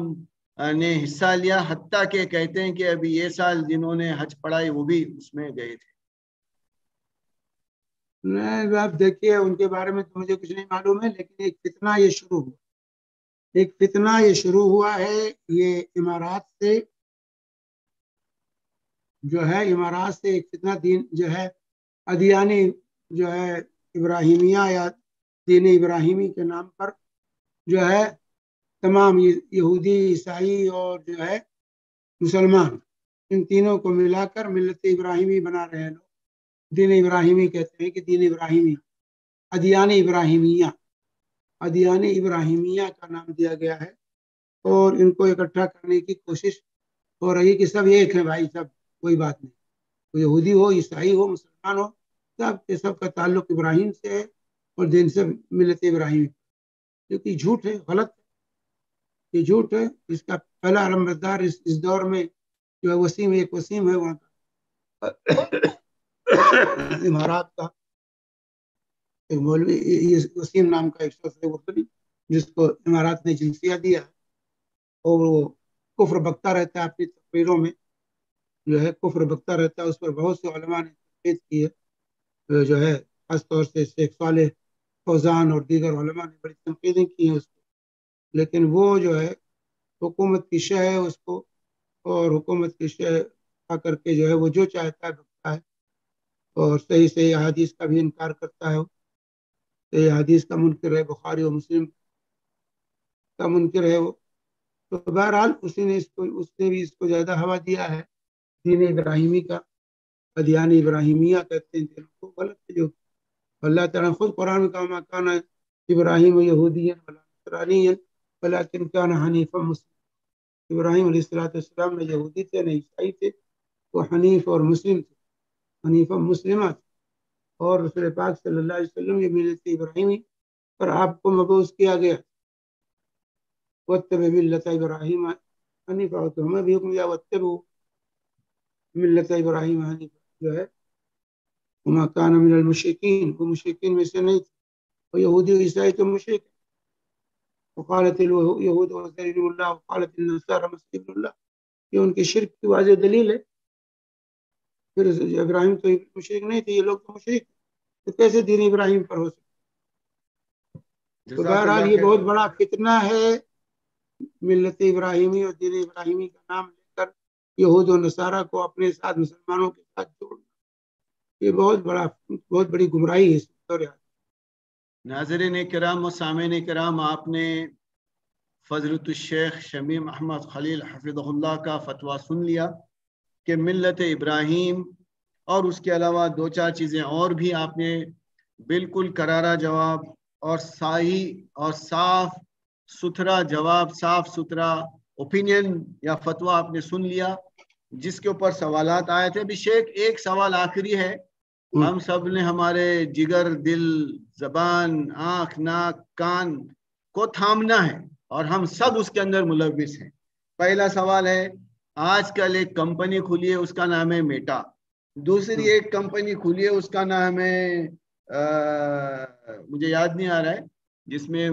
نے حصہ لیا، حتیٰ کہ کہتے ہیں کہ ابھی یہ سال جنہوں نے حج پڑھائی وہ بھی اس میں گئے تھے۔ آپ دیکھیے ان کے بارے میں تو مجھے کچھ نہیں معلوم ہے، لیکن ایک فتنہ یہ شروع ہوا، ایک فتنہ یہ شروع ہوا ہے، یہ امارات سے جو ہے، امارات سے ایک فتنہ دین جو ہے ادیانی جو ہے ابراہیمیہ یا دین ابراہیمی کے نام پر جو ہے تمام یہودی، عیسائی اور جو ہے مسلمان، ان تینوں کو ملا کر ملت ابراہیمی بنا رہے ہیں لوگ، دین ابراہیمی کہتے ہیں کہ دین ابراہیمی، ادیان ابراہیمیہ، ادیان ابراہیمیہ کا نام دیا گیا ہے، اور ان کو اکٹھا کرنے کی کوشش ہو رہی ہے کہ سب ایک ہیں بھائی، سب کوئی بات نہیں، کوئی یہودی ہو، عیسائی ہو، مسلمان ہو، سب کے سب کا تعلق ابراہیم سے ہے اور دین سے ملت ابراہیم۔ جو کہ جھوٹ ہے، غلط ہے، یہ جھوٹ ہے. اس کا پہلا علمبردار اس دور میں جو ہے وسیم، ایک وسیم ہے وہاں کا امارات کا ایک مولوی، یہ وسیم نام کا ایک شخص ہے وہ جس کو امارات نے جنسیہ دیا ہے، اور وہ کفر بکتا رہتا ہے اپنی تقریروں میں، جو ہے کفر بکتا رہتا ہے. اس پر بہت سے علماء نے تنقید کی ہے، جو ہے خاص طور سے شیخ صالح فوزان اور دیگر علماء نے بڑی تنقیدیں کی ہیں اس کو. لیکن وہ جو ہے حکومت کی شے ہے اس کو، اور حکومت کی شے آ کر کے جو ہے وہ جو چاہتا ہے بکتا ہے، اور صحیح صحیح احادیث کا بھی انکار کرتا ہے. صحیح حدیث کا منکر ہے، بخاری و مسلم کا منکر ہے وہ. تو بہرحال اس نے بھی اس کو زیادہ ہوا دیا ہے دین ابراہیمی کا. ادیان ابراہیمیہ کہتے ہیں جن کو، غلط ہے. جو اللہ تعالیٰ خود قرآن میں کہا ما کان ابراہیم یہودیا ولا نصرانیا ولکن کان حنیفا مسلما. ابراہیم علیہ السلام نہ یہودی تھے نہ عیسائی تھے، وہ حنیف اور مسلم تھے، حنیفا مسلمہ تھے. اور رسول پاک صلی اللہ علیہ وسلم یہ ملت ابراہیمی پر آپ کو مبعوث کیا گیا. واتبع ملت ابراہیم حنیفا، تو ہمیں بھی حکم دیا واتبعوا ملت ابراہیم حنیفا، جو ہے وما کان من المشرکین، وہ مشرکین میں سے نہیں تھے. اور یہودی و عیسائی تو مشرک ہیں. وقالت اليهود عزير اللہ وقالت النصارى مسیح ابن اللہ، یہ ان کے شرک کی واضح دلیل ہے. پھر ابراہیم تو مشرک نہیں تھے، یہ لوگ تو مشرک، تو کیسے دین ابراہیم پر ہو سکتا؟ تو بہرحال یہ بہت بڑا فتنہ ہے ملت ابراہیمی اور دین ابراہیمی کا نام لے کر یہود و نصارہ کو اپنے ساتھ مسلمانوں کے ساتھ جوڑنا. یہ بہت بڑی گمراہی ہے اس دور. ناظرین کرام و سامعین کرام، آپ نے فضلۃ الشیخ شمیم احمد خلیل حفظہ اللہ کا فتویٰ سن لیا کہ ملت ابراہیم، اور اس کے علاوہ دو چار چیزیں اور بھی آپ نے بالکل کرارا جواب اور صحیح اور صاف ستھرا جواب، صاف ستھرا اوپینین یا فتویٰ آپ نے سن لیا، جس کے اوپر سوالات آئے تھے. ابھی شیخ ایک سوال آخری ہے. ہم سب نے ہمارے جگر، دل، زبان، آنکھ، ناک، کان کو تھامنا ہے، اور ہم سب اس کے اندر ملوث ہیں. پہلا سوال ہے، آج کل ایک کمپنی کھلی ہے، اس کا نام ہے میٹا. دوسری ایک کمپنی کھلی ہے، اس کا نام ہے مجھے یاد نہیں آ رہا ہے، جس میں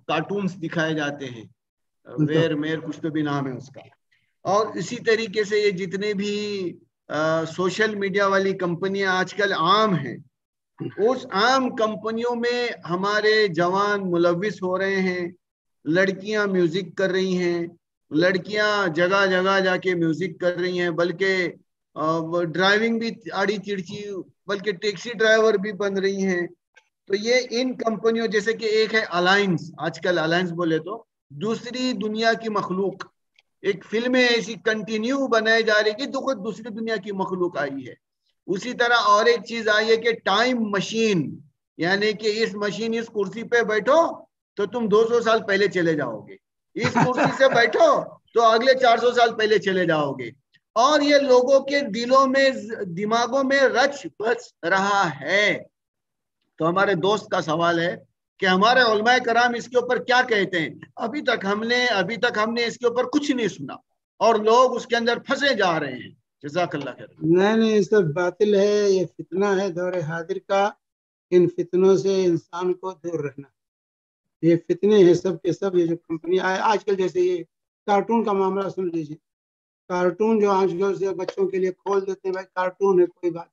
کارٹونز دکھائے جاتے ہیں، ویر میر کچھ تو بھی نام ہے اس کا. اور اسی طریقے سے یہ جتنے بھی سوشل میڈیا والی کمپنیاں آج کل عام ہیں، اس عام کمپنیوں میں ہمارے جوان ملوث ہو رہے ہیں. لڑکیاں میوزک کر رہی ہیں، لڑکیاں جگہ جگہ جا کے میوزک کر رہی ہیں، بلکہ ڈرائیونگ بھی آڑی چڑچی، بلکہ ٹیکسی ڈرائیور بھی بن رہی ہیں. تو یہ ان کمپنیوں، جیسے کہ ایک ہے الائنس، آج کل الائنس بولے تو دوسری دنیا کی مخلوق، ایک فلمیں ایسی کنٹینیو بنائی جا رہی کہ خود دوسری دنیا کی مخلوق آئی ہے. اسی طرح اور ایک چیز آئی ہے کہ ٹائم مشین، یعنی کہ اس مشین، اس کرسی پہ بیٹھو تو تم 200 سال پہلے چلے جاؤ گے، اس کرسی سے بیٹھو تو اگلے 400 سال پہلے چلے جاؤ گے. اور یہ لوگوں کے دلوں میں، دماغوں میں رچ بس رہا ہے. تو ہمارے دوست کا سوال ہے کہ ہمارے علماء کرام اس کے اوپر کیا کہتے ہیں. ابھی تک ہم نے اس کے اوپر کچھ نہیں سنا، اور لوگ اس کے اندر پھنسے جا رہے ہیں. جزاک اللہ خیر. نہیں، یہ سب باطل ہے، یہ فتنہ ہے دور حاضر کا. ان فتنوں سے انسان کو دور رہنا. یہ فتنے ہیں سب کے سب. یہ جو کمپنی آج کل، جیسے یہ کارٹون کا معاملہ سن لیجیے. کارٹون جو آج کل سے بچوں کے لیے کھول دیتے ہیں، بھائی کارٹون ہے کوئی بات،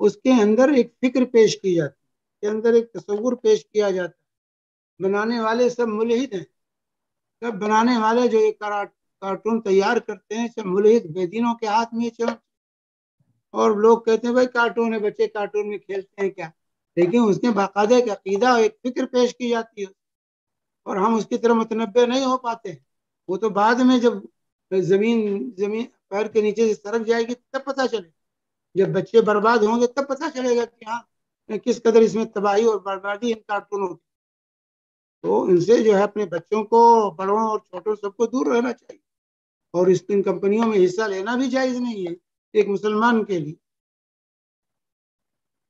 اس کے اندر ایک فکر پیش کی جاتی ہے، اس کے اندر ایک تصور پیش کیا جاتا ہے. بنانے والے سب ملحد ہیں، سب بنانے والے جو یہ کارٹون تیار کرتے ہیں سب ملحد بے دینوں کے ہاتھ میں چمچ. اور لوگ کہتے ہیں بھائی کارٹون ہے، بچے کارٹون میں کھیلتے ہیں کیا، لیکن اس میں باقاعدہ ایک عقیدہ اور ایک فکر پیش کی جاتی ہے، اور ہم اس کی طرح متنبع نہیں ہو پاتے. وہ تو بعد میں جب زمین پیر کے نیچے سے سرک جائے گی تب پتہ چلے، جب بچے برباد ہوں گے تب پتہ چلے گا کہ ہاں کس قدر اس میں تباہی اور بربادی ان کارٹونوں کی. تو ان سے جو ہے اپنے بچوں کو، بڑوں اور چھوٹوں سب کو دور رہنا چاہیے، اور اس ان کمپنیوں میں حصہ لینا بھی جائز نہیں ہے ایک مسلمان کے لیے.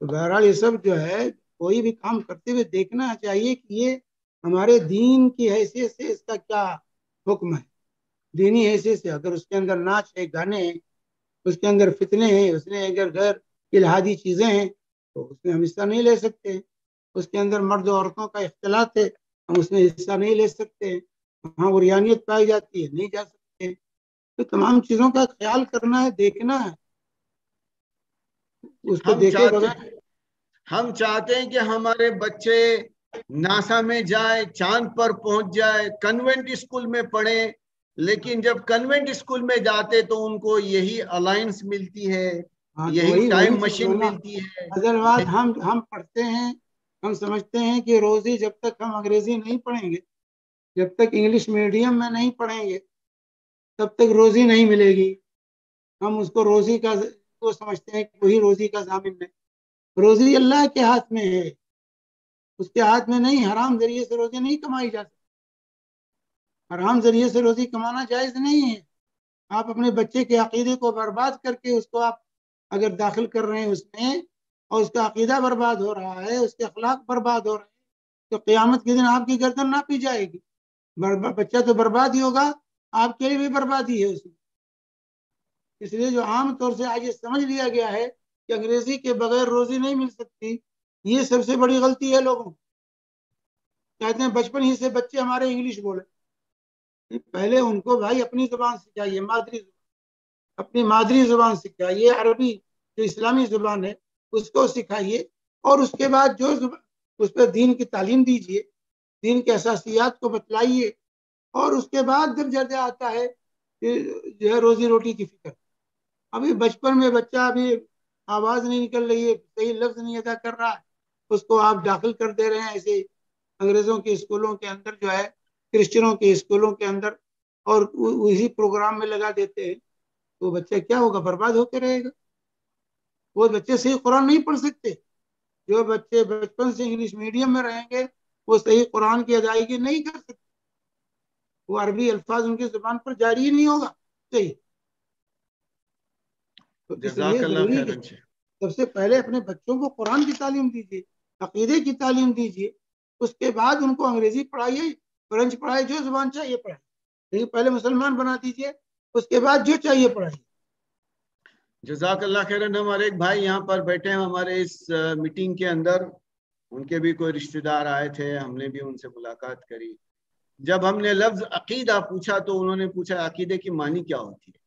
تو بہرحال یہ سب جو ہے کوئی بھی کام کرتے ہوئے دیکھنا چاہیے کہ یہ ہمارے دین کی حیثیت سے اس کا کیا حکم ہے، دینی حیثیت سے. اگر اس کے اندر ناچ ہے، گانے ہیں، اس کے اندر فتنے ہیں، اس میں اگر غیر الہادی چیزیں ہیں تو اس میں ہم حصہ نہیں لے سکتے. اس کے اندر مرد و عورتوں کا اختلاط ہے، ہم اس میں حصہ نہیں لے سکتے. وہاں عریانیت پائی جاتی ہے، نہیں جا سکتے. تو تمام چیزوں کا خیال کرنا ہے، دیکھنا ہے. اس کو دیکھے بغیر ہم چاہتے ہیں کہ ہمارے بچے ناسا میں جائے، چاند پر پہنچ جائے، کنوینٹ اسکول میں پڑھیں، لیکن جب کنوینٹ اسکول میں جاتے تو ان کو یہی الائنس ملتی ہے، یہی ٹائم مشین ملتی ہے. اصل بات ہم پڑھتے ہیں، ہم سمجھتے ہیں کہ روزی جب تک ہم انگریزی نہیں پڑھیں گے، جب تک انگلش میڈیم میں نہیں پڑھیں گے، تب تک روزی نہیں ملے گی. ہم اس کو روزی کا وہ سمجھتے ہیں کہ وہی روزی کا ضامن ہے. روزی اللہ کے ہاتھ میں ہے، اس کے ہاتھ میں نہیں. حرام ذریعے سے روزی نہیں کمائی جا سکتی، حرام ذریعے سے روزی کمانا جائز نہیں ہے. آپ اپنے بچے کے عقیدے کو برباد کر کے اس کو آپ اگر داخل کر رہے ہیں اس میں، اور اس کا عقیدہ برباد ہو رہا ہے، اس کے اخلاق برباد ہو رہے ہیں، تو قیامت کے دن آپ کی گردن نہ پی جائے گی. بچہ تو برباد ہی ہوگا، آپ کے لیے بھی بربادی ہے اس میں. اس لیے جو عام طور سے آج یہ سمجھ لیا گیا ہے کہ انگریزی کے بغیر روزی نہیں مل سکتی، یہ سب سے بڑی غلطی ہے. لوگوں کہتے ہیں بچپن ہی سے بچے ہمارے انگلش بولے. پہلے ان کو بھائی اپنی زبان سکھائیے، اپنی مادری زبان سکھائیے. عربی جو اسلامی زبان ہے اس کو سکھائیے، اور اس کے بعد جو اس پہ دین کی تعلیم دیجیے، دین کے اساسیات کو بتلائیے. اور اس کے بعد جب جرجہ آتا ہے جو ہے روزی روٹی کی فکر. ابھی بچپن میں بچہ ابھی آواز نہیں نکل رہی ہے، صحیح لفظ نہیں ادا کر رہا ہے، اس کو آپ داخل کر دے رہے ہیں ایسے انگریزوں کے اسکولوں کے اندر، جو ہے کرسچنوں کے اسکولوں کے اندر، اور اسی پروگرام میں لگا دیتے ہیں. تو بچہ کیا ہوگا؟ برباد ہو کے رہے گا. وہ بچے صحیح قرآن نہیں پڑھ سکتے. جو بچے بچپن سے انگلش میڈیم میں رہیں گے وہ صحیح قرآن کی ادائیگی نہیں کر سکتے. وہ عربی الفاظ ان کی زبان پر جاری ہی نہیں ہوگا صحیح. تو اس لیے ضروری ہے سب سے پہلے اپنے بچوں کو قرآن کی تعلیم دیجیے، عقیدے کی تعلیم دیجیے. اس کے بعد ان کو انگریزی پڑھائیے، فرینچ پڑھائیے، جو زبان چاہیے پڑھائیے. لیکن پہلے مسلمان بنا دیجیے، اس کے بعد جو چاہیے پڑھائیے. جزاک اللہ خیرن. ہمارے ایک بھائی یہاں پر بیٹھے ہیں ہمارے اس میٹنگ کے اندر، ان کے بھی کوئی رشتہ دار آئے تھے، ہم نے بھی ان سے ملاقات کری. جب ہم نے لفظ عقیدہ پوچھا تو انہوں نے پوچھا عقیدے کی معنی کیا ہوتی ہے،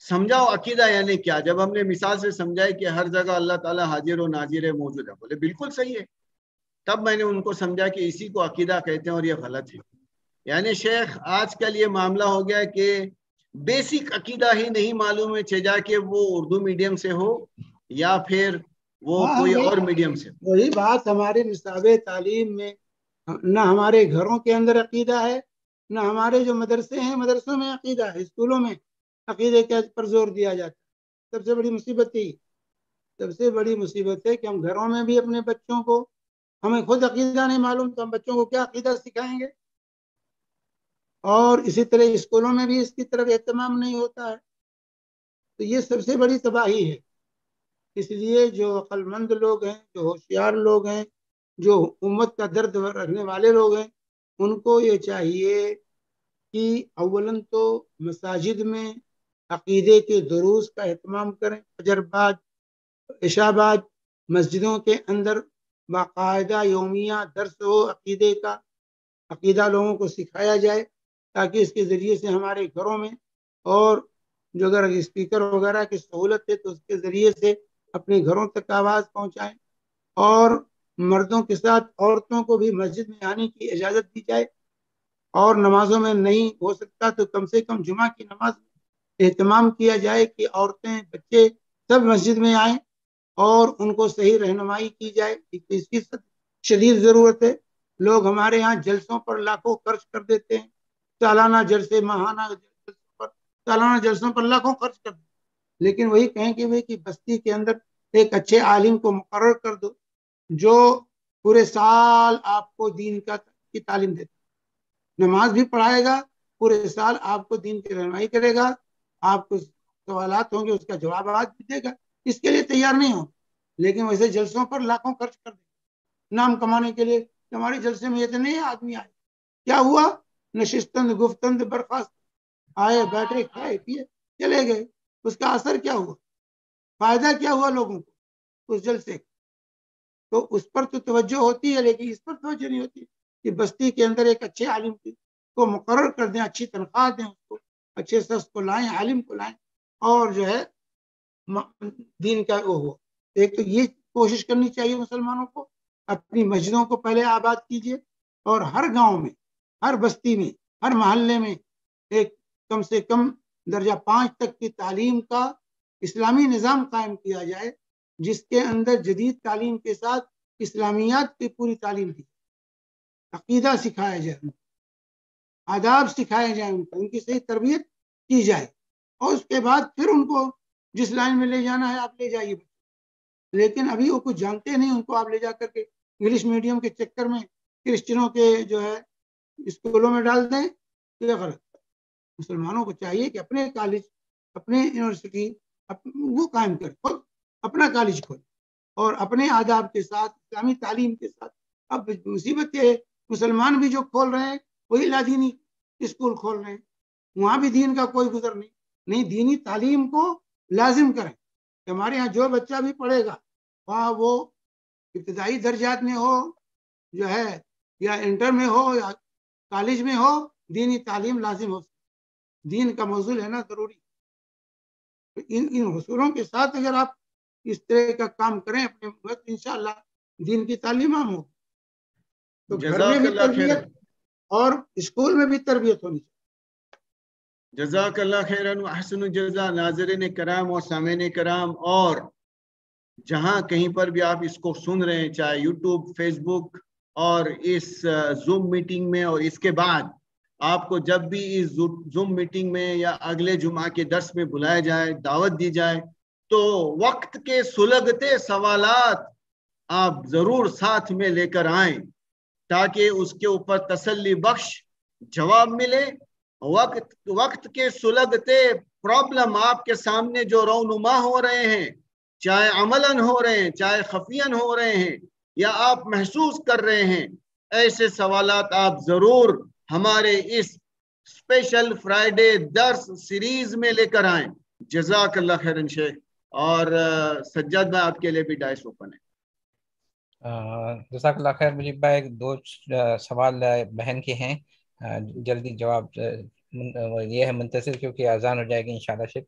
سمجھاؤ عقیدہ یعنی کیا. جب ہم نے مثال سے سمجھایا کہ ہر جگہ اللہ تعالیٰ حاضر و ناظر ہے، موجود ہے، بولے بالکل صحیح ہے. تب میں نے ان کو سمجھا کہ اسی کو عقیدہ کہتے ہیں اور یہ غلط ہے. یعنی شیخ آج کل یہ معاملہ ہو گیا کہ بیسک عقیدہ ہی نہیں معلوم ہے، چاہے کہ وہ اردو میڈیم سے ہو یا پھر وہ کوئی اور میڈیم سے. وہی بات ہمارے نصاب تعلیم میں نہ ہمارے گھروں کے اندر عقیدہ ہے، نہ ہمارے جو مدرسے ہیں مدرسوں میں عقیدہ ہے، اسکولوں میں عقیدے کے پر زور دیا جاتا ہے. سب سے بڑی مصیبت یہی، سب سے بڑی مصیبت ہے کہ ہم گھروں میں بھی اپنے بچوں کو، ہمیں خود عقیدہ نہیں معلوم تو ہم بچوں کو کیا عقیدہ سکھائیں گے. اور اسی طرح اسکولوں میں بھی اس کی طرف اہتمام نہیں ہوتا ہے. تو یہ سب سے بڑی تباہی ہے. اس لیے جو عقل مند لوگ ہیں، جو ہوشیار لوگ ہیں، جو امت کا درد رکھنے والے لوگ ہیں، ان کو یہ چاہیے کہ اولاً تو مساجد میں عقیدے کے دروس کا اہتمام کریں. فجر بعد، عشاء بعد مسجدوں کے اندر باقاعدہ یومیہ درس ہو عقیدے کا، عقیدہ لوگوں کو سکھایا جائے، تاکہ اس کے ذریعے سے ہمارے گھروں میں، اور جو اگر اسپیکر وغیرہ کی سہولت ہے تو اس کے ذریعے سے اپنے گھروں تک آواز پہنچائیں. اور مردوں کے ساتھ عورتوں کو بھی مسجد میں آنے کی اجازت دی جائے. اور نمازوں میں نہیں ہو سکتا تو کم سے کم جمعہ کی نماز میں اہتمام کیا جائے کہ عورتیں، بچے سب مسجد میں آئیں اور ان کو صحیح رہنمائی کی جائے. اس کی شدید ضرورت ہے. لوگ ہمارے ہاں جلسوں پر لاکھوں خرچ کر دیتے ہیں، سالانہ جلسے، ماہانہ سالانہ جلسوں پر لاکھوں خرچ کر دیتے ہیں. لیکن وہی کہیں کہ بستی کے اندر ایک اچھے عالم کو مقرر کر دو جو پورے سال آپ کو دین کی تعلیم دیتا، نماز بھی پڑھائے گا، پورے سال آپ کو دین کی رہنمائی کرے گا، آپ کو سوالات ہوں گے اس کا جوابات بھی دے گا. اس کے لیے تیار نہیں ہو، لیکن ویسے جلسوں پر لاکھوں خرچ کر دے، نام کمانے کے لیے کہ ہمارے جلسے میں اتنے آدمی آئے، کیا ہوا؟ نشستند گفتند برخاست، آئے بیٹھے کھائے پیے چلے گئے. اس کا اثر کیا ہوا؟ فائدہ کیا ہوا لوگوں کو اس جلسے؟ تو اس پر تو توجہ ہوتی ہے، لیکن اس پر توجہ نہیں ہوتی کہ بستی کے اندر ایک اچھے عالم کو مقرر کر دیں، اچھی تنخواہ دیں اس کو، اچھے شخص کو لائیں، عالم کو لائیں، اور جو ہے دین کا وہ ہو. ایک تو یہ کوشش کرنی چاہیے مسلمانوں کو، اپنی مسجدوں کو پہلے آباد کیجیے، اور ہر گاؤں میں، ہر بستی میں، ہر محلے میں ایک کم سے کم درجہ 5 تک کی تعلیم کا اسلامی نظام قائم کیا جائے، جس کے اندر جدید تعلیم کے ساتھ اسلامیات کی پوری تعلیم دی، عقیدہ سکھایا جائے، آداب سکھائے جائیں، ان کی صحیح تربیت کی جائے، اور اس کے بعد پھر ان کو جس لائن میں لے جانا ہے آپ لے جائیے. لیکن ابھی وہ کچھ جانتے نہیں، ان کو آپ لے جا کر کے انگلش میڈیم کے چکر میں کرسچنوں کے جو ہے اسکولوں میں ڈال دیں، یہ غلط. مسلمانوں کو چاہیے کہ اپنے کالج، اپنے یونیورسٹی وہ قائم کرے، خود اپنا کالج کھولے، اور اپنے آداب کے ساتھ، اسلامی تعلیم کے ساتھ. اب مصیبت یہ ہے، مسلمان بھی جو کھول رہے ہیں وہی لادینی اسکول کھول رہے ہیں، وہاں بھی دین کا کوئی گزر نہیں. دینی تعلیم کو لازم کریں کہ ہمارے یہاں جو بچہ بھی پڑھے گا، وہاں وہ ابتدائی درجات میں ہو جو ہے، یا انٹر میں ہو، یا کالج میں ہو، دینی تعلیم لازم ہو. دین کا موضوع ہے نا ضروری. ان حصولوں کے ساتھ اگر آپ اس طرح کا کام کریں اپنے وقت، انشاءاللہ دین کی تعلیم عام ہو. تو گھر میں بھی تربیت اور اسکول میں بھی تربیت ہونی چاہیے. جزاک اللہ خیرن و احسن الجزا. ناظرین کرام اور سامعین کرام، اور جہاں کہیں پر بھی آپ اس کو سن رہے ہیں، چاہے یوٹیوب، فیس بک، اور اس زوم میٹنگ میں، اور اس کے بعد آپ کو جب بھی اس زوم میٹنگ میں یا اگلے جمعہ کے درس میں بلایا جائے، دعوت دی جائے، تو وقت کے سلگتے سوالات آپ ضرور ساتھ میں لے کر آئیں، تاکہ اس کے اوپر تسلی بخش جواب ملے. وقت کے سلگتے پرابلم آپ کے سامنے جو رونما ہو رہے ہیں، چاہے عملاً ہو رہے ہیں، چاہے خفیاً ہو رہے ہیں، یا آپ محسوس کر رہے ہیں، ایسے سوالات آپ ضرور ہمارے اس اسپیشل فرائیڈے درس سیریز میں لے کر آئیں. جزاک اللہ خیرن شیخ. اور سجاد بھائی، آپ کے لیے بھی ڈائس اوپن ہے. جزاک اللہ خیر. مجھب بھائی 2 سوال بہن کے ہیں، جلدی جواب یہ ہے منتظر، کیونکہ اذان ہو جائے گی انشاءاللہ. شیخ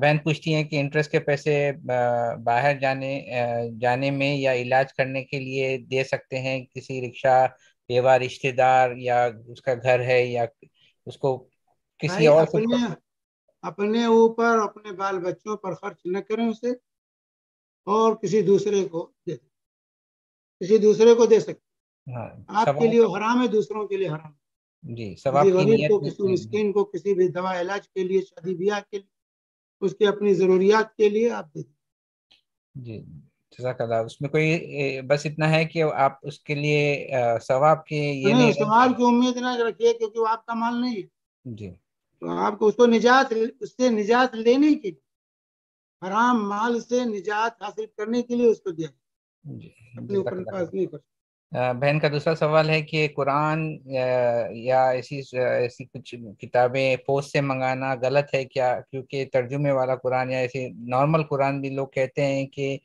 بہن پوچھتی ہیں کہ انٹرسٹ کے پیسے باہر جانے میں یا علاج کرنے کے لیے دے سکتے ہیں کسی رکشہ بیوہ رشتہ دار، یا اس کا گھر ہے، یا اس کو کسی اور اپنے اوپر، اپنے بال بچوں پر خرچ نہ کریں اسے، اور کسی دوسرے کو دے سکتے. آپ کے لیے حرام ہے، دوسروں کے لیے حرام. جی، کسی غریب کو، کسی مسکین کو، کسی بھی دوا علاج کے لیے، شادی بیاہ کے لیے، اس کے اپنی ضروریات کے لیے آپ دے دیں. جی جزاک اللہ. اس میں کوئی بس اتنا ہے کہ آپ اس کے لیے ثواب کے یہ نہیں ثواب کی امید نہ رکھیے، کیونکہ وہ آپ کا مال نہیں ہے. جی، تو آپ کو اس سے نجات لینے کے لیے، حرام مال سے نجات حاصل کرنے کے لیے اس کو دیا، اپنے اوپر پاس نہیں کر. بہن کا دوسرا سوال ہے کہ قرآن یا ایسی کچھ کتابیں پوسٹ سے منگانا غلط ہے کیا؟ کیونکہ ترجمے والا قرآن یا ایسے نارمل قرآن بھی لوگ کہتے ہیں کہ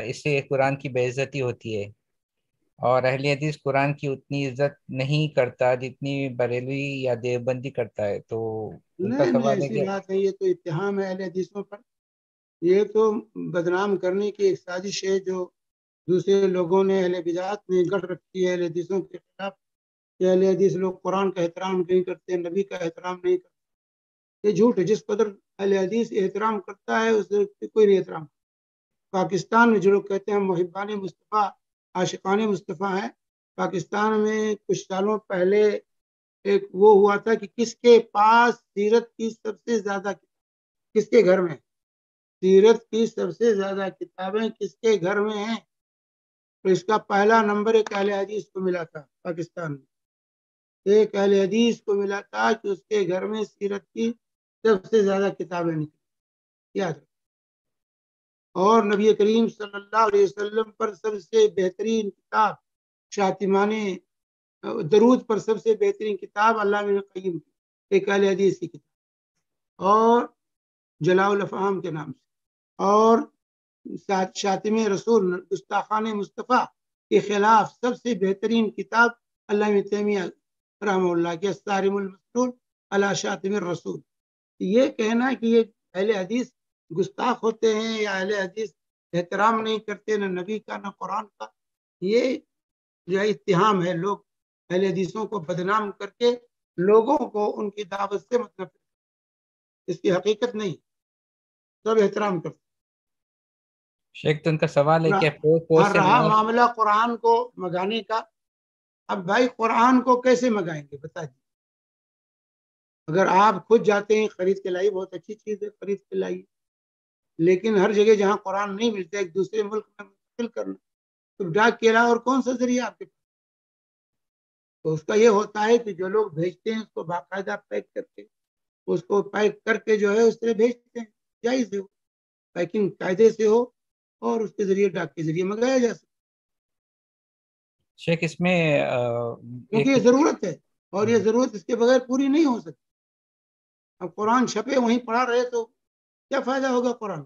اس سے قرآن کی بے عزتی ہوتی ہے، اور اہل حدیث قرآن کی اتنی عزت نہیں کرتا جتنی بریلوی یا دیوبندی کرتا ہے. تو ان کا سوال ہے ایسی بات ہے، یہ تو اتہام ہے اہل حدیثوں پر. یہ تو بدنام کرنے کی ایک سازش ہے جو دوسرے لوگوں نے، اہل بدعت نے گڑھ رکھی ہے اہل حدیثوں کے خلاف، کہ اہل حدیث لوگ قرآن کا احترام نہیں کرتے، نبی کا احترام نہیں کرتے. یہ جھوٹ ہے. جس قدر اہل حدیث احترام کرتا ہے اس سے کوئی نہیں احترام. پاکستان میں جو لوگ کہتے ہیں محبان مصطفیٰ، عاشقان مصطفیٰ ہیں، پاکستان میں کچھ سالوں پہلے ایک وہ ہوا تھا کہ کس کے پاس سیرت کی سب سے زیادہ، کس کے گھر میں سیرت کی سب سے زیادہ کتابیں کس کے گھر میں ہیں. تو اس کا پہلا نمبر ایک اہل حدیث کو ملا تھا پاکستان میں. ایک اہل حدیث کو ملا تھا کہ اس کے گھر میں سیرت کی سب سے زیادہ کتابیں نکلی. یاد رکھیں. اور نبی کریم صلی اللہ علیہ وسلم پر سب سے بہترین کتاب شاطمانی درود پر سب سے بہترین کتاب علامہ ابن قیم کی ایک اہل حدیث کی کتاب، اور جلاء الافہام کے نام سے، اور شاطم رسول گستاخان مصطفیٰ کے خلاف سب سے بہترین کتاب علامہ تیمیہ رحمہ اللہ کے الصارم المسلول علی شاطم الرسول۔ یہ کہنا کہ یہ اہل حدیث گستاخ ہوتے ہیں یا اہل حدیث احترام نہیں کرتے نہ نبی کا نہ قرآن کا، یہ جو اتہام ہے، لوگ اہل حدیثوں کو بدنام کر کے لوگوں کو ان کی دعوت سے مطلب، اس کی حقیقت نہیں، سب احترام کرتے۔ شیخ تو ان کا سوال ہے کہ اور رہا معاملہ قرآن کو منگانے کا، اب بھائی قرآن کو کیسے منگائیں گے بتا دیجیے؟ اگر آپ خود جاتے ہیں خرید کے لائیے، بہت اچھی چیز ہے، خرید کے لائیے، لیکن ہر جگہ جہاں قرآن نہیں ملتا ایک دوسرے ملک میں منتقل کرنا، تو ڈاک کے علاوہ اور کون سا ذریعہ آپ کے پاس؟ تو اس کا یہ ہوتا ہے کہ جو لوگ بھیجتے ہیں اس کو باقاعدہ پیک کر کے، اس کو پیک کر کے جو ہے اس طرح بھیجتے ہیں، جائز ہو، پیکنگ قاعدے سے ہو، اور اس کے ذریعے ڈاک کے ذریعے منگایا جا سکتا۔ شیخ اس میں کیونکہ یہ ضرورت ہے، اور یہ ضرورت اس کے بغیر پوری نہیں ہو سکتی۔ اب قرآن چھپے وہیں پڑھا رہے تو کیا فائدہ ہوگا قرآن؟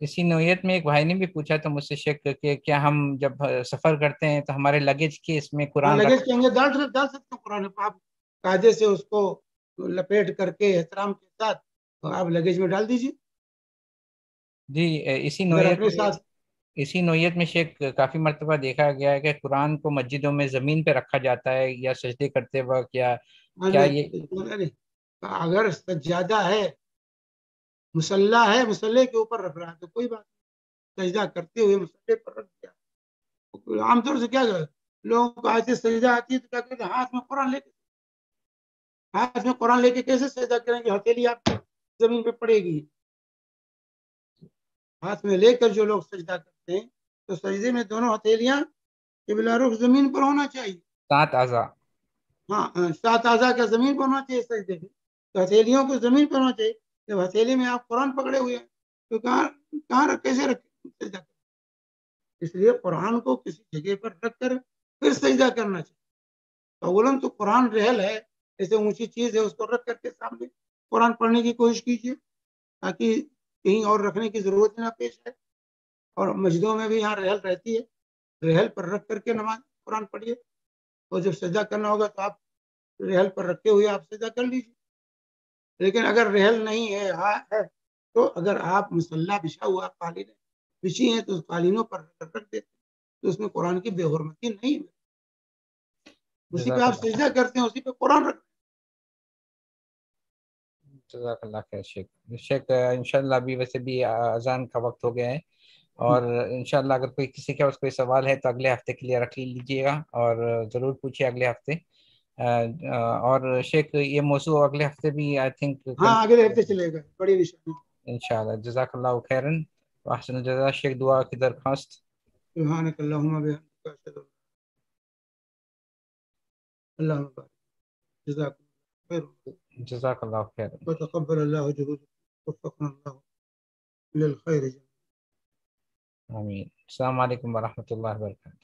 اسی نوعیت میں ایک بھائی نے بھی پوچھا تھا مجھ سے شیخ کہ کیا ہم جب سفر کرتے ہیں تو ہمارے لگیج کے اس میں قرآن لگیج کے اندر ڈال سکتے ہیں قرآن پاک، قاعدے سے اس کو لپیٹ کر کے احترام کے ساتھ آپ لگیج میں ڈال دیجیے۔ جی اسی نوعیت میں شیخ کافی مرتبہ دیکھا گیا ہے کہ قرآن کو مسجدوں میں زمین پہ رکھا جاتا ہے یا سجدے کرتے وقت، یا کیا یہ اگر سجادہ ہے، مسلح ہے، مسلح کے اوپر رکھ رہا ہے تو کوئی بات نہیں، سجدہ کرتے ہوئے مسلح پر رکھ دیا۔ عام طور سے کیا لوگوں کو آیت سجدہ آتی ہے تو کیا کہتے ہیں ہاتھ میں قرآن لے کے کیسے سجدہ کریں گے؟ ہتھیلی آپ زمین پہ پڑے گی۔ ہاتھ میں لے کر جو لوگ سجدہ کرتے ہیں تو سجدے میں دونوں ہتھیلیاں قبلہ رخ زمین پر ہونا چاہیے، 7 اعضاء، ہاں 7 اعضاء کا زمین پر ہونا چاہیے سجدے میں، تو ہتھیلیوں کو زمین پر ہونا چاہیے۔ جب ہتھیلی میں آپ قرآن پکڑے ہوئے ہیں تو کہاں کیسے رکھیں سجدہ؟ اس لیے قرآن کو کسی جگہ پر رکھ کر پھر سجدہ کرنا چاہیے۔ اولاً تو قرآن رحل ہے، ایسے اونچی چیز ہے، اس کو رکھ کر کے سامنے قرآن پڑھنے کی کوشش کیجیے تاکہ کہیں اور رکھنے کی ضرورت نہ پیش ہے۔ اور مسجدوں میں بھی یہاں رحل رہتی ہے، رحل پر رکھ کر کے نماز قرآن پڑھیے، اور جب سجدہ کرنا ہوگا تو آپ رحل پر رکھتے ہوئے آپ سجدہ کر لیجیے۔ لیکن اگر رحل نہیں ہے تو اگر آپ مسلح بچھا ہوا قالین بچھی ہیں تو قالینوں پر رکھ دیتے تو اس میں قرآن کی بے حرمتی نہیں ہے، اسی پہ آپ سجدہ کرتے ہیں، اسی پہ قرآن رکھتے ہیں۔ جزاک اللہ خیر شیخ انشاءاللہ ابھی ویسے بھی اذان کا وقت ہو گیا ہے، اور انشاءاللہ اگر کوئی کسی کے پاس کوئی سوال ہے تو اگلے ہفتے کے لیے رکھ لیجیے گا، اور ضرور پوچھیے اگلے ہفتے۔ اور شیخ یہ موضوع اگلے ہفتے بھی آئی تھنک ہاں اگلے ہفتے چلے گا، بڑی نشانی انشاءاللہ۔ جزاک اللہ خیرن واحسن الجزا۔ شیخ دعا کی درخواست۔ سبحانک اللہم وبحمدک اشہد ان لا الہ الا انت، جزاک خیر، جزاک اللہ خیر، وتقبل اللہ جهودکم، وفقنا اللہ للخیر جميعا۔ آمین۔ السلام علیکم ورحمۃ اللہ وبرکاتہ۔